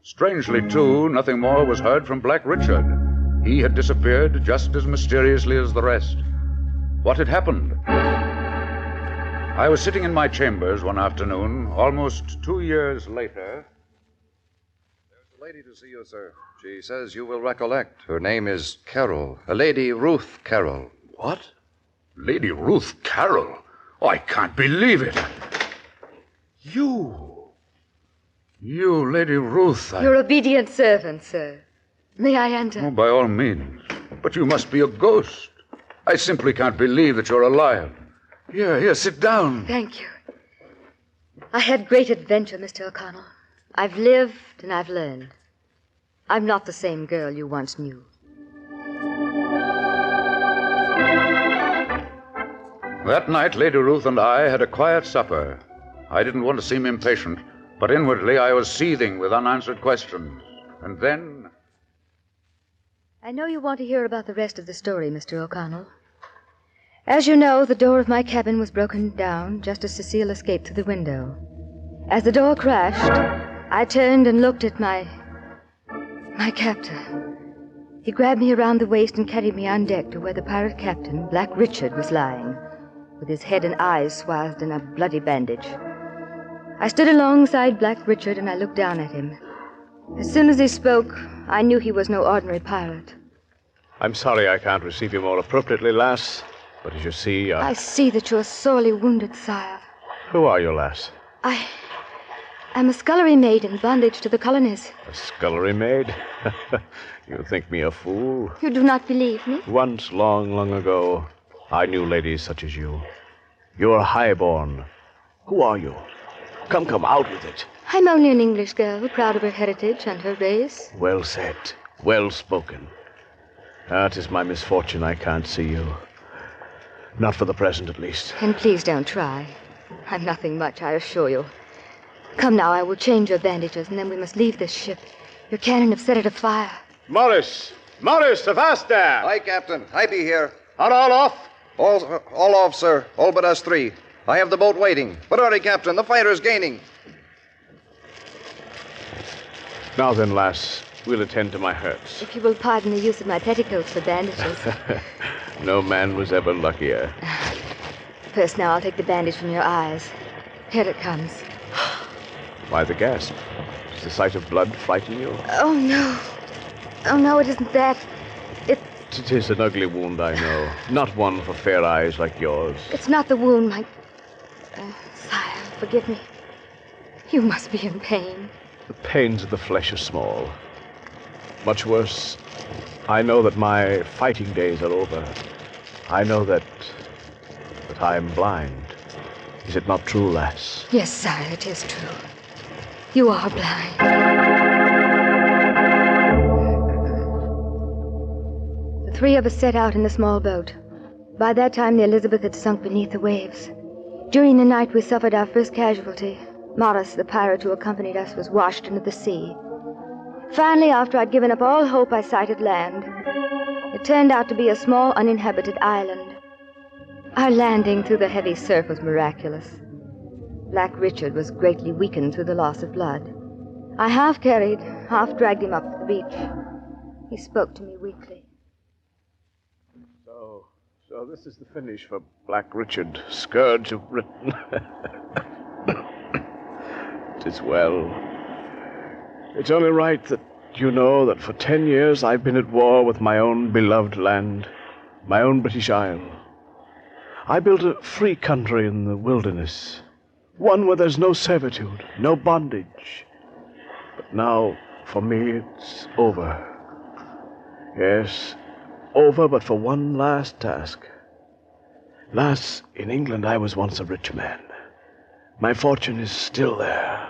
Strangely, too, nothing more was heard from Black Richard. He had disappeared just as mysteriously as the rest. What had happened? I was sitting in my chambers one afternoon, almost 2 years later. There's a lady to see you, sir. She says you will recollect. Her name is Carroll, a Lady Ruth Carroll. What? Lady Ruth Carroll? Oh, I can't believe it. You, Lady Ruth. Your obedient servant, sir. May I enter? Oh, by all means. But you must be a ghost. I simply can't believe that you're alive. Here, sit down. Thank you. I had great adventure, Mr. O'Connell. I've lived and I've learned. I'm not the same girl you once knew. That night, Lady Ruth and I had a quiet supper. I didn't want to seem impatient, but inwardly I was seething with unanswered questions. And then... I know you want to hear about the rest of the story, Mr. O'Connell. As you know, the door of my cabin was broken down just as Cecile escaped through the window. As the door crashed, I turned and looked at my captor. He grabbed me around the waist and carried me on deck to where the pirate captain, Black Richard, was lying, with his head and eyes swathed in a bloody bandage. I stood alongside Black Richard and I looked down at him. As soon as he spoke, I knew he was no ordinary pirate. I'm sorry I can't receive you more appropriately, lass. But as you see, I see that you're sorely wounded, sire. Who are you, lass? I'm a scullery maid in bondage to the colonies. A scullery maid? You think me a fool? You do not believe me? Once, long, long ago, I knew ladies such as you. You're highborn. Who are you? Come, out with it. I'm only an English girl, proud of her heritage and her race. Well said. Well spoken. That is my misfortune I can't see you. Not for the present, at least. And please don't try. I'm nothing much, I assure you. Come now, I will change your bandages, and then we must leave this ship. Your cannon have set it afire. Morris, avast there. Aye, Captain. I be here. Are all off? All off, sir. All but us three. I have the boat waiting. But hurry, Captain. The fighter's gaining. Now then, lass, we'll attend to my hurts. If you will pardon the use of my petticoats for bandages. No man was ever luckier. First, now, I'll take the bandage from your eyes. Here it comes. Why the gasp? Does the sight of blood frighten you? Oh, no. Oh, no, it isn't that. It is an ugly wound, I know. Not one for fair eyes like yours. It's not the wound, my... sire, forgive me. You must be in pain. The pains of the flesh are small. Much worse, I know that my fighting days are over. I know that I am blind. Is it not true, lass? Yes, sire, it is true. You are blind. The three of us set out in the small boat. By that time, the Elizabeth had sunk beneath the waves. During the night, we suffered our first casualty. Morris, the pirate who accompanied us, was washed into the sea. Finally, after I'd given up all hope, I sighted land. It turned out to be a small, uninhabited island. Our landing through the heavy surf was miraculous. Black Richard was greatly weakened through the loss of blood. I half carried, half dragged him up to the beach. He spoke to me weakly. So this is the finish for Black Richard, scourge of Britain. Tis well. It's only right that you know that for 10 years I've been at war with my own beloved land, my own British Isle. I built a free country in the wilderness, one where there's no servitude, no bondage. But now, for me, it's over. Yes, over but for one last task. Lass, in England I was once a rich man. My fortune is still there.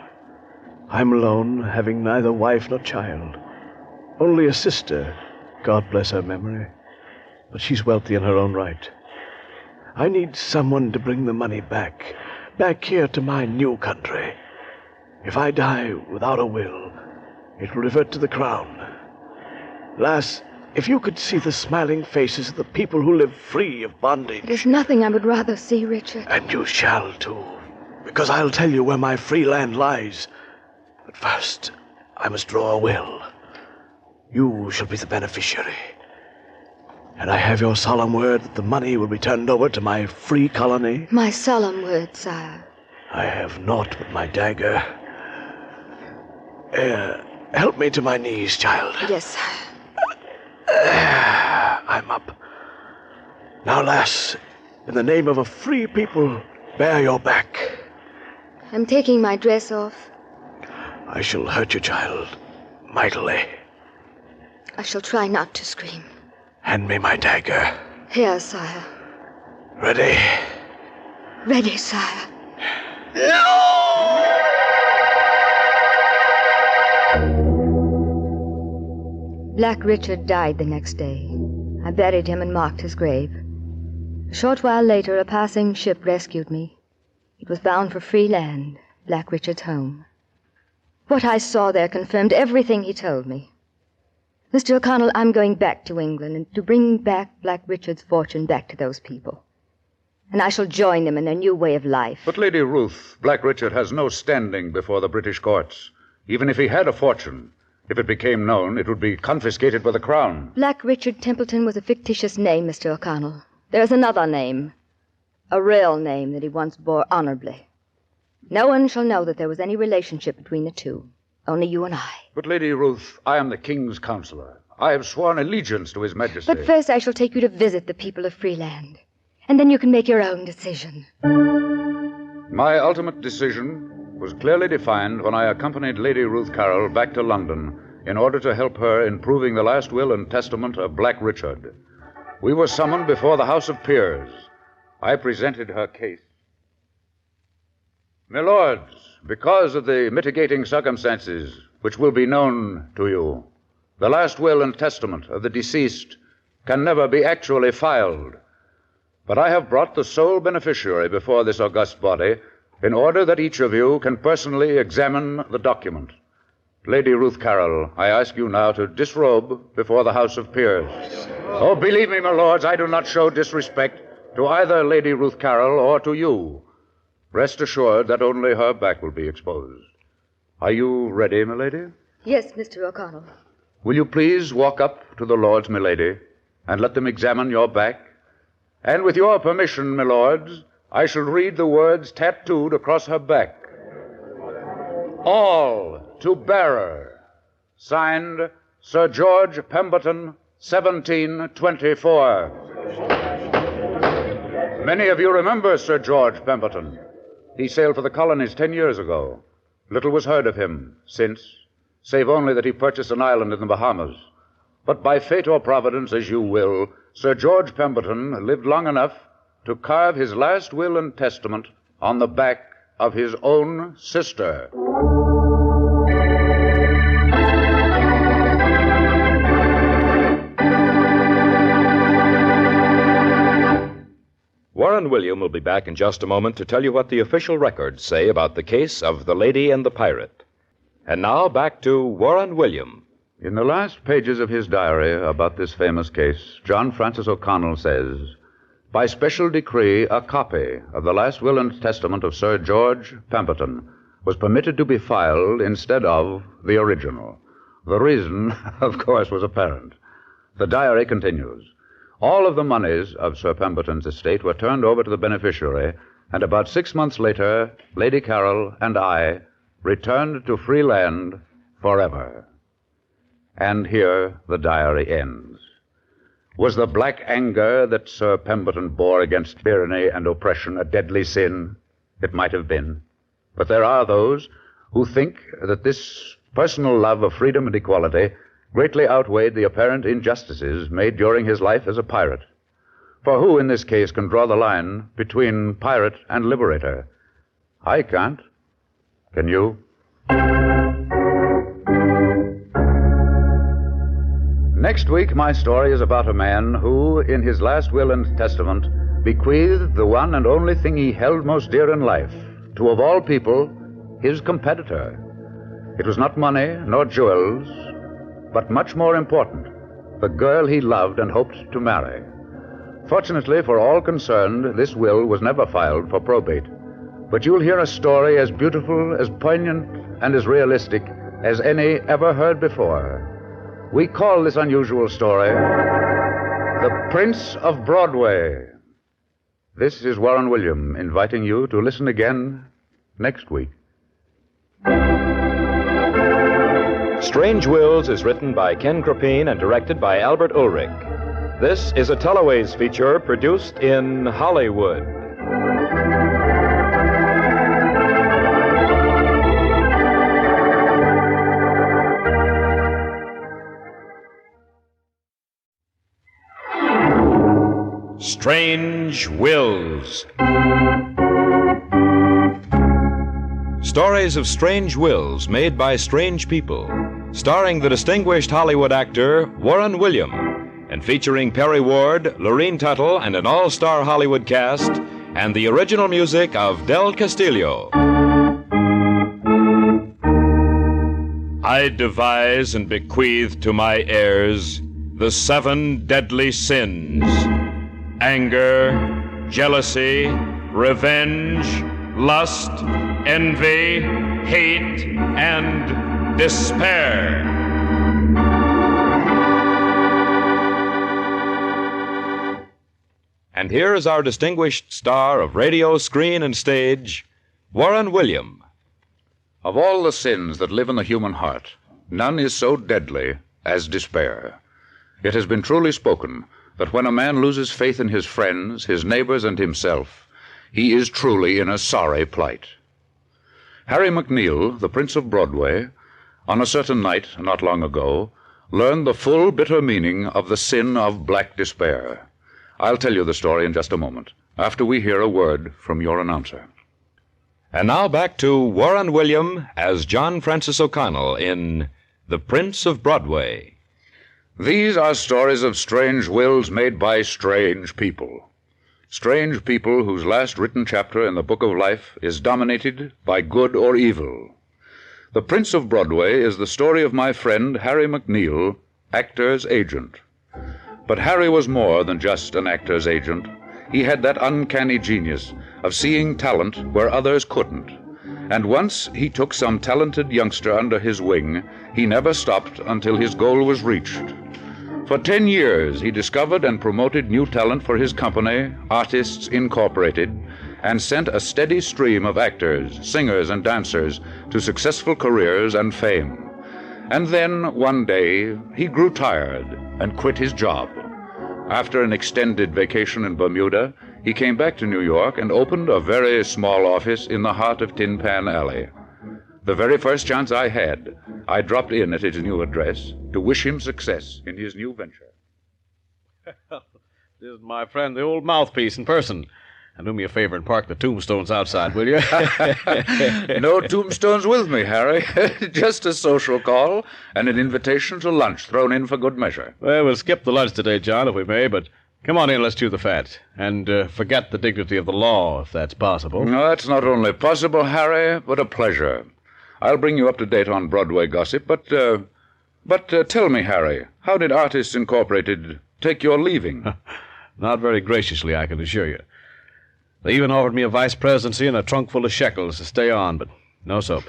I'm alone, having neither wife nor child. Only a sister, God bless her memory. But she's wealthy in her own right. I need someone to bring the money back here to my new country. If I die without a will, it will revert to the crown. Lass, if you could see the smiling faces of the people who live free of bondage. There's nothing I would rather see, Richard. And you shall, too, because I'll tell you where my free land lies. But first, I must draw a will. You shall be the beneficiary. And I have your solemn word that the money will be turned over to my free colony. My solemn word, sire. I have naught but my dagger. Help me to my knees, child. Yes, sire. I'm up. Now, lass, in the name of a free people, bear your back. I'm taking my dress off. I shall hurt you, child, mightily. I shall try not to scream. Hand me my dagger. Here, sire. Ready? Ready, sire. Black Richard died the next day. I buried him and marked his grave. A short while later, a passing ship rescued me. It was bound for free land, Black Richard's home. What I saw there confirmed everything he told me. Mr. O'Connell, I'm going back to England and to bring back Black Richard's fortune back to those people. And I shall join them in their new way of life. But, Lady Ruth, Black Richard has no standing before the British courts. Even if he had a fortune, if it became known, it would be confiscated by the Crown. Black Richard Templeton was a fictitious name, Mr. O'Connell. There's another name. A real name that he once bore honorably. No one shall know that there was any relationship between the two. Only you and I. But, Lady Ruth, I am the King's counselor. I have sworn allegiance to His Majesty. But first I shall take you to visit the people of Freeland. And then you can make your own decision. My ultimate decision was clearly defined when I accompanied Lady Ruth Carroll back to London in order to help her in proving the last will and testament of Black Richard. We were summoned before the House of Peers. I presented her case. My lords, because of the mitigating circumstances which will be known to you, the last will and testament of the deceased can never be actually filed. But I have brought the sole beneficiary before this august body in order that each of you can personally examine the document. Lady Ruth Carroll, I ask you now to disrobe before the House of Peers. Oh, believe me, my lords, I do not show disrespect to either Lady Ruth Carroll or to you. Rest assured that only her back will be exposed. Are you ready, my lady? Yes, Mr. O'Connell. Will you please walk up to the lords, milady, and let them examine your back? And with your permission, my lords, I shall read the words tattooed across her back. All to bearer. Signed, Sir George Pemberton, 1724. Many of you remember Sir George Pemberton. He sailed for the colonies 10 years ago. Little was heard of him since, save only that he purchased an island in the Bahamas. But by fate or providence, as you will, Sir George Pemberton lived long enough to carve his last will and testament on the back of his own sister. Warren William will be back in just a moment to tell you what the official records say about the case of the Lady and the Pirate. And now back to Warren William. In the last pages of his diary about this famous case, John Francis O'Connell says, by special decree, a copy of the last will and testament of Sir George Pemberton was permitted to be filed instead of the original. The reason, of course, was apparent. The diary continues. All of the monies of Sir Pemberton's estate were turned over to the beneficiary, and about 6 months later, Lady Carol and I returned to free land forever. And here the diary ends. Was the black anger that Sir Pemberton bore against tyranny and oppression a deadly sin? It might have been. But there are those who think that this personal love of freedom and equality greatly outweighed the apparent injustices made during his life as a pirate. For who in this case can draw the line between pirate and liberator? I can't. Can you? Next week, my story is about a man who, in his last will and testament, bequeathed the one and only thing he held most dear in life to, of all people, his competitor. It was not money nor jewels, but much more important, the girl he loved and hoped to marry. Fortunately for all concerned, this will was never filed for probate. But you'll hear a story as beautiful, as poignant, and as realistic as any ever heard before. We call this unusual story The Prince of Broadway. This is Warren William inviting you to listen again next week. Strange Wills is written by Ken Krapine and directed by Albert Ulrich. This is a Teleways feature produced in Hollywood. Strange Wills. Stories of strange wills made by strange people, starring the distinguished Hollywood actor Warren William, and featuring Perry Ward, Lorene Tuttle, and an all-star Hollywood cast, and the original music of Del Castillo. I devise and bequeath to my heirs the 7 deadly sins: anger, jealousy, revenge, lust, envy, hate, and despair. And here is our distinguished star of radio, screen, and stage, Warren William. Of all the sins that live in the human heart, none is so deadly as despair. It has been truly spoken that when a man loses faith in his friends, his neighbors, and himself, he is truly in a sorry plight. Harry McNeil, the Prince of Broadway, on a certain night not long ago, learned the full bitter meaning of the sin of black despair. I'll tell you the story in just a moment, after we hear a word from your announcer. And now back to Warren William as John Francis O'Connell in The Prince of Broadway. These are stories of strange wills made by strange people. Strange people whose last written chapter in the book of life is dominated by good or evil. The Prince of Broadway is the story of my friend Harry McNeil, actor's agent. But Harry was more than just an actor's agent. He had that uncanny genius of seeing talent where others couldn't. And once he took some talented youngster under his wing, he never stopped until his goal was reached. For 10 years, he discovered and promoted new talent for his company, Artists Incorporated, and sent a steady stream of actors, singers, and dancers to successful careers and fame. And then, one day, he grew tired and quit his job. After an extended vacation in Bermuda, he came back to New York and opened a very small office in the heart of Tin Pan Alley. The very first chance I had, I dropped in at his new address to wish him success in his new venture. This is my friend, the old mouthpiece in person. And do me a favor and park the tombstones outside, will you? No tombstones with me, Harry. Just a social call and an invitation to lunch thrown in for good measure. Well, we'll skip the lunch today, John, if we may, but come on in, let's chew the fat. And forget the dignity of the law, if that's possible. No, that's not only possible, Harry, but a pleasure. I'll bring you up to date on Broadway gossip, but tell me, Harry, how did Artists Incorporated take your leaving? Not very graciously, I can assure you. They even offered me a vice presidency and a trunk full of shekels to stay on, but no soap.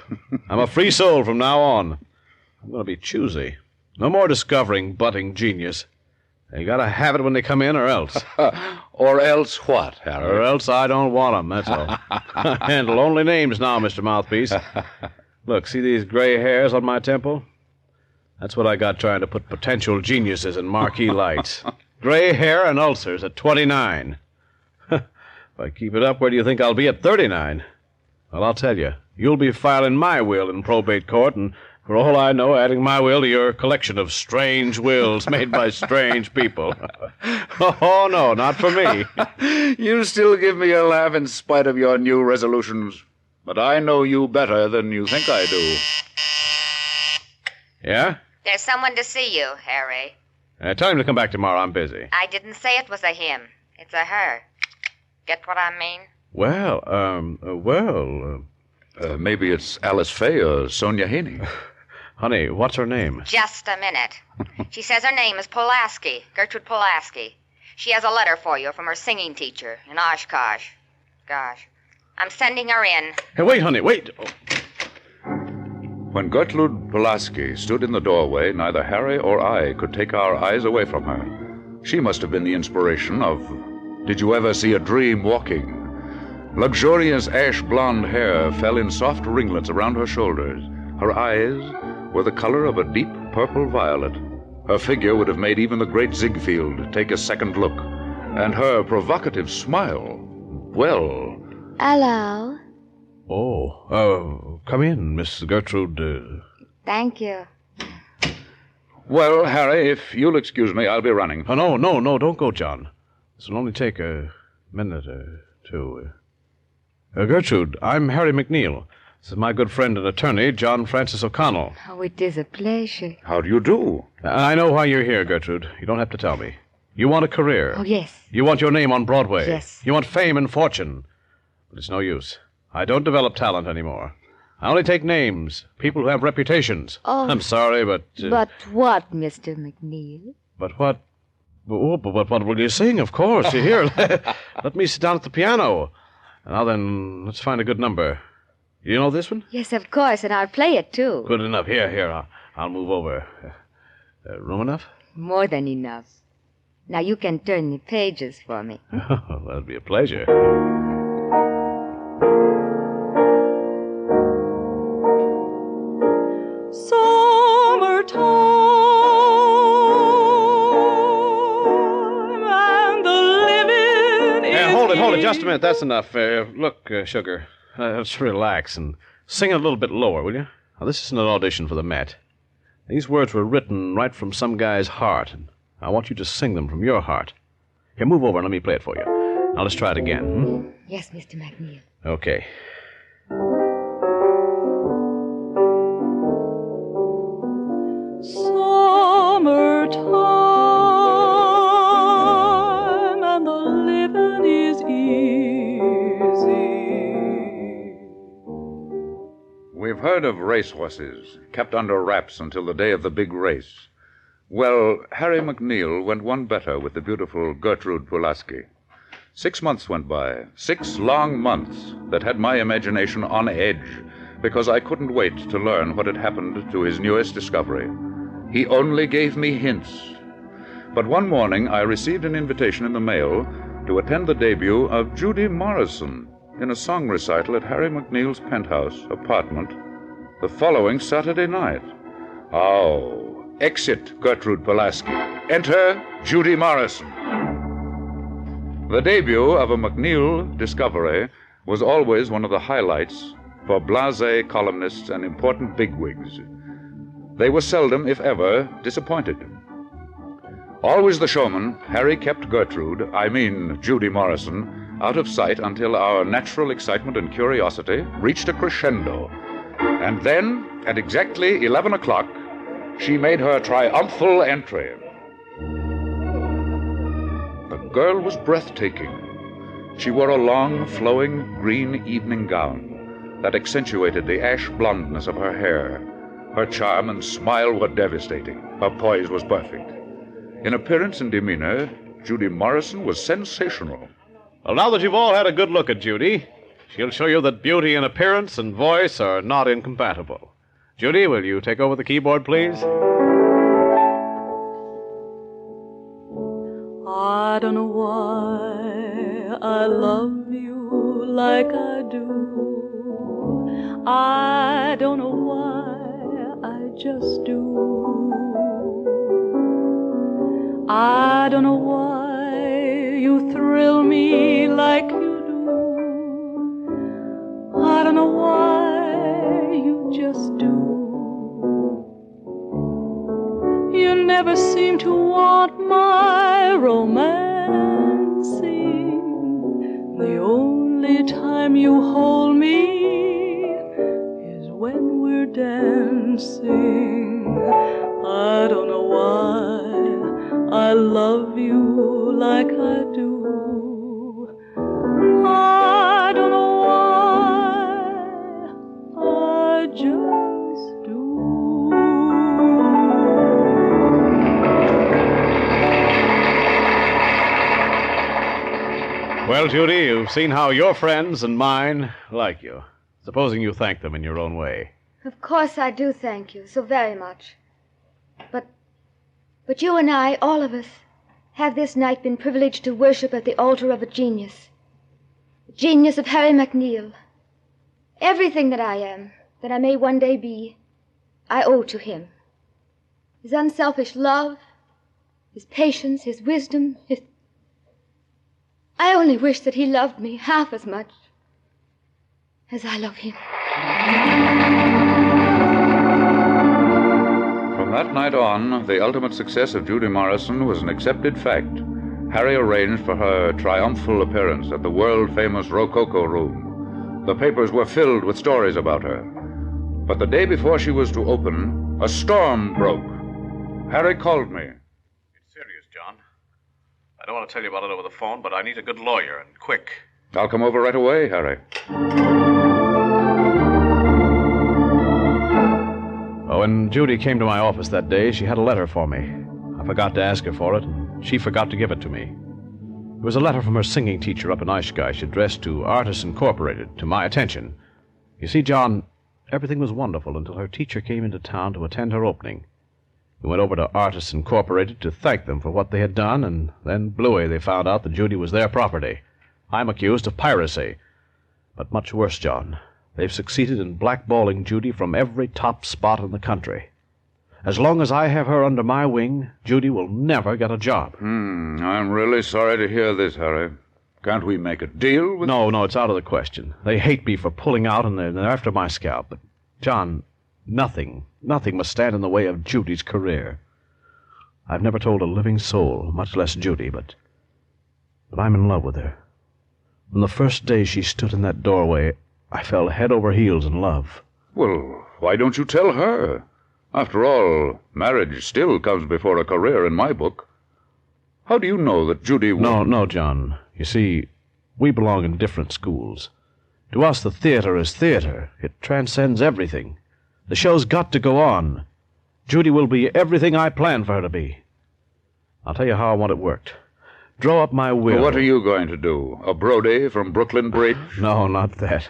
I'm a free soul from now on. I'm going to be choosy. No more discovering budding genius. You got to have it when they come in, or else. Or else what, Harry? Or else I don't want them, that's all. Handle only names now, Mr. Mouthpiece. Look, see these gray hairs on my temple? That's what I got trying to put potential geniuses in marquee lights. Gray hair and ulcers at 29. If I keep it up, where do you think I'll be at 39? Well, I'll tell you. You'll be filing my will in probate court, and for all I know, adding my will to your collection of strange wills made by strange people. Oh, no, not for me. You still give me a laugh in spite of your new resolutions. But I know you better than you think I do. Yeah? There's someone to see you, Harry. Tell him to come back tomorrow. I'm busy. I didn't say it was a him. It's a her. Get what I mean? Well, maybe it's Alice Faye or Sonia Haney. Honey, what's her name? Just a minute. She says her name is Pulaski, Gertrude Pulaski. She has a letter for you from her singing teacher in Oshkosh. Gosh. I'm sending her in. Hey, wait, honey, wait. Oh. When Gertrude Pulaski stood in the doorway, neither Harry or I could take our eyes away from her. She must have been the inspiration of Did You Ever See a Dream Walking? Luxurious ash-blonde hair fell in soft ringlets around her shoulders. Her eyes were the color of a deep purple violet. Her figure would have made even the great Ziegfeld take a second look. And her provocative smile, well... Hello. Oh, come in, Miss Gertrude. Two. Well, Harry, if you'll excuse me, I'll be running. Oh, no, don't go, John. This will only take a minute or two. Gertrude, I'm Harry McNeil. This is my good friend and attorney, John Francis O'Connell. Oh, it is a pleasure. How do you do? I know why you're here, Gertrude. You don't have to tell me. You want a career. Oh, yes. You want your name on Broadway. Yes. You want fame and fortune. But it's no use. I don't develop talent anymore. I only take names, people who have reputations. Oh. I'm sorry, but... But what, Mr. McNeil? But what? Oh, but what will you sing? Of course. Here, let me sit down at the piano. Now then, let's find a good number. You know this one? Yes, of course, and I'll play it, too. Good enough. Here. I'll move over. Room enough? More than enough. Now you can turn the pages for me. That'll be a pleasure. Hold it, just a minute. That's enough. Look, Sugar, let's relax and sing it a little bit lower, will you? Now, this isn't an audition for the Met. These words were written right from some guy's heart, and I want you to sing them from your heart. Here, move over and let me play it for you. Now, let's try it again. Yes, Mr. McNeil. Okay. Summertime and the living is easy. We've heard of racehorses kept under wraps until the day of the big race. Well, Harry McNeil went one better with the beautiful Gertrude Pulaski. 6 months went by, 6 long months that had my imagination on edge because I couldn't wait to learn what had happened to his newest discovery. He only gave me hints. But one morning I received an invitation in the mail to attend the debut of Judy Morrison in a song recital at Harry McNeil's penthouse apartment the following Saturday night. Oh, exit Gertrude Pulaski. Enter Judy Morrison. The debut of a McNeil discovery was always one of the highlights for blasé columnists and important bigwigs. They were seldom, if ever, disappointed. Always the showman, Harry kept Judy Morrison, out of sight until our natural excitement and curiosity reached a crescendo. And then, at exactly 11 o'clock, she made her triumphal entry. The girl was breathtaking. She wore a long, flowing green evening gown that accentuated the ash blondness of her hair. Her charm and smile were devastating. Her poise was perfect. In appearance and demeanor, Judy Morrison was sensational. Well, now that you've all had a good look at Judy, she'll show you that beauty in appearance and voice are not incompatible. Judy, will you take over the keyboard, please? I don't know why I love you like I do. I don't know why, I just do. I don't know why you thrill me like you do. I don't know why you just do. You never seem to want my romancing. The only time you hold me is when we're dancing. I don't know why I love you like I do. I don't know why, I just do. Well, Judy, you've seen how your friends and mine like you. Supposing you thank them in your own way. Of course I do thank you so very much. But you and I, all of us, have this night been privileged to worship at the altar of a genius. The genius of Harry McNeil. Everything that I am, that I may one day be, I owe to him. His unselfish love, his patience, his wisdom, his... I only wish that he loved me half as much as I love him. From that night on, the ultimate success of Judy Morrison was an accepted fact. Harry arranged for her triumphal appearance at the world-famous Rococo Room. The papers were filled with stories about her. But the day before she was to open, a storm broke. Harry called me. It's serious, John. I don't want to tell you about it over the phone, but I need a good lawyer, and quick. I'll come over right away, Harry. When Judy came to my office that day, she had a letter for me. I forgot to ask her for it, and she forgot to give it to me. It was a letter from her singing teacher up in Oshkosh, addressed to Artists Incorporated, to my attention. You see, John, everything was wonderful until her teacher came into town to attend her opening. We went over to Artists Incorporated to thank them for what they had done, and then bluey, they found out that Judy was their property. I'm accused of piracy. But much worse, John. They've succeeded in blackballing Judy from every top spot in the country. As long as I have her under my wing, Judy will never get a job. I'm really sorry to hear this, Harry. Can't we make a deal with... No, it's out of the question. They hate me for pulling out, and they're after my scalp. But, John, nothing must stand in the way of Judy's career. I've never told a living soul, much less Judy, but I'm in love with her. From the first day she stood in that doorway, I fell head over heels in love. Well, why don't you tell her? After all, marriage still comes before a career in my book. How do you know that Judy will... No, John. You see, we belong in different schools. To us, the theater is theater. It transcends everything. The show's got to go on. Judy will be everything I planned for her to be. I'll tell you how I want it worked. Draw up my will. Well, what are you going to do? A Brody from Brooklyn Bridge? No, not that.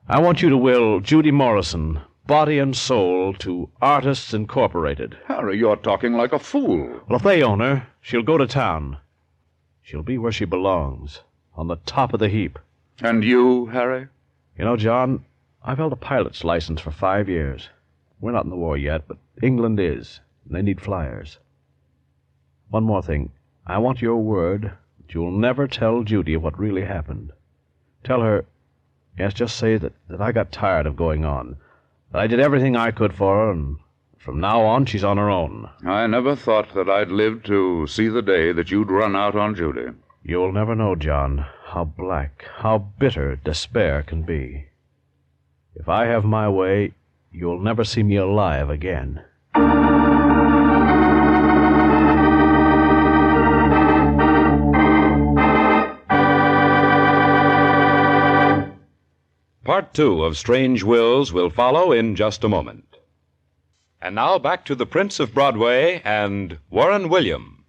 I want you to will Judy Morrison, body and soul, to Artists Incorporated. Harry, you're talking like a fool. Well, if they own her, she'll go to town. She'll be where she belongs, on the top of the heap. And you, Harry? You know, John, I've held a pilot's license for 5 years. We're not in the war yet, but England is, and they need flyers. One more thing. I want your word that you'll never tell Judy what really happened. Tell her, yes, just say that I got tired of going on, that I did everything I could for her, and from now on she's on her own. I never thought that I'd live to see the day that you'd run out on Judy. You'll never know, John, how black, how bitter despair can be. If I have my way, you'll never see me alive again. Part 2 of Strange Wills will follow in just a moment. And now back to the Prince of Broadway and Warren William.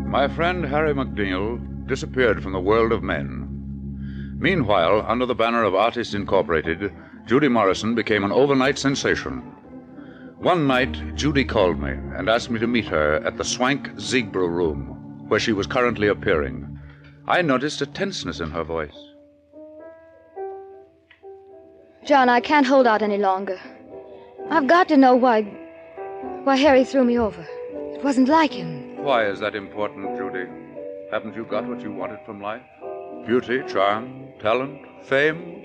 My friend Harry McNeil disappeared from the world of men. Meanwhile, under the banner of Artists Incorporated, Judy Morrison became an overnight sensation. One night, Judy called me and asked me to meet her at the Swank Ziegbro room, where she was currently appearing. I noticed a tenseness in her voice. John, I can't hold out any longer. I've got to know why Harry threw me over. It wasn't like him. Why is that important, Judy? Haven't you got what you wanted from life? Beauty, charm, talent, fame?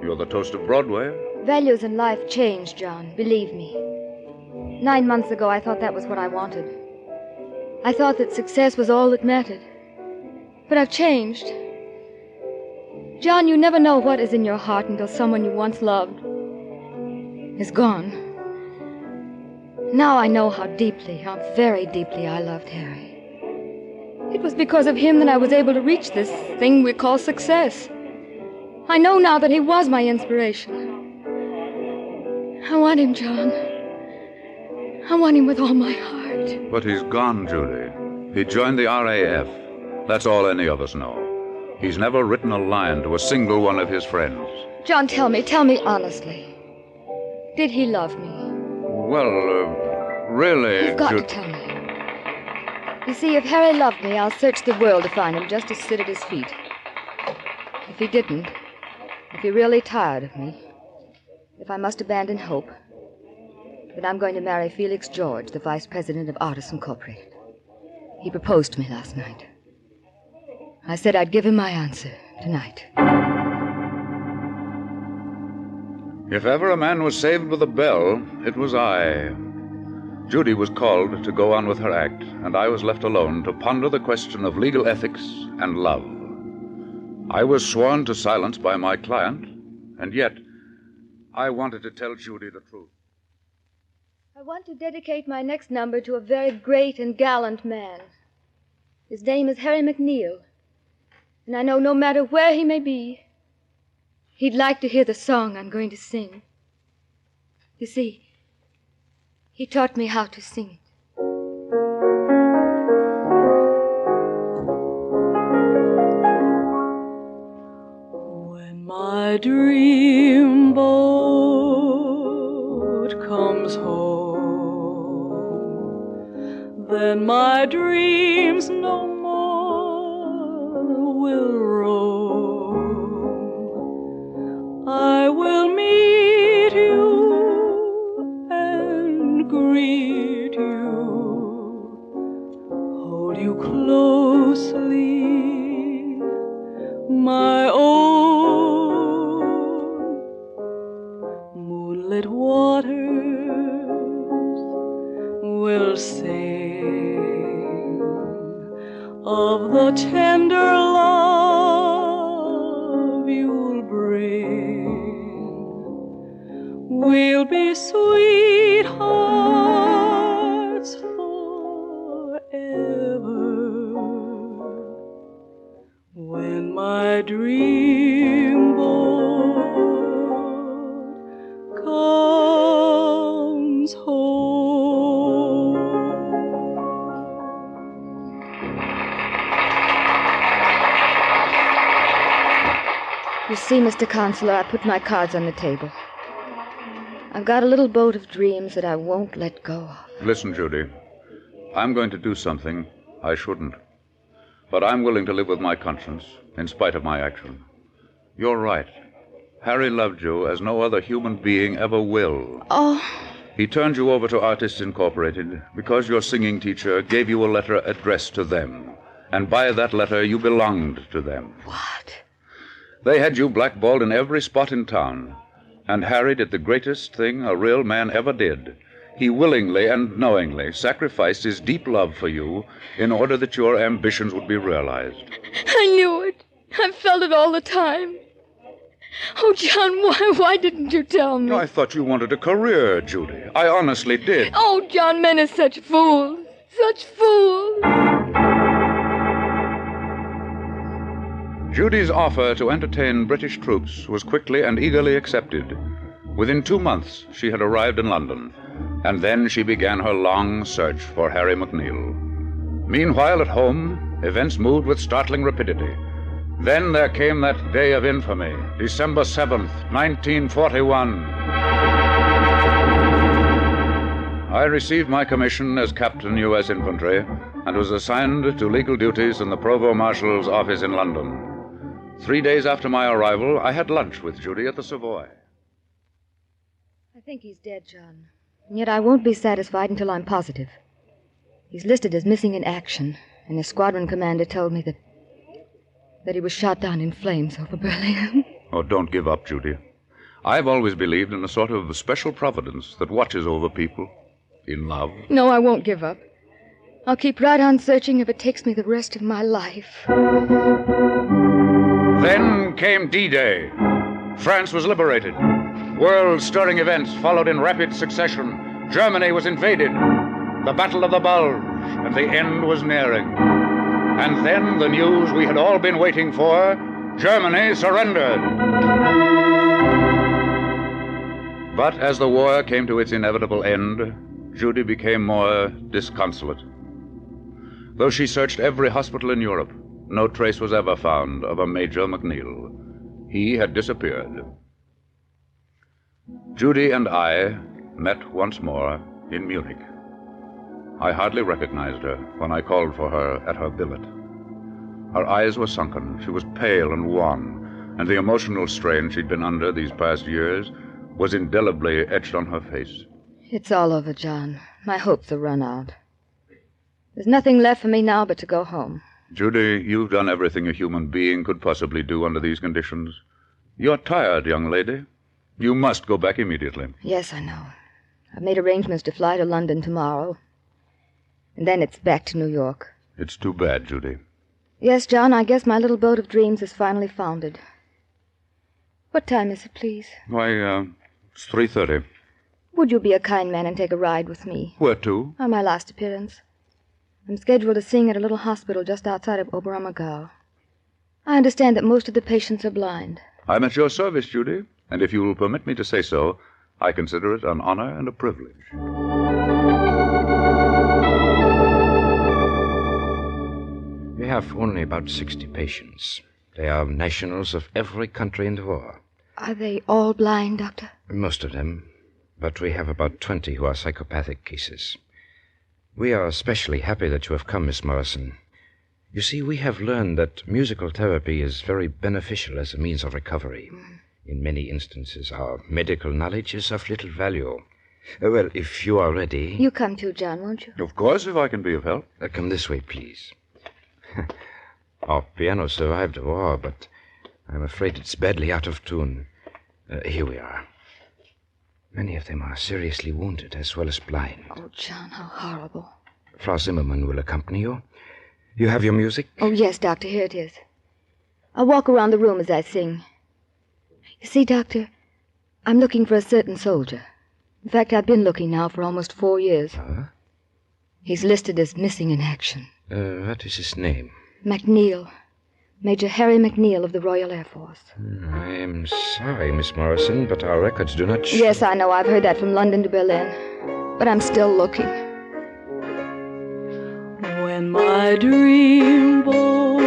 You're the toast of Broadway. Values in life change, John, believe me. 9 months ago, I thought that was what I wanted. I thought that success was all that mattered. But I've changed. John, you never know what is in your heart until someone you once loved is gone. Now I know how very deeply I loved Harry. It was because of him that I was able to reach this thing we call success. I know now that he was my inspiration. I want him, John. I want him with all my heart. But he's gone, Judy. He joined the RAF. That's all any of us know. He's never written a line to a single one of his friends. John, tell me honestly. Did he love me? Well, really... You've got to tell me. You see, if Harry loved me, I'll search the world to find him just to sit at his feet. If he didn't, if he really tired of me, if I must abandon hope, then I'm going to marry Felix George, the vice president of Artists Incorporated. He proposed to me last night. I said I'd give him my answer tonight. If ever a man was saved with a bell, it was I. Judy was called to go on with her act, and I was left alone to ponder the question of legal ethics and love. I was sworn to silence by my client, and yet I wanted to tell Judy the truth. I want to dedicate my next number to a very great and gallant man. His name is Harry McNeil. And I know no matter where he may be, he'd like to hear the song I'm going to sing. You see, he taught me how to sing it. When my dream boat comes home, then my dreams no will roam. I will meet you and greet you, hold you closely, my own. Moonlit waters will sing of the tender love you'll bring. We'll be sweethearts forever. When my dream boat comes home. You see, Mr. Counselor, I put my cards on the table. I've got a little boat of dreams that I won't let go of. Listen, Judy. I'm going to do something I shouldn't. But I'm willing to live with my conscience, in spite of my action. You're right. Harry loved you as no other human being ever will. Oh. He turned you over to Artists Incorporated because your singing teacher gave you a letter addressed to them. And by that letter, you belonged to them. What? They had you blackballed in every spot in town. And Harry did the greatest thing a real man ever did. He willingly and knowingly sacrificed his deep love for you in order that your ambitions would be realized. I knew it. I felt it all the time. Oh, John, why didn't you tell me? I thought you wanted a career, Judy. I honestly did. Oh, John, men are such fools. Such fools. Judy's offer to entertain British troops was quickly and eagerly accepted. Within 2 months, she had arrived in London, and then she began her long search for Harry McNeil. Meanwhile, at home, events moved with startling rapidity. Then there came that day of infamy, December 7th, 1941. I received my commission as Captain U.S. Infantry and was assigned to legal duties in the Provost Marshal's office in London. 3 days after my arrival, I had lunch with Judy at the Savoy. I think he's dead, John. And yet I won't be satisfied until I'm positive. He's listed as missing in action, and his squadron commander told me that he was shot down in flames over Berlin. Oh, don't give up, Judy. I've always believed in a sort of special providence that watches over people in love. No, I won't give up. I'll keep right on searching if it takes me the rest of my life. Then came D-Day. France was liberated. World-stirring events followed in rapid succession. Germany was invaded. The Battle of the Bulge, and the end was nearing. And then the news we had all been waiting for, Germany surrendered. But as the war came to its inevitable end, Judy became more disconsolate. Though she searched every hospital in Europe, no trace was ever found of a Major McNeil. He had disappeared. Judy and I met once more in Munich. I hardly recognized her when I called for her at her billet. Her eyes were sunken, she was pale and wan, and the emotional strain she'd been under these past years was indelibly etched on her face. It's all over, John. My hopes are run out. There's nothing left for me now but to go home. Judy, you've done everything a human being could possibly do under these conditions. You're tired, young lady. You must go back immediately. Yes, I know. I've made arrangements to fly to London tomorrow. And then it's back to New York. It's too bad, Judy. Yes, John, I guess my little boat of dreams is finally founded. What time is it, please? Why, it's 3:30. Would you be a kind man and take a ride with me? Where to? On my last appearance. I'm scheduled to sing at a little hospital just outside of Oberammergau. I understand that most of the patients are blind. I'm at your service, Judy, and if you will permit me to say so, I consider it an honor and a privilege. We have only about 60 patients. They are nationals of every country in the war. Are they all blind, Doctor? Most of them, but we have about 20 who are psychopathic cases. We are especially happy that you have come, Miss Morrison. You see, we have learned that musical therapy is very beneficial as a means of recovery. In many instances, our medical knowledge is of little value. Well, if you are ready... You come too, John, won't you? Of course, if I can be of help. Come this way, please. Our piano survived the war, but I'm afraid it's badly out of tune. Here we are. Many of them are seriously wounded as well as blind. Oh, John, how horrible. Frau Zimmermann will accompany you. You have your music? Oh, yes, Doctor, here it is. I'll walk around the room as I sing. You see, Doctor, I'm looking for a certain soldier. In fact, I've been looking now for almost 4 years. He's listed as missing in action. What is his name? McNeil. Major Harry McNeil of the Royal Air Force. I am sorry, Miss Morrison, but our records do not show... Yes, I know. I've heard that from London to Berlin. But I'm still looking. When my dream boat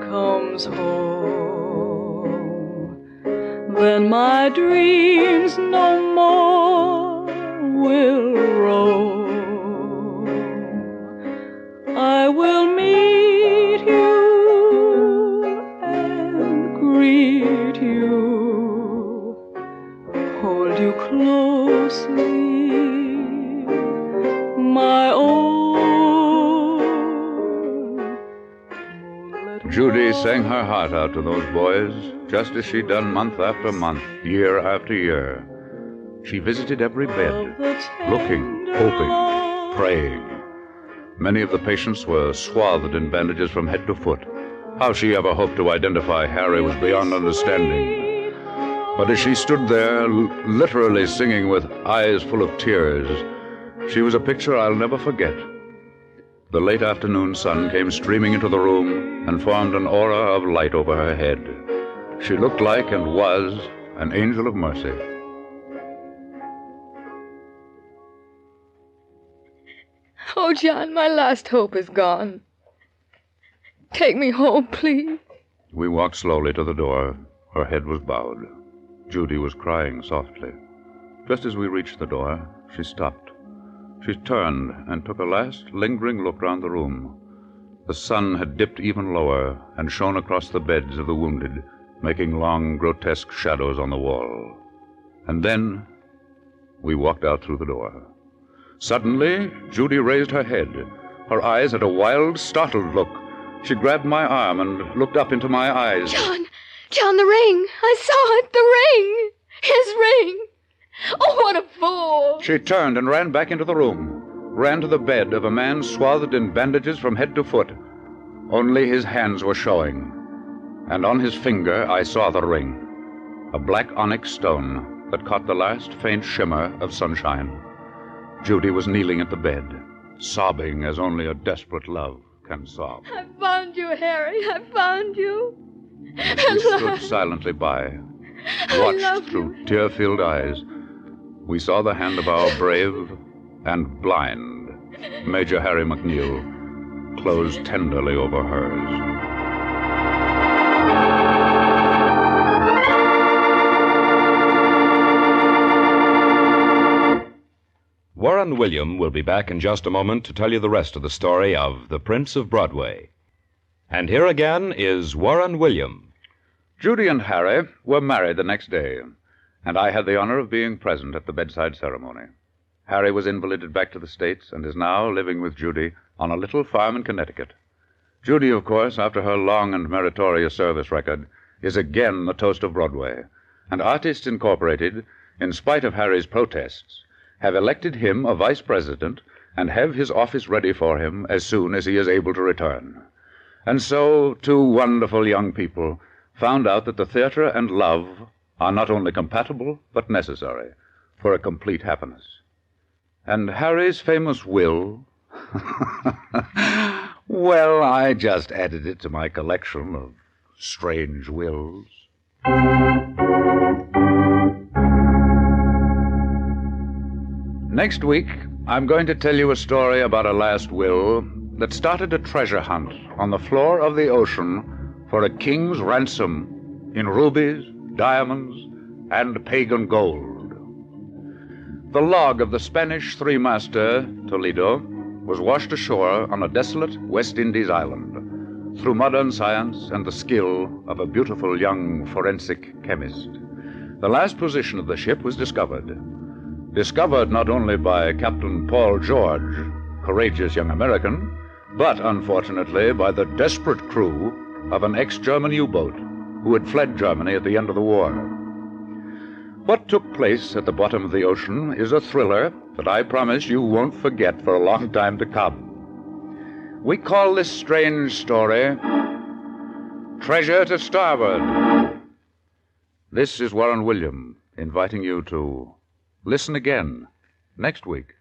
comes home my dreams no more will roam. I will meet you and greet you, hold you closely, my own. Judy sang her heart out to those boys, just as she'd done month after month, year after year. She visited every bed, looking, hoping, praying. Many of the patients were swathed in bandages from head to foot. How she ever hoped to identify Harry was beyond understanding. But as she stood there, literally singing with eyes full of tears, she was a picture I'll never forget. The late afternoon sun came streaming into the room and formed an aura of light over her head. She looked like and was an angel of mercy. Oh, John, my last hope is gone. Take me home, please. We walked slowly to the door. Her head was bowed. Judy was crying softly. Just as we reached the door, she stopped. She turned and took a last lingering look round the room. The sun had dipped even lower and shone across the beds of the wounded, making long, grotesque shadows on the wall. And then we walked out through the door. Suddenly, Judy raised her head. Her eyes had a wild, startled look. She grabbed my arm and looked up into my eyes. John, the ring. I saw it, the ring. His ring. Oh, what a fool. She turned and ran back into the room, ran to the bed of a man swathed in bandages from head to foot. Only his hands were showing, and on his finger I saw the ring, a black onyx stone that caught the last faint shimmer of sunshine. Judy was kneeling at the bed, sobbing as only a desperate love can sob. I found you, Harry. I found you. We stood silently by, watched through tear-filled eyes. We saw the hand of our brave and blind Major Harry McNeil close tenderly over hers. Warren William will be back in just a moment to tell you the rest of the story of The Prince of Broadway. And here again is Warren William. Judy and Harry were married the next day, and I had the honor of being present at the bedside ceremony. Harry was invalided back to the States and is now living with Judy on a little farm in Connecticut. Judy, of course, after her long and meritorious service record, is again the toast of Broadway, and Artists Incorporated, in spite of Harry's protests, have elected him a vice president and have his office ready for him as soon as he is able to return. And so, two wonderful young people found out that the theater and love are not only compatible, but necessary for a complete happiness. And Harry's famous will, well, I just added it to my collection of strange wills. Next week, I'm going to tell you a story about a last will that started a treasure hunt on the floor of the ocean for a king's ransom in rubies, diamonds, and pagan gold. The log of the Spanish three-master, Toledo, was washed ashore on a desolate West Indies island through modern science and the skill of a beautiful young forensic chemist. The last position of the ship was discovered not only by Captain Paul George, courageous young American, but unfortunately by the desperate crew of an ex-German U-boat who had fled Germany at the end of the war. What took place at the bottom of the ocean is a thriller that I promise you won't forget for a long time to come. We call this strange story Treasure to Starboard. This is Warren William inviting you to listen again next week.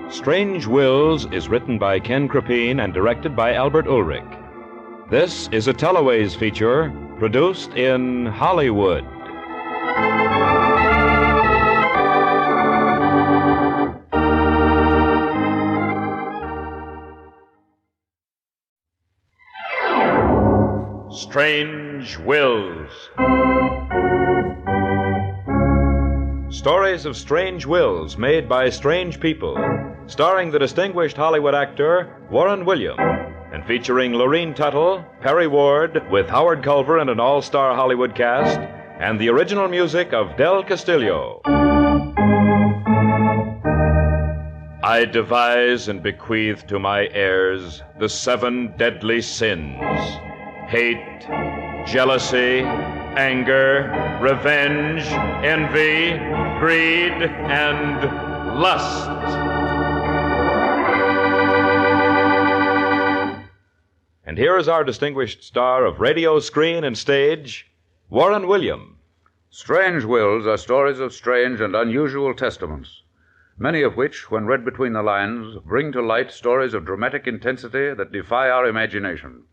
Strange Wills is written by Ken Krapine and directed by Albert Ulrich. This is a Teleways feature produced in Hollywood. Strange Wills. Stories of strange wills made by strange people, starring the distinguished Hollywood actor Warren William, and featuring Lorene Tuttle, Perry Ward, with Howard Culver and an all-star Hollywood cast, and the original music of Del Castillo. I devise and bequeath to my heirs the 7 deadly sins: hate, jealousy, anger, revenge, envy, greed, and lust. And here is our distinguished star of radio, screen, and stage, Warren William. Strange wills are stories of strange and unusual testaments, many of which, when read between the lines, bring to light stories of dramatic intensity that defy our imagination.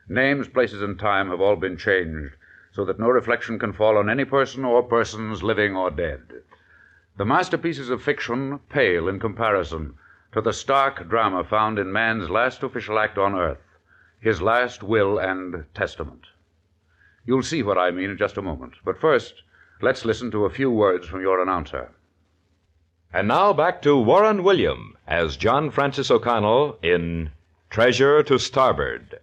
Names, places, and time have all been changed, so that no reflection can fall on any person or persons, living or dead. The masterpieces of fiction pale in comparison to the stark drama found in man's last official act on earth, his last will and testament. You'll see what I mean in just a moment. But first, let's listen to a few words from your announcer. And now back to Warren William as John Francis O'Connell in Treasure to Starboard.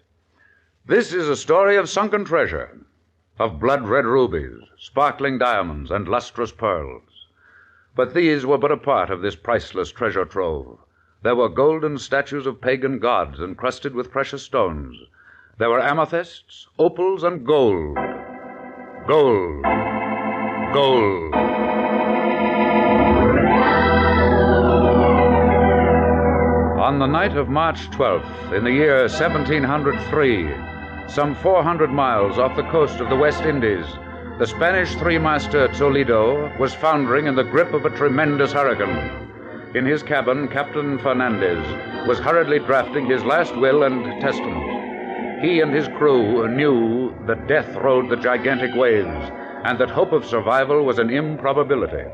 This is a story of sunken treasure, of blood-red rubies, sparkling diamonds, and lustrous pearls. But these were but a part of this priceless treasure trove. There were golden statues of pagan gods encrusted with precious stones. There were amethysts, opals, and gold. Gold. Gold. On the night of March 12th, in the year 1703, some 400 miles off the coast of the West Indies, the Spanish three-master Toledo was foundering in the grip of a tremendous hurricane. In his cabin, Captain Fernandez was hurriedly drafting his last will and testament. He and his crew knew that death rode the gigantic waves, and that hope of survival was an improbability.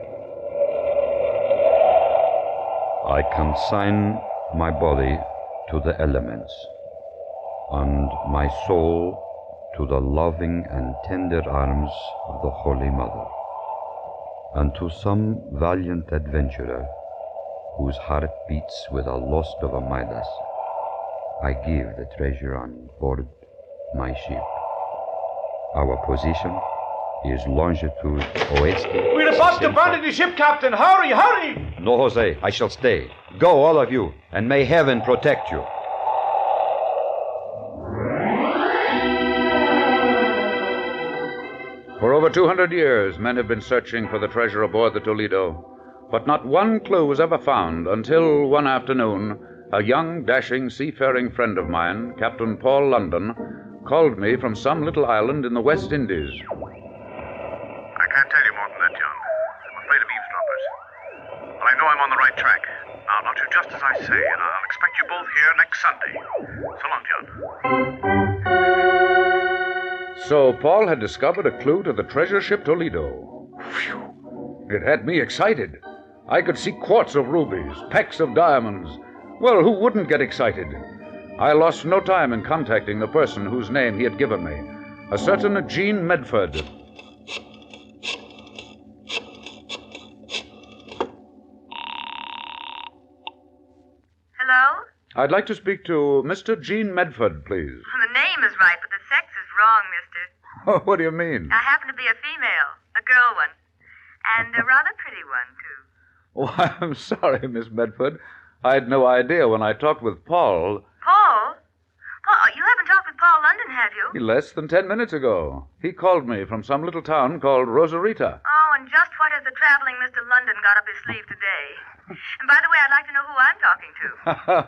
I consign my body to the elements, and my soul to the loving and tender arms of the Holy Mother, and to some valiant adventurer whose heart beats with the lust of a Midas, I give the treasure on board my ship. Our position is longitude oeste. We're about to abandon the ship, Captain. Hurry, hurry! No, Jose, I shall stay. Go, all of you, and may heaven protect you. For over 200 years, men have been searching for the treasure aboard the Toledo, but not one clue was ever found until one afternoon, a young, dashing, seafaring friend of mine, Captain Paul London, called me from some little island in the West Indies. I can't tell you more than that, John. I'm afraid of eavesdroppers. But I know I'm on the right track. Now do just as I say, and I'll expect you both here next Sunday. So long, John. So Paul had discovered a clue to the treasure ship Toledo. Whew. It had me excited. I could see quarts of rubies, pecks of diamonds. Well, who wouldn't get excited? I lost no time in contacting the person whose name he had given me, a certain Jean Medford. Hello? I'd like to speak to Mr. Jean Medford, please. The name is right, but the sex is wrong, mister. What do you mean? I happen to be a female, a girl one, and a rather pretty one, too. Oh, I'm sorry, Miss Medford. I had no idea when I talked with Paul. Paul? Paul, you haven't talked with Paul London, have you? Less than 10 minutes ago. He called me from some little town called Rosarita. Oh, and just what has the traveling Mr. London got up his sleeve today? And by the way, I'd like to know who I'm talking to.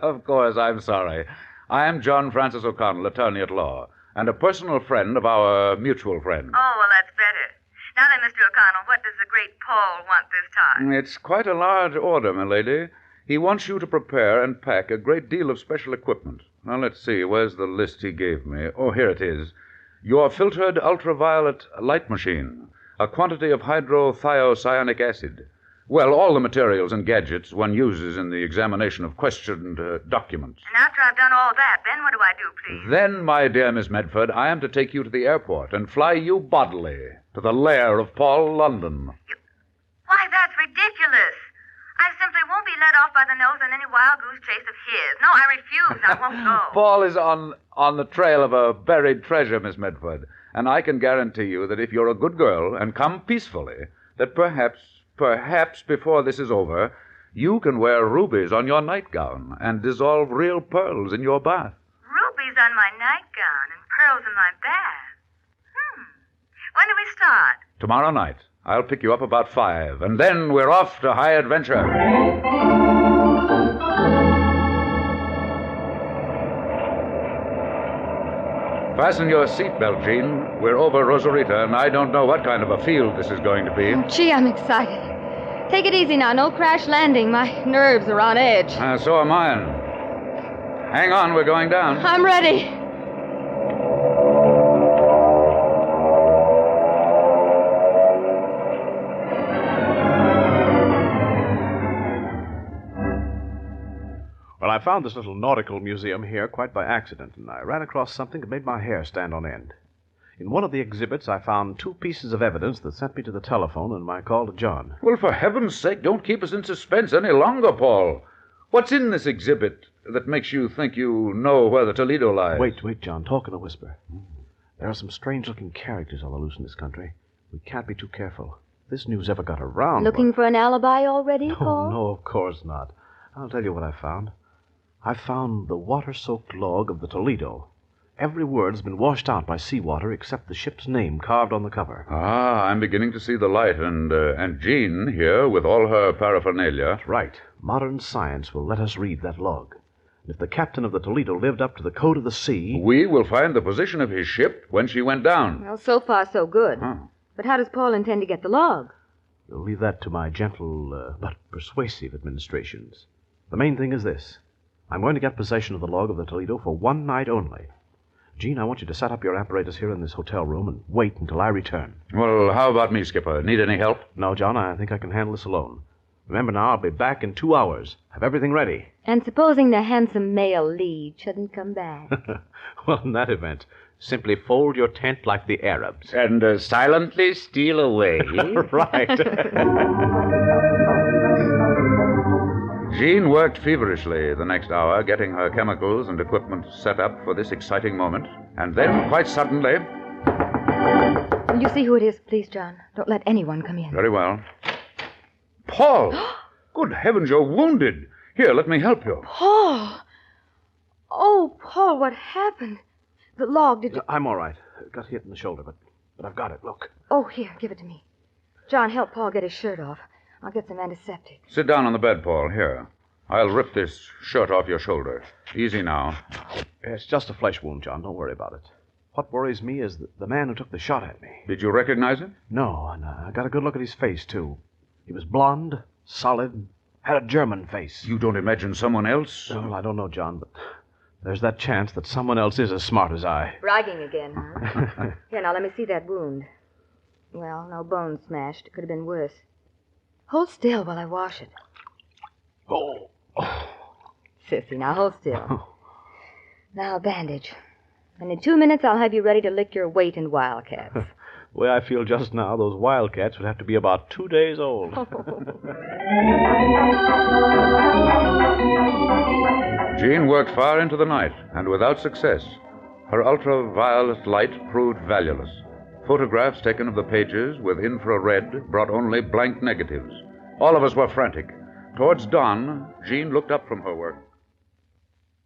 Of course, I'm sorry. I am John Francis O'Connell, attorney at law, and a personal friend of our mutual friend. Oh, well, that's better. Now then, Mr. O'Connell, what does the great Paul want this time? It's quite a large order, milady. He wants you to prepare and pack a great deal of special equipment. Now, let's see. Where's the list he gave me? Oh, here it is. Your filtered ultraviolet light machine, a quantity of hydrothiacyanic acid, Well, all the materials and gadgets one uses in the examination of questioned documents. And after I've done all that, then what do I do, please? Then, my dear Miss Medford, I am to take you to the airport and fly you bodily to the lair of Paul London. Why, that's ridiculous. I simply won't be let off by the nose in any wild goose chase of his. No, I refuse. I won't go. Paul is on the trail of a buried treasure, Miss Medford, and I can guarantee you that if you're a good girl and come peacefully, that perhaps before this is over, you can wear rubies on your nightgown and dissolve real pearls in your bath. Rubies on my nightgown and pearls in my bath. When do we start? Tomorrow night. I'll pick you up about 5, and then we're off to high adventure. Fasten your seatbelt, Jean. We're over Rosarita, and I don't know what kind of a field this is going to be. Gee, I'm excited. Take it easy now. No crash landing. My nerves are on edge. So am mine. Hang on, we're going down. I'm ready. Well, I found this little nautical museum here quite by accident, and I ran across something that made my hair stand on end. In one of the exhibits, I found 2 pieces of evidence that sent me to the telephone and my call to John. Well, for heaven's sake, don't keep us in suspense any longer, Paul. What's in this exhibit that makes you think you know where the Toledo lies? Wait, John. Talk in a whisper. There are some strange-looking characters on the loose in this country. We can't be too careful. If this news ever got around... Looking for an alibi already, Paul? No, of course not. I'll tell you what I found. I found the water-soaked log of the Toledo. Every word's been washed out by seawater except the ship's name carved on the cover. Ah, I'm beginning to see the light, and Jean here with all her paraphernalia. That's right. Modern science will let us read that log. And if the captain of the Toledo lived up to the code of the sea... We will find the position of his ship when she went down. Well, so far, so good. But how does Paul intend to get the log? You'll leave that to my gentle but persuasive administrations. The main thing is this. I'm going to get possession of the log of the Toledo for 1 night only. Gene, I want you to set up your apparatus here in this hotel room and wait until I return. Well, how about me, Skipper? Need any help? No, John, I think I can handle this alone. Remember now, I'll be back in 2 hours. Have everything ready. And supposing the handsome male lead shouldn't come back? Well, in that event, simply fold your tent like the Arabs. And silently steal away. Right. Jean worked feverishly the next hour, getting her chemicals and equipment set up for this exciting moment. And then, quite suddenly... Will you see who it is, please, John? Don't let anyone come in. Very well. Paul! Good heavens, you're wounded. Here, let me help you. Paul! Oh, Paul, what happened? The log, did you... I'm all right. Got hit in the shoulder, but I've got it. Look. Oh, here, give it to me. John, help Paul get his shirt off. I'll get some antiseptic. Sit down on the bed, Paul. Here. I'll rip this shirt off your shoulder. Easy now. It's just a flesh wound, John. Don't worry about it. What worries me is the man who took the shot at me. Did you recognize him? No, and I got a good look at his face, too. He was blond, solid, had a German face. You don't imagine someone else? Well, I don't know, John, but there's that chance that someone else is as smart as I. Bragging again, huh? Here, now, let me see that wound. Well, no bone smashed. It could have been worse. Hold still while I wash it. Oh. Sissy, now hold still. Now a bandage. And in 2 minutes, I'll have you ready to lick your weight in wildcats. The way I feel just now, those wildcats would have to be about 2 days old. Jean worked far into the night, and without success. Her ultraviolet light proved valueless. Photographs taken of the pages with infrared brought only blank negatives. All of us were frantic. Towards dawn, Jean looked up from her work.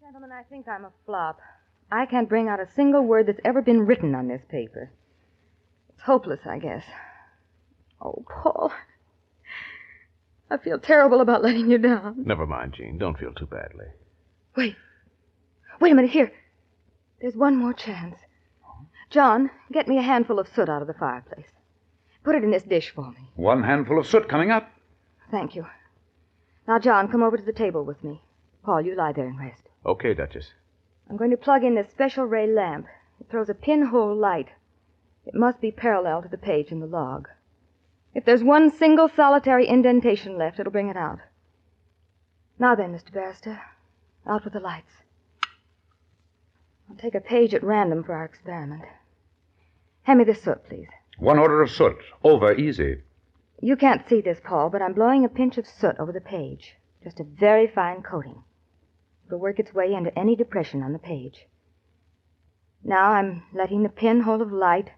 Gentlemen, I think I'm a flop. I can't bring out a single word that's ever been written on this paper. It's hopeless, I guess. Oh, Paul. I feel terrible about letting you down. Never mind, Jean. Don't feel too badly. Wait a minute. Here. There's one more chance. John, get me a handful of soot out of the fireplace. Put it in this dish for me. 1 handful of soot coming up. Thank you. Now, John, come over to the table with me. Paul, you lie there and rest. Okay, Duchess. I'm going to plug in this special ray lamp. It throws a pinhole light. It must be parallel to the page in the log. If there's one single solitary indentation left, it'll bring it out. Now then, Mr. Barrister, out with the lights. I'll take a page at random for our experiment. Hand me the soot, please. 1 order of soot. Over, easy. You can't see this, Paul, but I'm blowing a pinch of soot over the page. Just a very fine coating. It'll work its way into any depression on the page. Now I'm letting the pinhole of light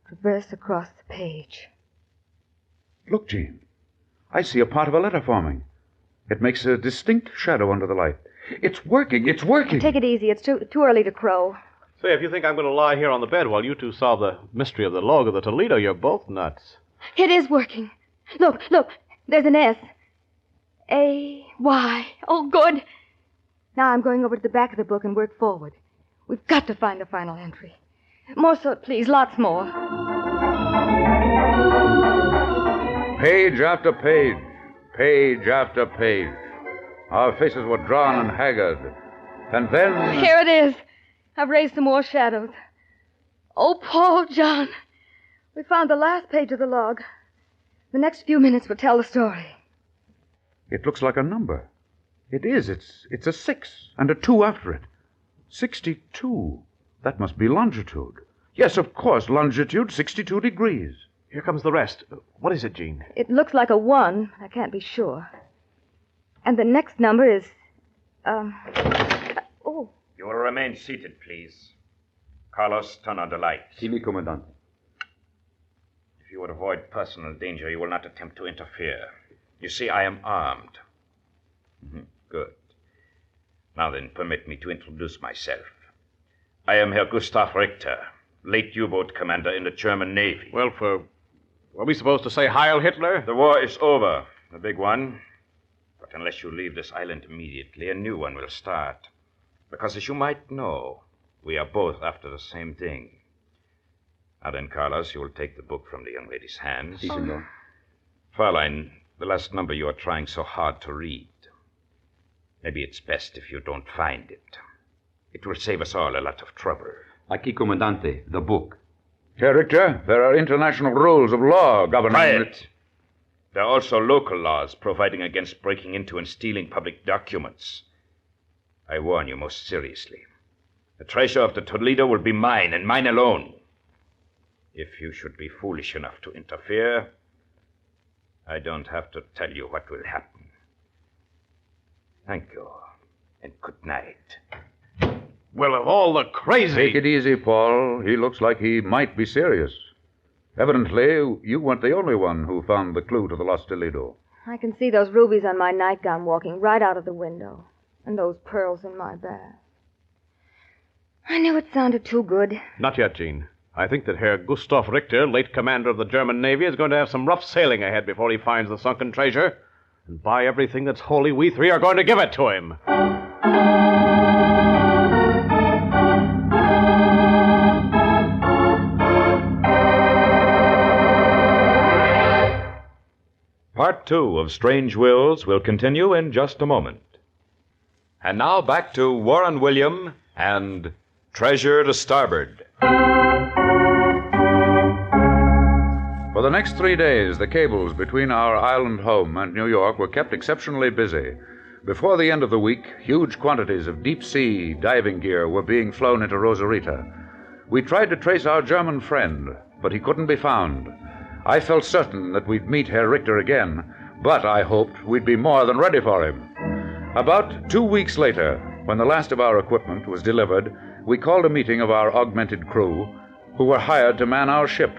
traverse across the page. Look, Jean. I see a part of a letter forming. It makes a distinct shadow under the light. It's working. It's working. Take it easy. It's too early to crow. Say, if you think I'm going to lie here on the bed while you two solve the mystery of the log of the Toledo, you're both nuts. It is working. Look. There's an S. A-Y. Oh, good. Now I'm going over to the back of the book and work forward. We've got to find the final entry. More soot, please. Lots more. Page after page. Page after page. Our faces were drawn and haggard. And then... Here it is. I've raised some more shadows. Oh, Paul, John. We found the last page of the log. The next few minutes will tell the story. It looks like a number. It is. It's a 6 and a 2 after it. 62. That must be longitude. Yes, of course, longitude 62 degrees. Here comes the rest. What is it, Jean? It looks like a 1. I can't be sure. And the next number is... Oh. You will remain seated, please. Carlos, turn on the lights. Si, mi comandante. If you would avoid personal danger, you will not attempt to interfere. You see, I am armed. Good. Now then, permit me to introduce myself. I am Herr Gustav Richter, late U-boat commander in the German Navy. Well, were we supposed to say Heil Hitler? The war is over, the big one. But unless you leave this island immediately, a new one will start. Because as you might know, we are both after the same thing. Now then, Carlos, you will take the book from the young lady's hands. Si, senor. Fraulein, the last number you are trying so hard to read. Maybe it's best if you don't find it. It will save us all a lot of trouble. Aquí, comandante, the book. Herr Richter, there are international rules of law governing... Quiet! There are also local laws providing against breaking into and stealing public documents. I warn you most seriously. The treasure of the Toledo will be mine, and mine alone. If you should be foolish enough to interfere, I don't have to tell you what will happen. Thank you, and good night. Well, of all the crazy... Take it easy, Paul. He looks like he might be serious. Evidently, you weren't the only one who found the clue to the lost Toledo. I can see those rubies on my nightgown walking right out of the window. And those pearls in my bag. I knew it sounded too good. Not yet, Jean. I think that Herr Gustav Richter, late commander of the German Navy, is going to have some rough sailing ahead before he finds the sunken treasure. And by everything that's holy, we three are going to give it to him. Part 2 of Strange Wills will continue in just a moment. And now back to Warren William and Treasure to Starboard. For the next 3 days, the cables between our island home and New York were kept exceptionally busy. Before the end of the week, huge quantities of deep-sea diving gear were being flown into Rosarita. We tried to trace our German friend, but he couldn't be found. I felt certain that we'd meet Herr Richter again, but I hoped we'd be more than ready for him. About 2 weeks later, when the last of our equipment was delivered, we called a meeting of our augmented crew, who were hired to man our ship.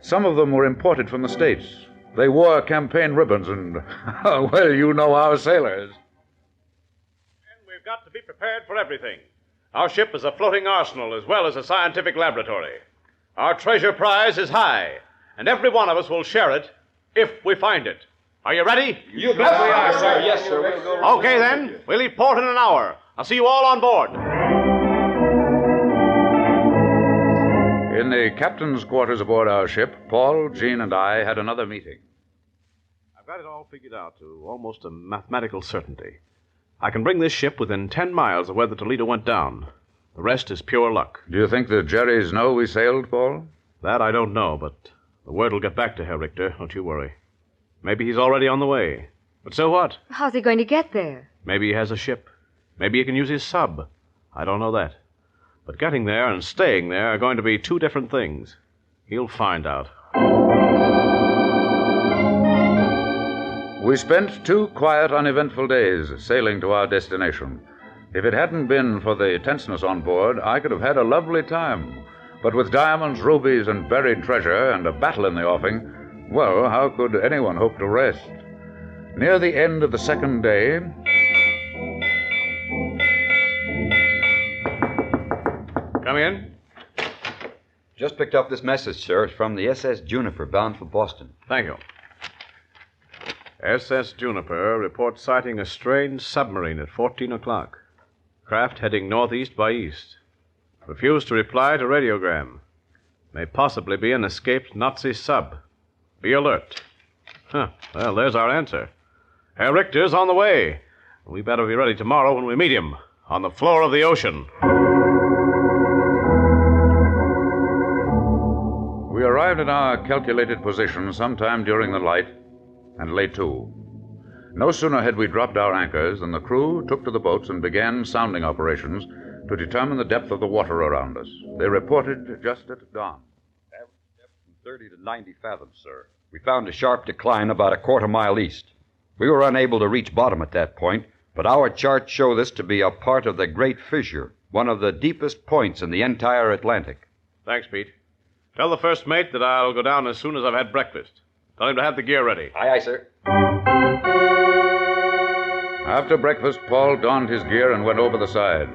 Some of them were imported from the States. They wore campaign ribbons and, well, you know our sailors. And we've got to be prepared for everything. Our ship is a floating arsenal as well as a scientific laboratory. Our treasure prize is high, and every one of us will share it if we find it. Are you ready? You bet we are, sir. Yes, sir. We'll go. Okay, then. We'll leave port in an hour. I'll see you all on board. In the captain's quarters aboard our ship, Paul, Jean, and I had another meeting. I've got it all figured out to almost a mathematical certainty. I can bring this ship within 10 miles of where the Toledo went down. The rest is pure luck. Do you think the Jerrys know we sailed, Paul? That I don't know, but The word will get back to Herr Richter, don't you worry. Maybe he's already on the way. But so what? How's he going to get there? Maybe he has a ship. Maybe he can use his sub. I don't know that. But getting there and staying there are going to be two different things. He'll find out. We spent 2 quiet, uneventful days sailing to our destination. If it hadn't been for the tenseness on board, I could have had a lovely time. But with diamonds, rubies, and buried treasure, and a battle in the offing, well, how could anyone hope to rest? Near the end of the second day... Come in. Just picked up this message, sir. It's from the SS Juniper, bound for Boston. Thank you. SS Juniper reports sighting a strange submarine at 14 o'clock. Craft heading northeast by east. Refused to reply to radiogram. May possibly be an escaped Nazi sub. Be alert. Huh. Well, there's our answer. Herr Richter's on the way. We better be ready tomorrow when we meet him on the floor of the ocean. We arrived at our calculated position sometime during the light, and lay to. No sooner had we dropped our anchors than the crew took to the boats and began sounding operations to determine the depth of the water around us. They reported just at dawn. Average depth from 30 to 90 fathoms, sir. We found a sharp decline about a quarter mile east. We were unable to reach bottom at that point, but our charts show this to be a part of the Great Fissure, one of the deepest points in the entire Atlantic. Thanks, Pete. Tell the first mate that I'll go down as soon as I've had breakfast. Tell him to have the gear ready. Aye, aye, sir. After breakfast, Paul donned his gear and went over the side.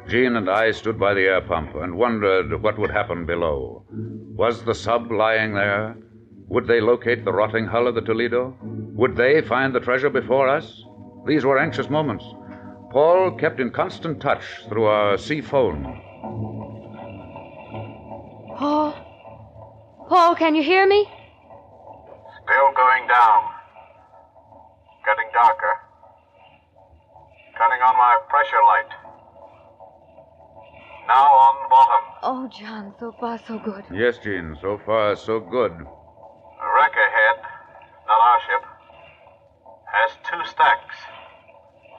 Jean and I stood by the air pump and wondered what would happen below. Was the sub lying there? Would they locate the rotting hull of the Toledo? Would they find the treasure before us? These were anxious moments. Paul kept in constant touch through our sea phone. Paul? Paul, can you hear me? Still going down. Getting darker. Turning on my pressure light. Now on bottom. Oh, John, so far so good. Yes, Jean, so far so good. A wreck ahead, not our ship, has 2 stacks,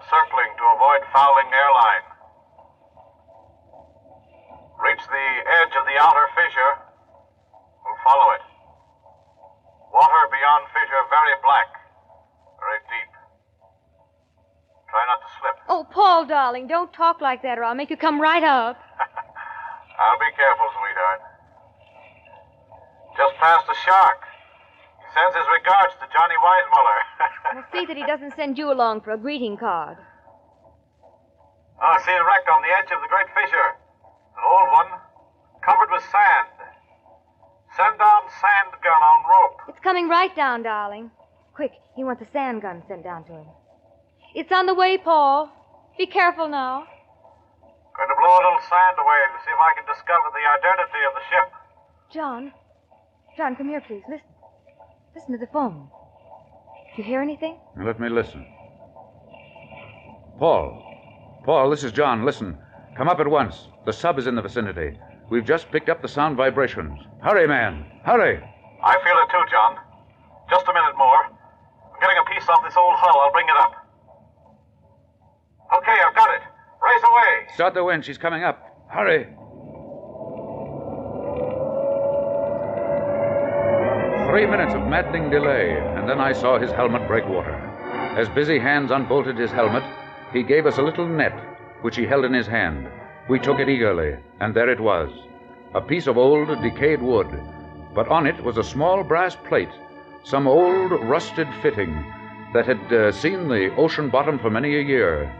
circling to avoid fouling airline. Reach the edge of the outer fissure, we'll follow it. Water beyond fissure very black, very deep. Try not to slip. Oh, Paul, darling, don't talk like that or I'll make you come right up. I'll be careful, sweetheart. Just past the shark. He sends his regards to Johnny Weissmuller. We'll see that he doesn't send you along for a greeting card. Oh, I see a wreck on the edge of the great fissure. An old one, covered with sand. Send down sand gun on rope. It's coming right down, darling. Quick, he wants a sand gun sent down to him. It's on the way, Paul. Be careful now. Going to blow a little sand away to see if I can discover the identity of the ship. John, come here, please. Listen. Listen to the phone. Do you hear anything? Let me listen. Paul, this is John. Listen. Come up at once. The sub is in the vicinity. We've just picked up the sound vibrations. Hurry, man. Hurry. I feel it too, John. Just a minute more. I'm getting a piece off this old hull. I'll bring it up. Okay, I've got it. Race away. Start the wind. She's coming up. Hurry. 3 minutes of maddening delay, and then I saw his helmet break water. As busy hands unbolted his helmet, he gave us a little net, which he held in his hand. We took it eagerly, and there it was, a piece of old, decayed wood. But on it was a small brass plate, some old, rusted fitting that had seen the ocean bottom for many a year.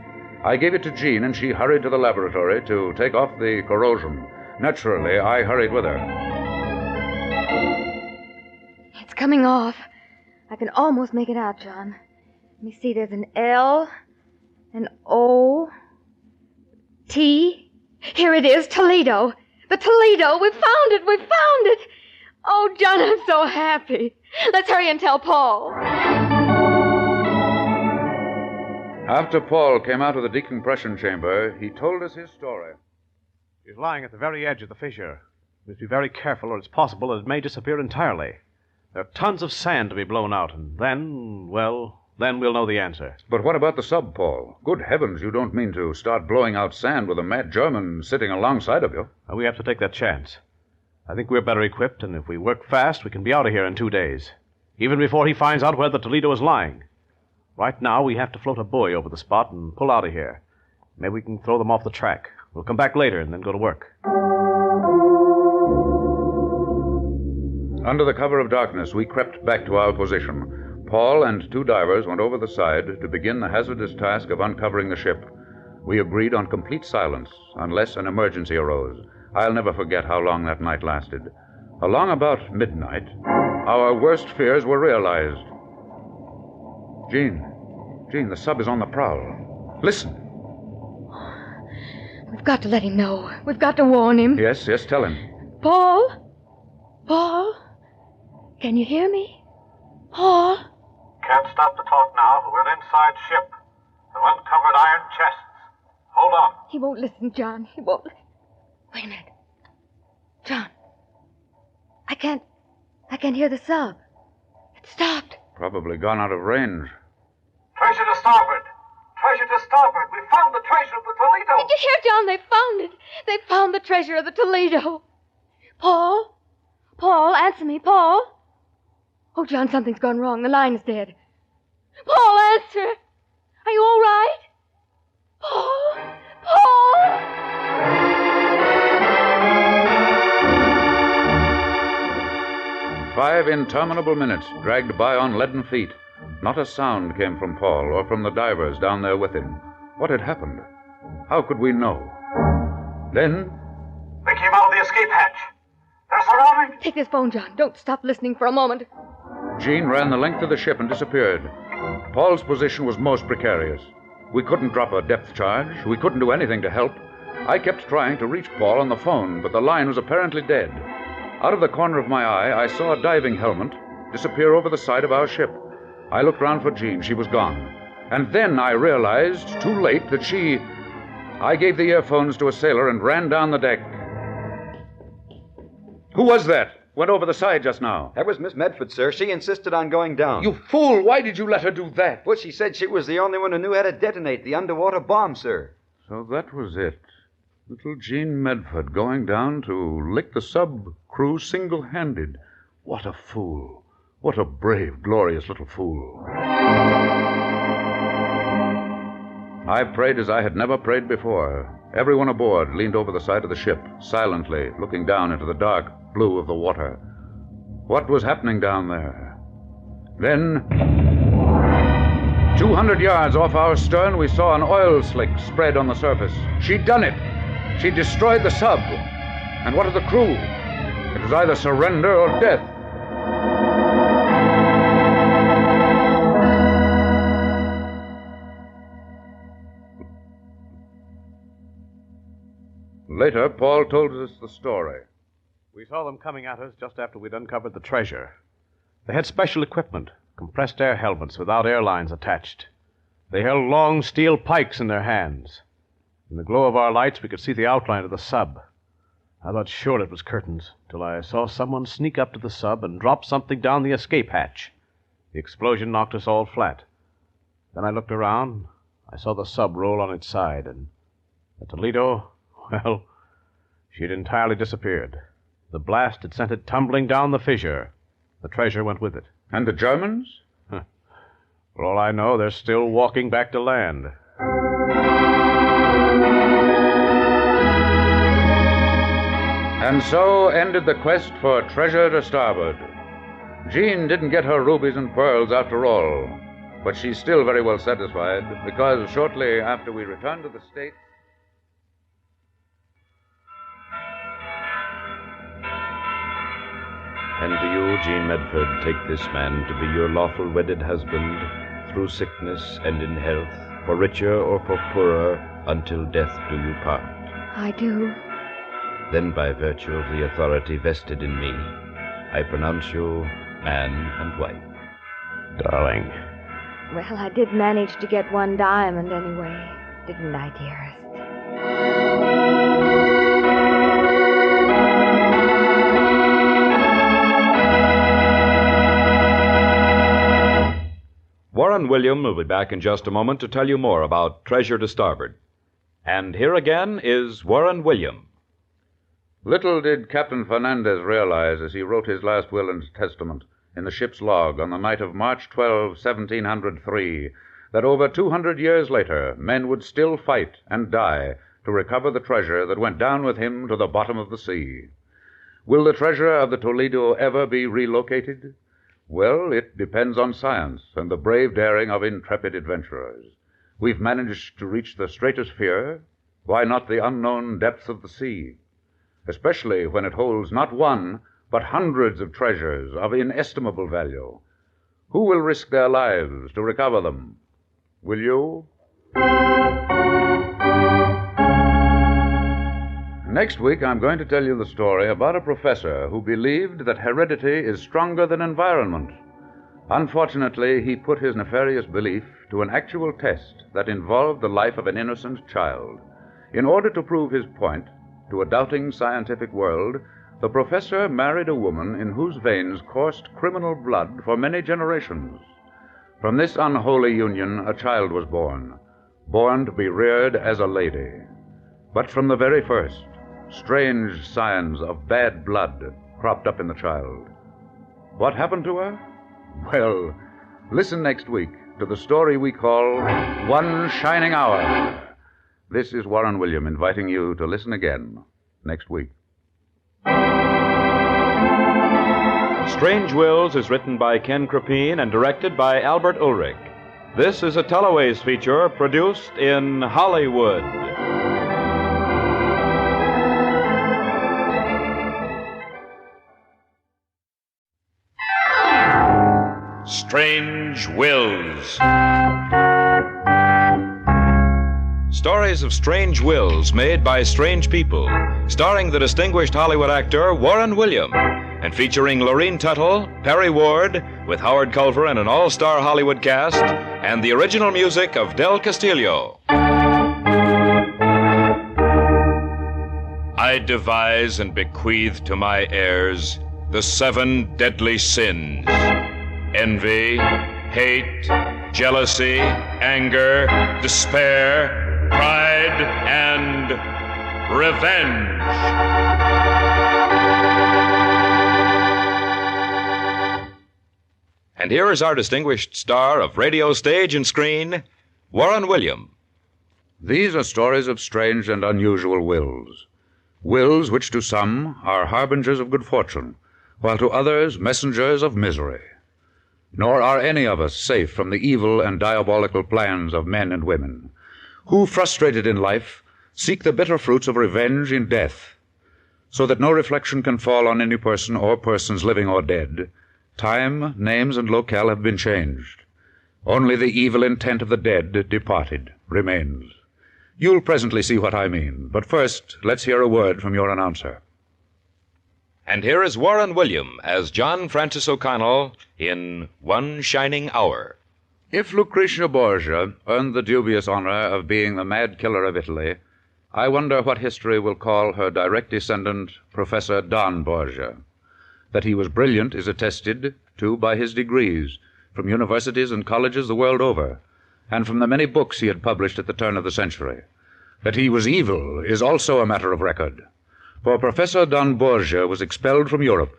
I gave it to Jean, and she hurried to the laboratory to take off the corrosion. Naturally, I hurried with her. It's coming off. I can almost make it out, John. Let me see, there's an L, an O, T. Here it is, Toledo. The Toledo. We found it. We found it. Oh, John, I'm so happy. Let's hurry and tell Paul. After Paul came out of the decompression chamber, he told us his story. He's lying at the very edge of the fissure. We must be very careful, or it's possible that it may disappear entirely. There are tons of sand to be blown out, and then we'll know the answer. But what about the sub, Paul? Good heavens, you don't mean to start blowing out sand with a mad German sitting alongside of you? We have to take that chance. I think we're better equipped, and if we work fast, we can be out of here in 2 days. Even before he finds out where the Toledo is lying. Right now, we have to float a buoy over the spot and pull out of here. Maybe we can throw them off the track. We'll come back later and then go to work. Under the cover of darkness, we crept back to our position. Paul and 2 divers went over the side to begin the hazardous task of uncovering the ship. We agreed on complete silence, unless an emergency arose. I'll never forget how long that night lasted. Along about midnight, our worst fears were realized. Jean, the sub is on the prowl. Listen. We've got to let him know. We've got to warn him. Yes, tell him. Paul? Can you hear me? Paul? Can't stop the talk now, but we're inside ship. They've uncovered iron chests. Hold on. He won't listen, John. He won't. Wait a minute. John. I can't hear the sub. It stopped. Probably gone out of range. Treasure to starboard. Treasure to starboard. We found the treasure of the Toledo. Did you hear, John? They found it. They found the treasure of the Toledo. Paul? Answer me, Paul. Oh, John, something's gone wrong. The line is dead. Paul, answer. Are you all right? Paul? 5 interminable minutes dragged by on leaden feet. Not a sound came from Paul or from the divers down there with him. What had happened? How could we know? Then... They came out of the escape hatch. They're surrounding. Take this phone, John. Don't stop listening for a moment. Jean ran the length of the ship and disappeared. Paul's position was most precarious. We couldn't drop a depth charge. We couldn't do anything to help. I kept trying to reach Paul on the phone, but the line was apparently dead. Out of the corner of my eye, I saw a diving helmet disappear over the side of our ship. I looked round for Jean. She was gone. And then I realized, too late, that I gave the earphones to a sailor and ran down the deck. Who was that? Went over the side just now. That was Miss Medford, sir. She insisted on going down. You fool! Why did you let her do that? Well, she said she was the only one who knew how to detonate the underwater bomb, sir. So that was it. Little Jean Medford going down to lick the sub crew single-handed. What a fool. What a brave, glorious little fool. I prayed as I had never prayed before. Everyone aboard leaned over the side of the ship, silently, looking down into the dark blue of the water. What was happening down there? Then, 200 yards off our stern, we saw an oil slick spread on the surface. She'd done it. She destroyed the sub. And what of the crew? It was either surrender or death. Later, Paul told us the story. We saw them coming at us just after we'd uncovered the treasure. They had special equipment, compressed air helmets without air lines attached. They held long steel pikes in their hands. In the glow of our lights, we could see the outline of the sub. I thought sure it was curtains, till I saw someone sneak up to the sub and drop something down the escape hatch. The explosion knocked us all flat. Then I looked around. I saw the sub roll on its side, and the Toledo, well, she'd entirely disappeared. The blast had sent it tumbling down the fissure. The treasure went with it. And the Germans? For all I know, they're still walking back to land. And so ended the quest for treasure to starboard. Jean didn't get her rubies and pearls after all, but she's still very well satisfied, because shortly after we returned to the States... And do you, Jean Medford, take this man to be your lawful wedded husband, through sickness and in health, for richer or for poorer, until death do you part? I do. Then by virtue of the authority vested in me, I pronounce you man and wife. Darling. Well, I did manage to get one diamond anyway, didn't I, dearest? Warren William will be back in just a moment to tell you more about Treasure to Starboard. And here again is Warren William. Little did Captain Fernandez realize as he wrote his last will and testament in the ship's log on the night of March 12, 1703, that over 200 years later men would still fight and die to recover the treasure that went down with him to the bottom of the sea. Will the treasure of the Toledo ever be relocated? Well, it depends on science and the brave daring of intrepid adventurers. We've managed to reach the stratosphere. Why not the unknown depths of the sea? Especially when it holds not one, but hundreds of treasures of inestimable value. Who will risk their lives to recover them? Will you? Next week, I'm going to tell you the story about a professor who believed that heredity is stronger than environment. Unfortunately, he put his nefarious belief to an actual test that involved the life of an innocent child. In order to prove his point to a doubting scientific world, the professor married a woman in whose veins coursed criminal blood for many generations. From this unholy union, a child was born to be reared as a lady. But from the very first, strange signs of bad blood cropped up in the child. What happened to her? Well, listen next week to the story we call One Shining Hour. This is Warren William inviting you to listen again next week. Strange Wills is written by Ken Krapine and directed by Albert Ulrich. This is a Teleways feature produced in Hollywood. Strange Wills. Stories of strange wills made by strange people, starring the distinguished Hollywood actor Warren William, and featuring Lorene Tuttle, Perry Ward, with Howard Culver and an all-star Hollywood cast, and the original music of Del Castillo. I devise and bequeath to my heirs the 7 deadly sins: envy, hate, jealousy, anger, despair, pride, and revenge. And here is our distinguished star of radio, stage, and screen, Warren William. These are stories of strange and unusual wills. Wills which to some are harbingers of good fortune, while to others messengers of misery. Nor are any of us safe from the evil and diabolical plans of men and women, who, frustrated in life, seek the bitter fruits of revenge in death. So that no reflection can fall on any person or persons living or dead, time, names, and locale have been changed. Only the evil intent of the dead, departed, remains. You'll presently see what I mean, but first, let's hear a word from your announcer. And here is Warren William as John Francis O'Connell in One Shining Hour. If Lucretia Borgia earned the dubious honor of being the mad killer of Italy, I wonder what history will call her direct descendant, Professor Don Borgia. That he was brilliant is attested to by his degrees from universities and colleges the world over, and from the many books he had published at the turn of the century. That he was evil is also a matter of record, for Professor Don Borgia was expelled from Europe,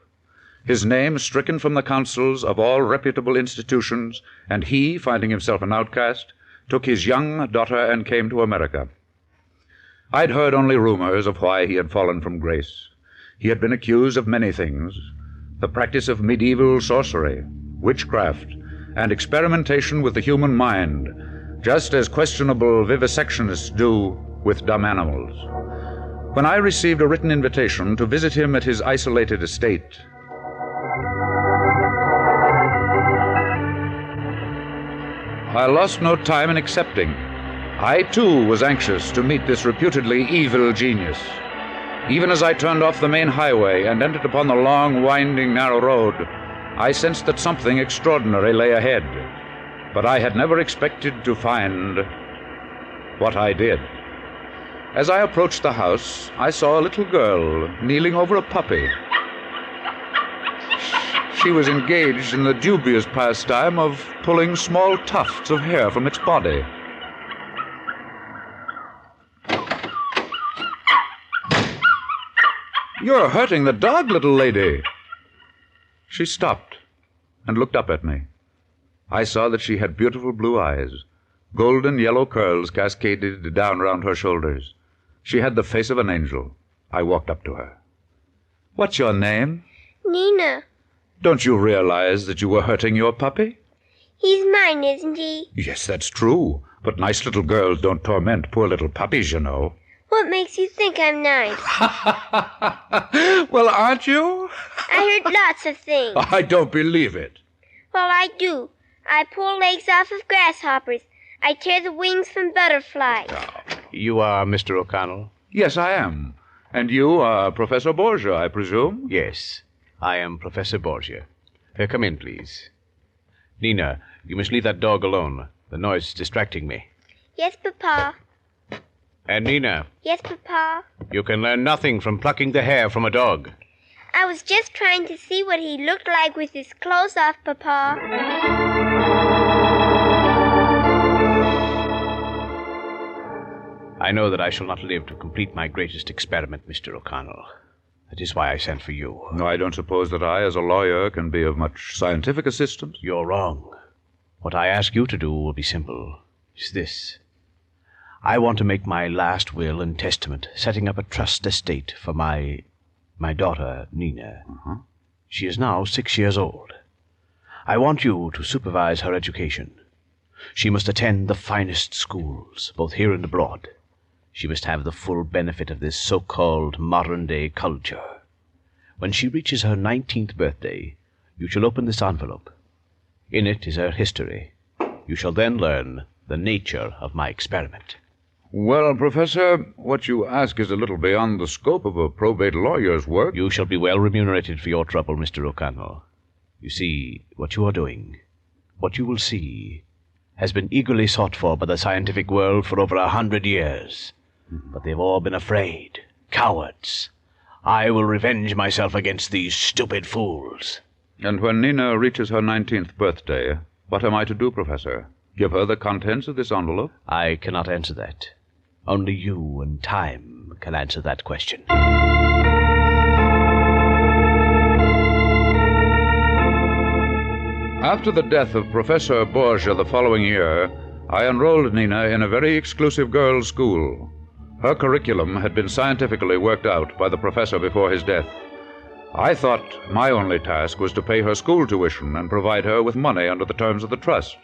his name stricken from the councils of all reputable institutions, and he, finding himself an outcast, took his young daughter and came to America. I'd heard only rumors of why he had fallen from grace. He had been accused of many things: the practice of medieval sorcery, witchcraft, and experimentation with the human mind, just as questionable vivisectionists do with dumb animals. When I received a written invitation to visit him at his isolated estate, I lost no time in accepting. I, too, was anxious to meet this reputedly evil genius. Even as I turned off the main highway and entered upon the long, winding, narrow road, I sensed that something extraordinary lay ahead. But I had never expected to find what I did. As I approached the house, I saw a little girl kneeling over a puppy. she was engaged in the dubious pastime of pulling small tufts of hair from its body. You're hurting the dog, little lady. She stopped and looked up at me. I saw that she had beautiful blue eyes. Golden yellow curls cascaded down round her shoulders. She had the face of an angel. I walked up to her. What's your name? Nina. Don't you realize that you were hurting your puppy? He's mine, isn't he? Yes, that's true. But nice little girls don't torment poor little puppies, you know. What makes you think I'm nice? Well, aren't you? I heard lots of things. I don't believe it. Well, I do. I pull legs off of grasshoppers. I tear the wings from butterflies. You are Mr. O'Connell? Yes, I am. And you are Professor Borgia, I presume? Yes, I am Professor Borgia. Come in, please. Nina, you must leave that dog alone. The noise is distracting me. Yes, Papa. And Nina, Yes, Papa. you can learn nothing from plucking the hair from a dog. I was just trying to see what he looked like with his clothes off, Papa. I know that I shall not live to complete my greatest experiment, Mr. O'Connell. That is why I sent for you. No, I don't suppose that I, as a lawyer, can be of much scientific assistance. You're wrong. What I ask you to do will be simple. It's this. I want to make my last will and testament, setting up a trust estate for my daughter, Nina. She is now 6 years old. I want you to supervise her education. She must attend the finest schools, both here and abroad. She must have the full benefit of this so-called modern-day culture. When she reaches her 19th birthday, you shall open this envelope. In it is her history. You shall then learn the nature of my experiment. Well, Professor, what you ask is a little beyond the scope of a probate lawyer's work. You shall be well remunerated for your trouble, Mr. O'Connell. You see, what you are doing, what you will see, has been eagerly sought for by the scientific world for over 100 years. But they've all been afraid, cowards. I will revenge myself against these stupid fools. And when Nina reaches her 19th birthday, what am I to do, Professor? Give her the contents of this envelope? I cannot answer that. Only you and time can answer that question. After the death of Professor Borgia the following year, I enrolled Nina in a very exclusive girls' school. Her curriculum had been scientifically worked out by the professor before his death. I thought my only task was to pay her school tuition and provide her with money under the terms of the trust.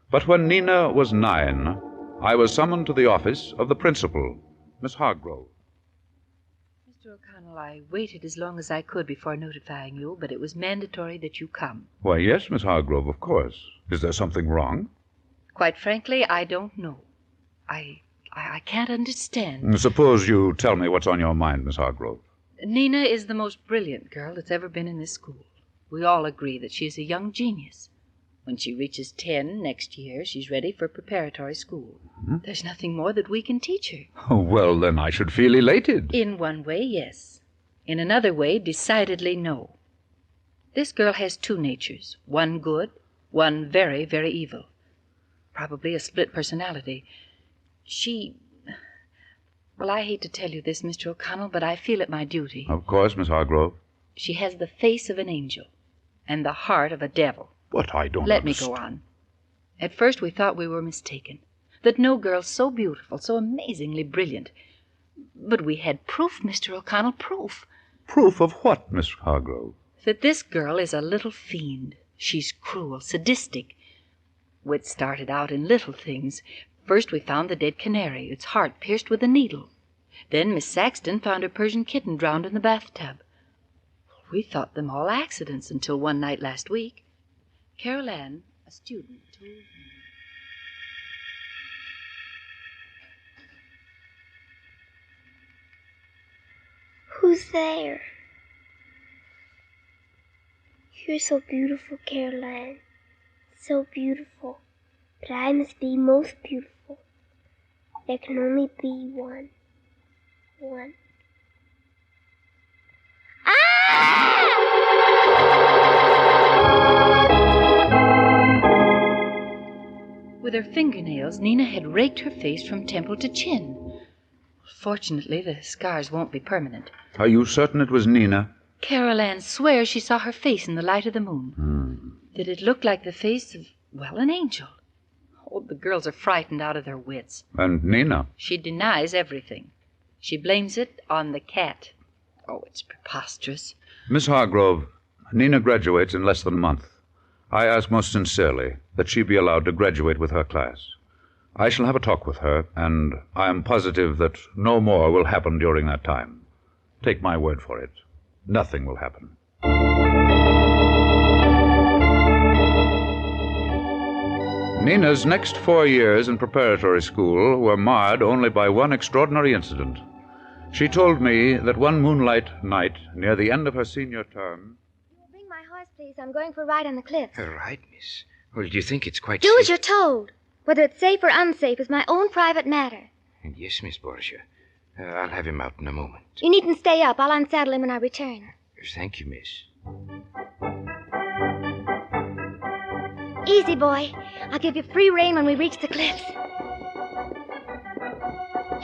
But when Nina was 9, I was summoned to the office of the principal, Miss Hargrove. Mr. O'Connell, I waited as long as I could before notifying you, but it was mandatory that you come. Why, yes, Miss Hargrove, of course. Is there something wrong? Quite frankly, I don't know. I can't understand. Suppose you tell me what's on your mind, Miss Hargrove. Nina is the most brilliant girl that's ever been in this school. We all agree that she is a young genius. When she reaches 10 next year, she's ready for preparatory school. There's nothing more that we can teach her. Oh, well, then I should feel elated. In one way, yes. In another way, decidedly no. This girl has 2 natures, one good, one very, very evil. Probably a split personality. Well, I hate to tell you this, Mr. O'Connell, but I feel it my duty. Of course, Miss Hargrove. She has the face of an angel and the heart of a devil. But I don't Let me go on. At first we thought we were mistaken, that no girl so beautiful, so amazingly brilliant. But we had proof, Mr. O'Connell, proof. Proof of what, Miss Hargrove? That this girl is a little fiend. She's cruel, sadistic. It started out in little things. First we found the dead canary, its heart pierced with a needle. Then Miss Saxton found her Persian kitten drowned in the bathtub. We thought them all accidents until one night last week, Carol Ann, a student, told me. Who's there? You're so beautiful, Caroline. So beautiful. But I must be most beautiful. There can only be one. One. Ah! With her fingernails, Nina had raked her face from temple to chin. Fortunately, the scars won't be permanent. Are you certain it was Nina? Carol Ann swears she saw her face in the light of the moon. That it looked like the face of, well, an angel. Oh, the girls are frightened out of their wits. And Nina? She denies everything. She blames it on the cat. Oh, it's preposterous. Miss Hargrove, Nina graduates in less than a month. I ask most sincerely that she be allowed to graduate with her class. I shall have a talk with her, and I am positive that no more will happen during that time. Take my word for it. Nothing will happen. Nina's next 4 years in preparatory school were marred only by one extraordinary incident. She told me that one moonlight night near the end of her senior term... Bring my horse, please. I'm going for a ride on the cliffs. All right, miss. Well, do you think it's quite Do safe? as you're told. Whether it's safe or unsafe is my own private matter. Yes, Miss Borgia. I'll have him out in a moment. You needn't stay up. I'll unsaddle him when I return. Thank you, miss. Easy, boy. I'll give you free rein when we reach the cliffs.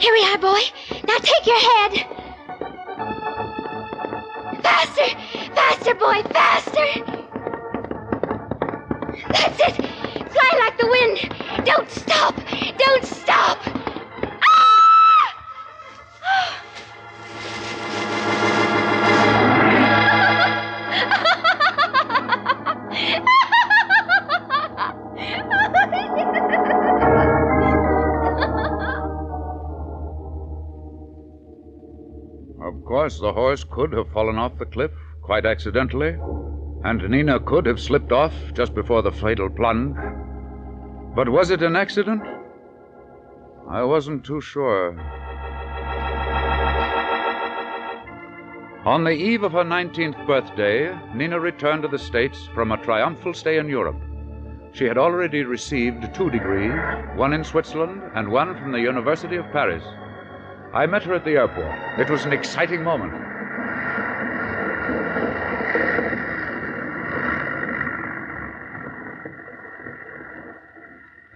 Here we are, boy. Now take your head. Faster! Faster, boy, faster! That's it! Fly like the wind! Don't stop! Don't stop! Of course, the horse could have fallen off the cliff, quite accidentally, and Nina could have slipped off just before the fatal plunge. But was it an accident? I wasn't too sure. On the eve of her 19th birthday, Nina returned to the States from a triumphal stay in Europe. She had already received 2 degrees, one in Switzerland and one from the University of Paris. I met her at the airport. It was an exciting moment.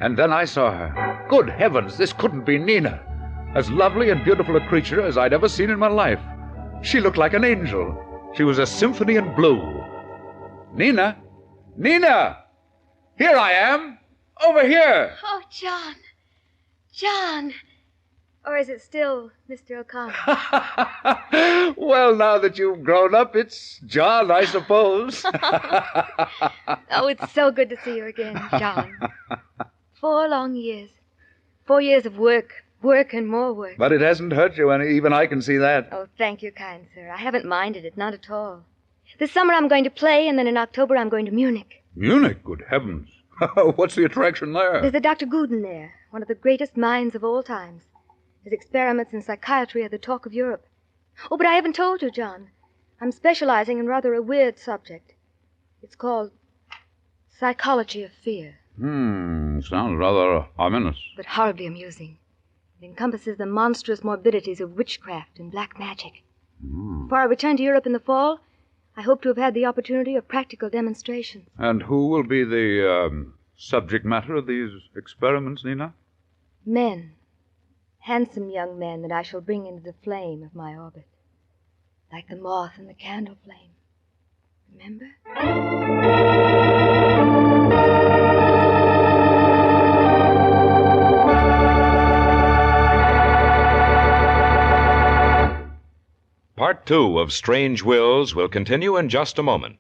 And then I saw her. Good heavens, this couldn't be Nina. As lovely and beautiful a creature as I'd ever seen in my life. She looked like an angel. She was a symphony in blue. Nina? Nina! Here I am! Over here! Oh, John. John. Or is it still Mr. O'Connor? Well, now that you've grown up, it's John, I suppose. Oh, it's so good to see you again, John. 4 long years. 4 years of work and more work. But it hasn't hurt you any. Even I can see that. Oh, thank you, kind sir. I haven't minded it, not at all. This summer I'm going to play, and then in October I'm going to Munich. Munich? Good heavens. What's the attraction there? There's a Dr. Guden there, one of the greatest minds of all times. His experiments in psychiatry are the talk of Europe. Oh, but I haven't told you, John. I'm specializing in rather a weird subject. It's called psychology of fear. Sounds rather ominous. But horribly amusing. It encompasses the monstrous morbidities of witchcraft and black magic. Before I return to Europe in the fall, I hope to have had the opportunity of practical demonstrations. And who will be the subject matter of these experiments, Nina? Men. Handsome young men that I shall bring into the flame of my orbit. Like the moth in the candle flame. Remember? Part 2 of Strange Wills will continue in just a moment.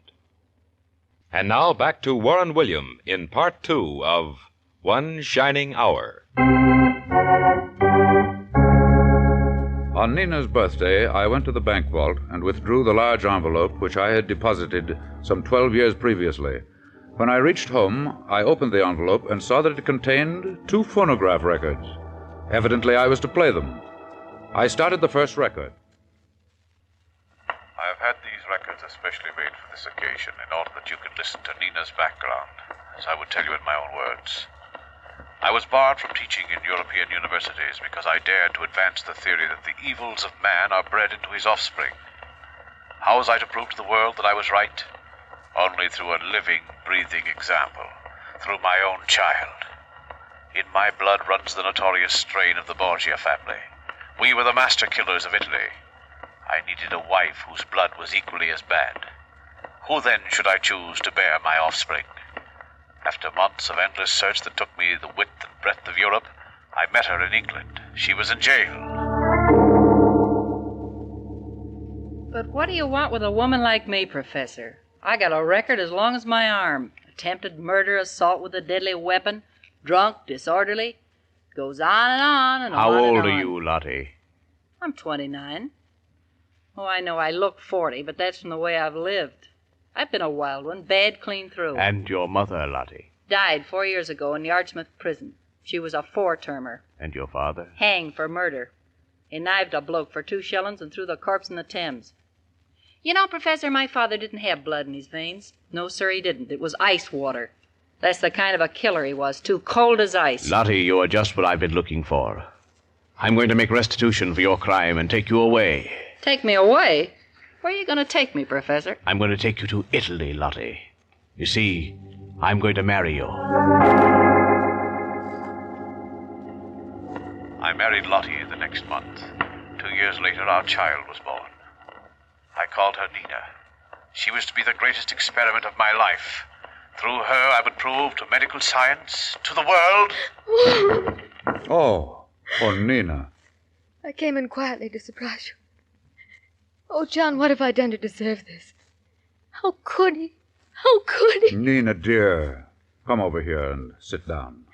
And now back to Warren William in Part 2 of One Shining Hour. On Nina's birthday, I went to the bank vault and withdrew the large envelope which I had deposited some 12 years previously. When I reached home, I opened the envelope and saw that it contained 2 phonograph records. Evidently, I was to play them. I started the first record. I have had these records especially made for this occasion in order that you could listen to Nina's background, as I would tell you in my own words. I was barred from teaching in European universities because I dared to advance the theory that the evils of man are bred into his offspring. How was I to prove to the world that I was right? Only through a living, breathing example, through my own child. In my blood runs the notorious strain of the Borgia family. We were the master killers of Italy. I needed a wife whose blood was equally as bad. Who then should I choose to bear my offspring? After months of endless search that took me the width and breadth of Europe, I met her in England. She was in jail. But what do you want with a woman like me, Professor? I got a record as long as my arm. Attempted murder, assault with a deadly weapon, drunk, disorderly. Goes on and on and How on old and are on. you, Lottie? I'm 29. Oh, I know I look 40, but that's from the way I've lived. I've been a wild one, bad clean through. And your mother, Lottie? Died 4 years ago in Yardsmith prison. She was a four-termer. And your father? Hanged for murder. He knifed a bloke for 2 shillings and threw the corpse in the Thames. You know, Professor, my father didn't have blood in his veins. No, sir, he didn't. It was ice water. That's the kind of a killer he was, too cold as ice. Lottie, you are just what I've been looking for. I'm going to make restitution for your crime and take you away. Take me away? Where are you going to take me, Professor? I'm going to take you to Italy, Lottie. You see, I'm going to marry you. I married Lottie the next month. 2 years later, our child was born. I called her Nina. She was to be the greatest experiment of my life. Through her, I would prove to medical science, to the world. Oh, Nina. I came in quietly to surprise you. Oh, John, what have I done to deserve this? How could he? How could he? Nina, dear, come over here and sit down.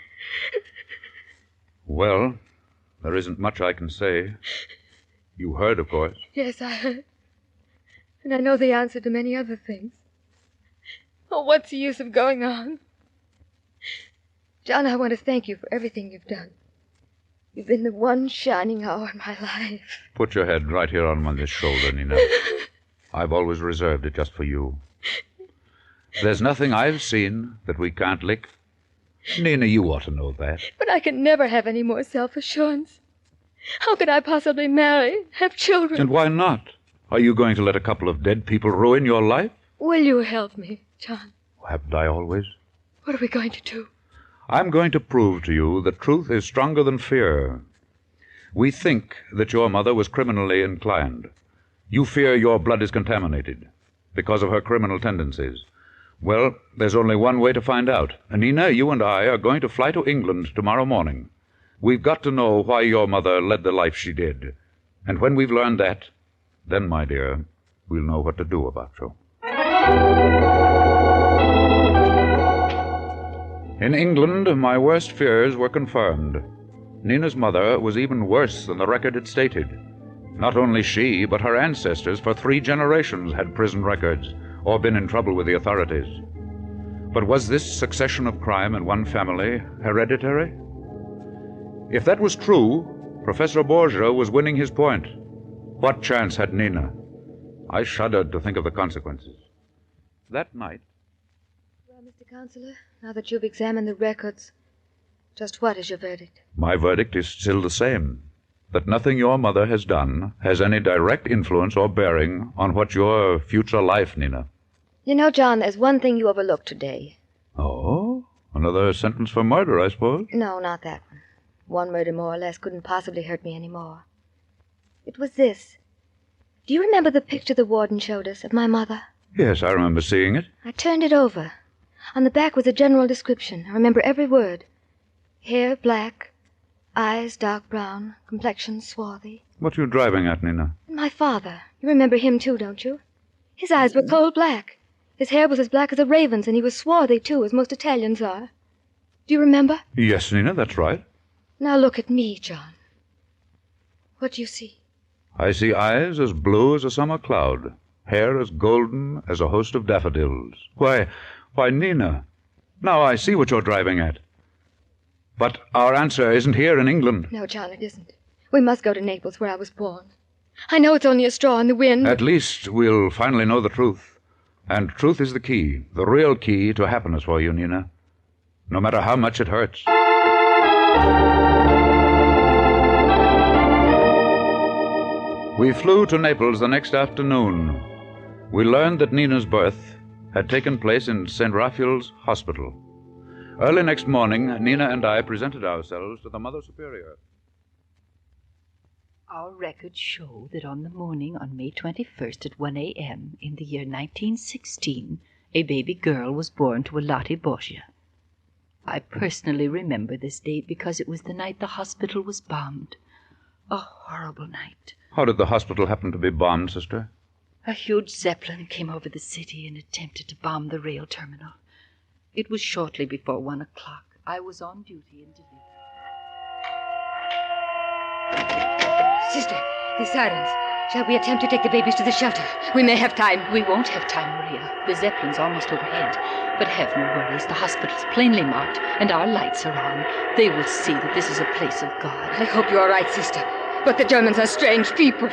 Well, there isn't much I can say. You heard, of course. Yes, I heard. And I know the answer to many other things. Oh, what's the use of going on? John, I want to thank you for everything you've done. You've been the one shining hour in my life. Put your head right here on this shoulder, Nina. I've always reserved it just for you. There's nothing I've seen that we can't lick. Nina, you ought to know that. But I can never have any more self-assurance. How could I possibly marry, have children? And why not? Are you going to let a couple of dead people ruin your life? Will you help me, John? Haven't I always? What are we going to do? I'm going to prove to you that truth is stronger than fear. We think that your mother was criminally inclined. You fear your blood is contaminated because of her criminal tendencies. Well, there's only one way to find out. Nina, you and I are going to fly to England tomorrow morning. We've got to know why your mother led the life she did. And when we've learned that, then, my dear, we'll know what to do about you. In England, my worst fears were confirmed. Nina's mother was even worse than the record had stated. Not only she, but her ancestors for 3 generations had prison records or been in trouble with the authorities. But was this succession of crime in one family hereditary? If that was true, Professor Borgia was winning his point. What chance had Nina? I shuddered to think of the consequences. That night... Well, Mr. Counselor, now that you've examined the records, just what is your verdict? My verdict is still the same. That nothing your mother has done has any direct influence or bearing on what your future life, Nina. You know, John, there's one thing you overlooked today. Oh? Another sentence for murder, I suppose? No, not that one. One murder more or less couldn't possibly hurt me any more. It was this. Do you remember the picture the warden showed us of my mother? Yes, I remember seeing it. I turned it over. On the back was a general description. I remember every word. Hair black, eyes dark brown, complexion swarthy. What are you driving at, Nina? My father. You remember him too, don't you? His eyes were coal black. His hair was as black as a raven's, and he was swarthy too, as most Italians are. Do you remember? Yes, Nina, that's right. Now look at me, John. What do you see? I see eyes as blue as a summer cloud, hair as golden as a host of daffodils. Why, Nina, now I see what you're driving at. But our answer isn't here in England. No, John, it isn't. We must go to Naples, where I was born. I know it's only a straw in the wind. At least we'll finally know the truth. And truth is the key, the real key to happiness for you, Nina. No matter how much it hurts. We flew to Naples the next afternoon. We learned that Nina's birth had taken place in St. Raphael's Hospital. Early next morning, Nina and I presented ourselves to the Mother Superior. Our records show that on the morning on May 21st at 1 a.m. in the year 1916, a baby girl was born to a Lottie Borgia. I personally remember this date because it was the night the hospital was bombed. A horrible night. How did the hospital happen to be bombed, Sister? A huge Zeppelin came over the city and attempted to bomb the rail terminal. It was shortly before 1 o'clock. I was on duty in delivery. Sister, the sirens. Shall we attempt to take the babies to the shelter? We may have time. We won't have time, Maria. The Zeppelin's almost overhead. But have no worries. The hospital's plainly marked, and our lights are on. They will see that this is a place of God. I hope you are right, sister. But the Germans are strange people.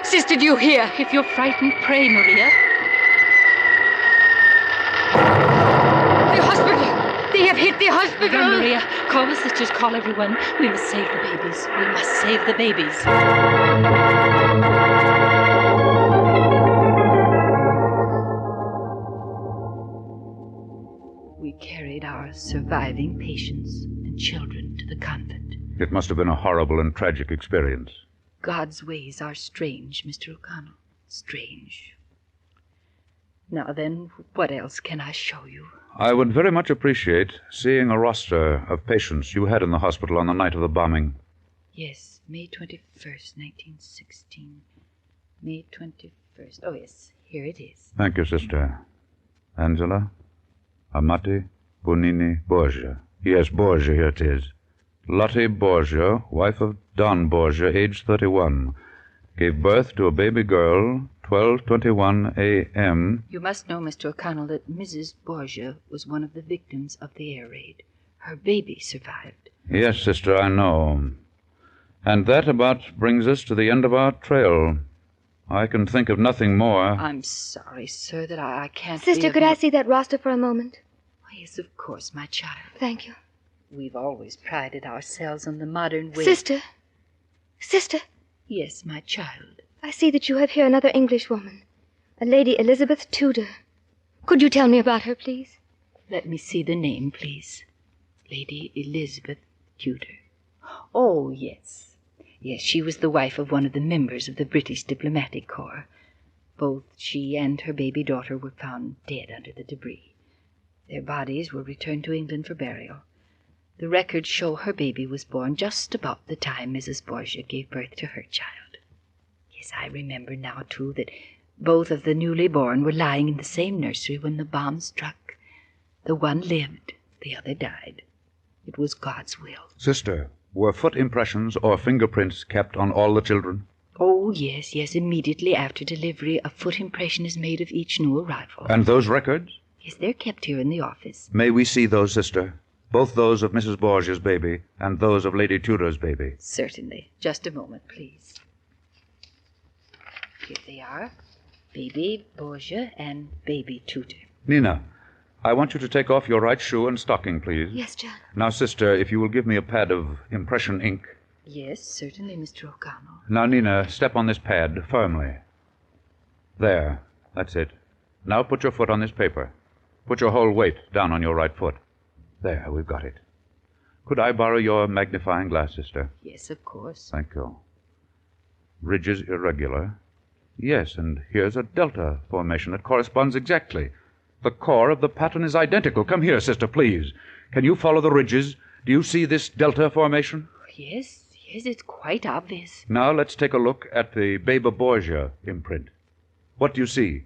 Sister, do you hear? If you're frightened, pray, Maria. The hospital! They have hit the hospital! Run, Maria. Call the sisters, call everyone. We must save the babies. We must save the babies. We carried our surviving patients and children to the convent. It must have been a horrible and tragic experience. God's ways are strange, Mr. O'Connell. Strange. Now then, what else can I show you? I would very much appreciate seeing a roster of patients you had in the hospital on the night of the bombing. Yes, May 21st, 1916. May 21st. Oh, yes, here it is. Thank you, Sister. Angela, Amati, Bonini, Borgia. Yes, Borgia, here it is. Lottie Borgia, wife of Don Borgia, age 31, gave birth to a baby girl, 12:21 a.m. You must know, Mr. O'Connell, that Mrs. Borgia was one of the victims of the air raid. Her baby survived. Yes, Sister, I know. And that about brings us to the end of our trail. I can think of nothing more. I'm sorry, sir, that I can't Sister, could I see that roster for a moment? Oh, yes, of course, my child. Thank you. We've always prided ourselves on the modern way. Sister! Sister! Yes, my child. I see that you have here another Englishwoman, a Lady Elizabeth Tudor. Could you tell me about her, please? Let me see the name, please. Lady Elizabeth Tudor. Oh, yes. Yes, she was the wife of one of the members of the British Diplomatic Corps. Both she and her baby daughter were found dead under the debris. Their bodies were returned to England for burial. The records show her baby was born just about the time Mrs. Borgia gave birth to her child. Yes, I remember now, too, that both of the newly born were lying in the same nursery when the bomb struck. The one lived, the other died. It was God's will. Sister, were foot impressions or fingerprints kept on all the children? Oh, yes, yes. Immediately after delivery, a foot impression is made of each new arrival. And those records? Yes, they're kept here in the office. May we see those, Sister? Both those of Mrs. Borgia's baby and those of Lady Tudor's baby. Certainly. Just a moment, please. Here they are. Baby Borgia and Baby Tudor. Nina, I want you to take off your right shoe and stocking, please. Yes, John. Now, Sister, if you will give me a pad of impression ink. Yes, certainly, Mr. O'Connell. Now, Nina, step on this pad firmly. There. That's it. Now put your foot on this paper. Put your whole weight down on your right foot. There, we've got it. Could I borrow your magnifying glass, Sister? Yes, of course. Thank you. Ridges irregular. Yes, and here's a delta formation that corresponds exactly. The core of the pattern is identical. Come here, Sister, please. Can you follow the ridges? Do you see this delta formation? Yes, it's quite obvious. Now let's take a look at the Baby Borgia imprint. What do you see?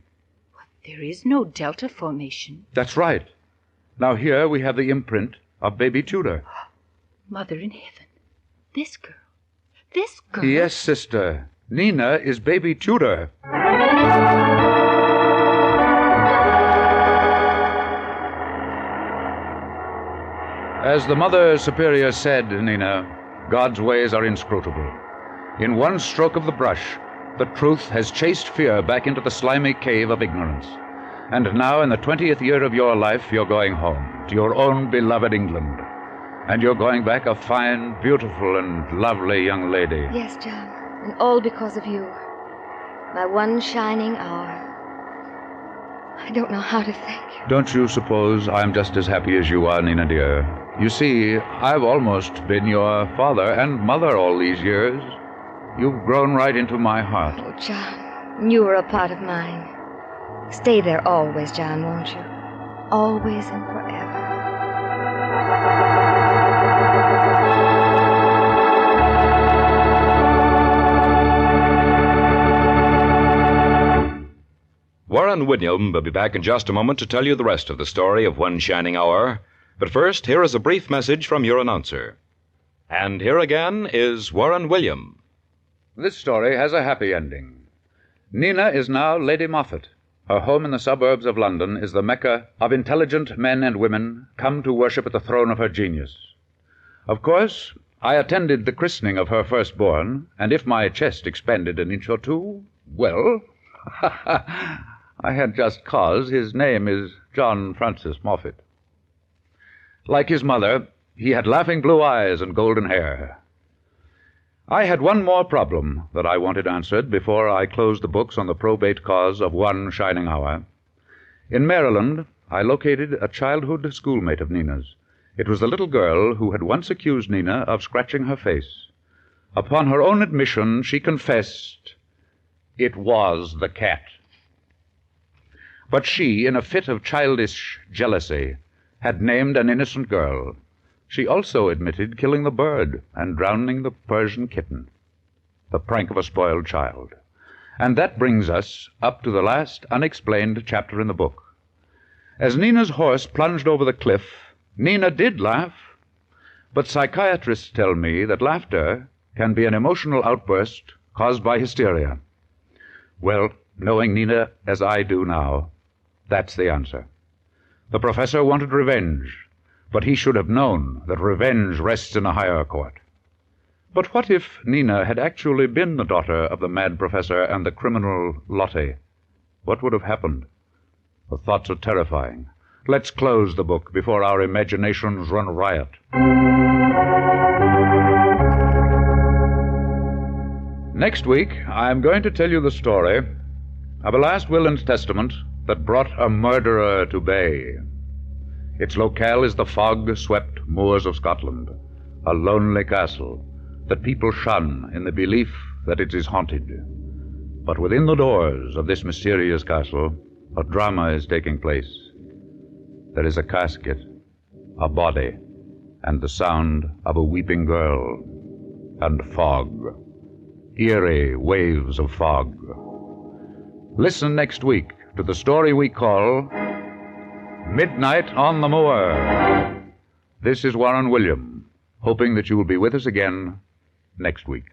There is no delta formation. That's right. Now here we have the imprint of Baby Tudor. Mother in heaven. This girl. This girl? Yes, Sister. Nina is Baby Tudor. As the Mother Superior said, Nina, God's ways are inscrutable. In one stroke of the brush, the truth has chased fear back into the slimy cave of ignorance. And now, in the 20th year of your life, you're going home to your own beloved England. And you're going back a fine, beautiful, and lovely young lady. Yes, John. And all because of you. My one shining hour. I don't know how to thank you. Don't you suppose I'm just as happy as you are, Nina dear? You see, I've almost been your father and mother all these years. You've grown right into my heart. Oh, John, you were a part of mine. Stay there always, John, won't you? Always and forever. Warren William will be back in just a moment to tell you the rest of the story of One Shining Hour. But first, here is a brief message from your announcer. And here again is Warren William. This story has a happy ending. Nina is now Lady Moffat. Her home in the suburbs of London is the Mecca of intelligent men and women come to worship at the throne of her genius. Of course, I attended the christening of her firstborn, and if my chest expanded an inch or two, well, I had just cause. His name is John Francis Moffat. Like his mother, he had laughing blue eyes and golden hair. I had one more problem that I wanted answered before I closed the books on the probate cause of One Shining Hour. In Maryland, I located a childhood schoolmate of Nina's. It was the little girl who had once accused Nina of scratching her face. Upon her own admission, she confessed it was the cat. But she, in a fit of childish jealousy, had named an innocent girl. She also admitted killing the bird and drowning the Persian kitten. The prank of a spoiled child. And that brings us up to the last unexplained chapter in the book. As Nina's horse plunged over the cliff, Nina did laugh. But psychiatrists tell me that laughter can be an emotional outburst caused by hysteria. Well, knowing Nina as I do now, that's the answer. The professor wanted revenge, but he should have known that revenge rests in a higher court. But what if Nina had actually been the daughter of the mad professor and the criminal Lottie? What would have happened? The thoughts are terrifying. Let's close the book before our imaginations run riot. Next week, I'm going to tell you the story of a last will and testament that brought a murderer to bay. Its locale is the fog-swept moors of Scotland, a lonely castle that people shun in the belief that it is haunted. But within the doors of this mysterious castle, a drama is taking place. There is a casket, a body, and the sound of a weeping girl, and fog, eerie waves of fog. Listen next week to the story we call Midnight on the Moor. This is Warren William, hoping that you will be with us again next week.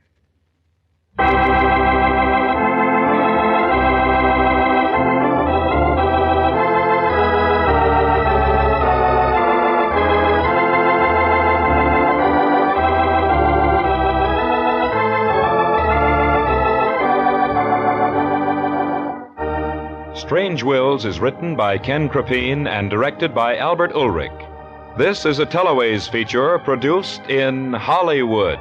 Strange Wills is written by Ken Crepine and directed by Albert Ulrich. This is a Teleways feature produced in Hollywood.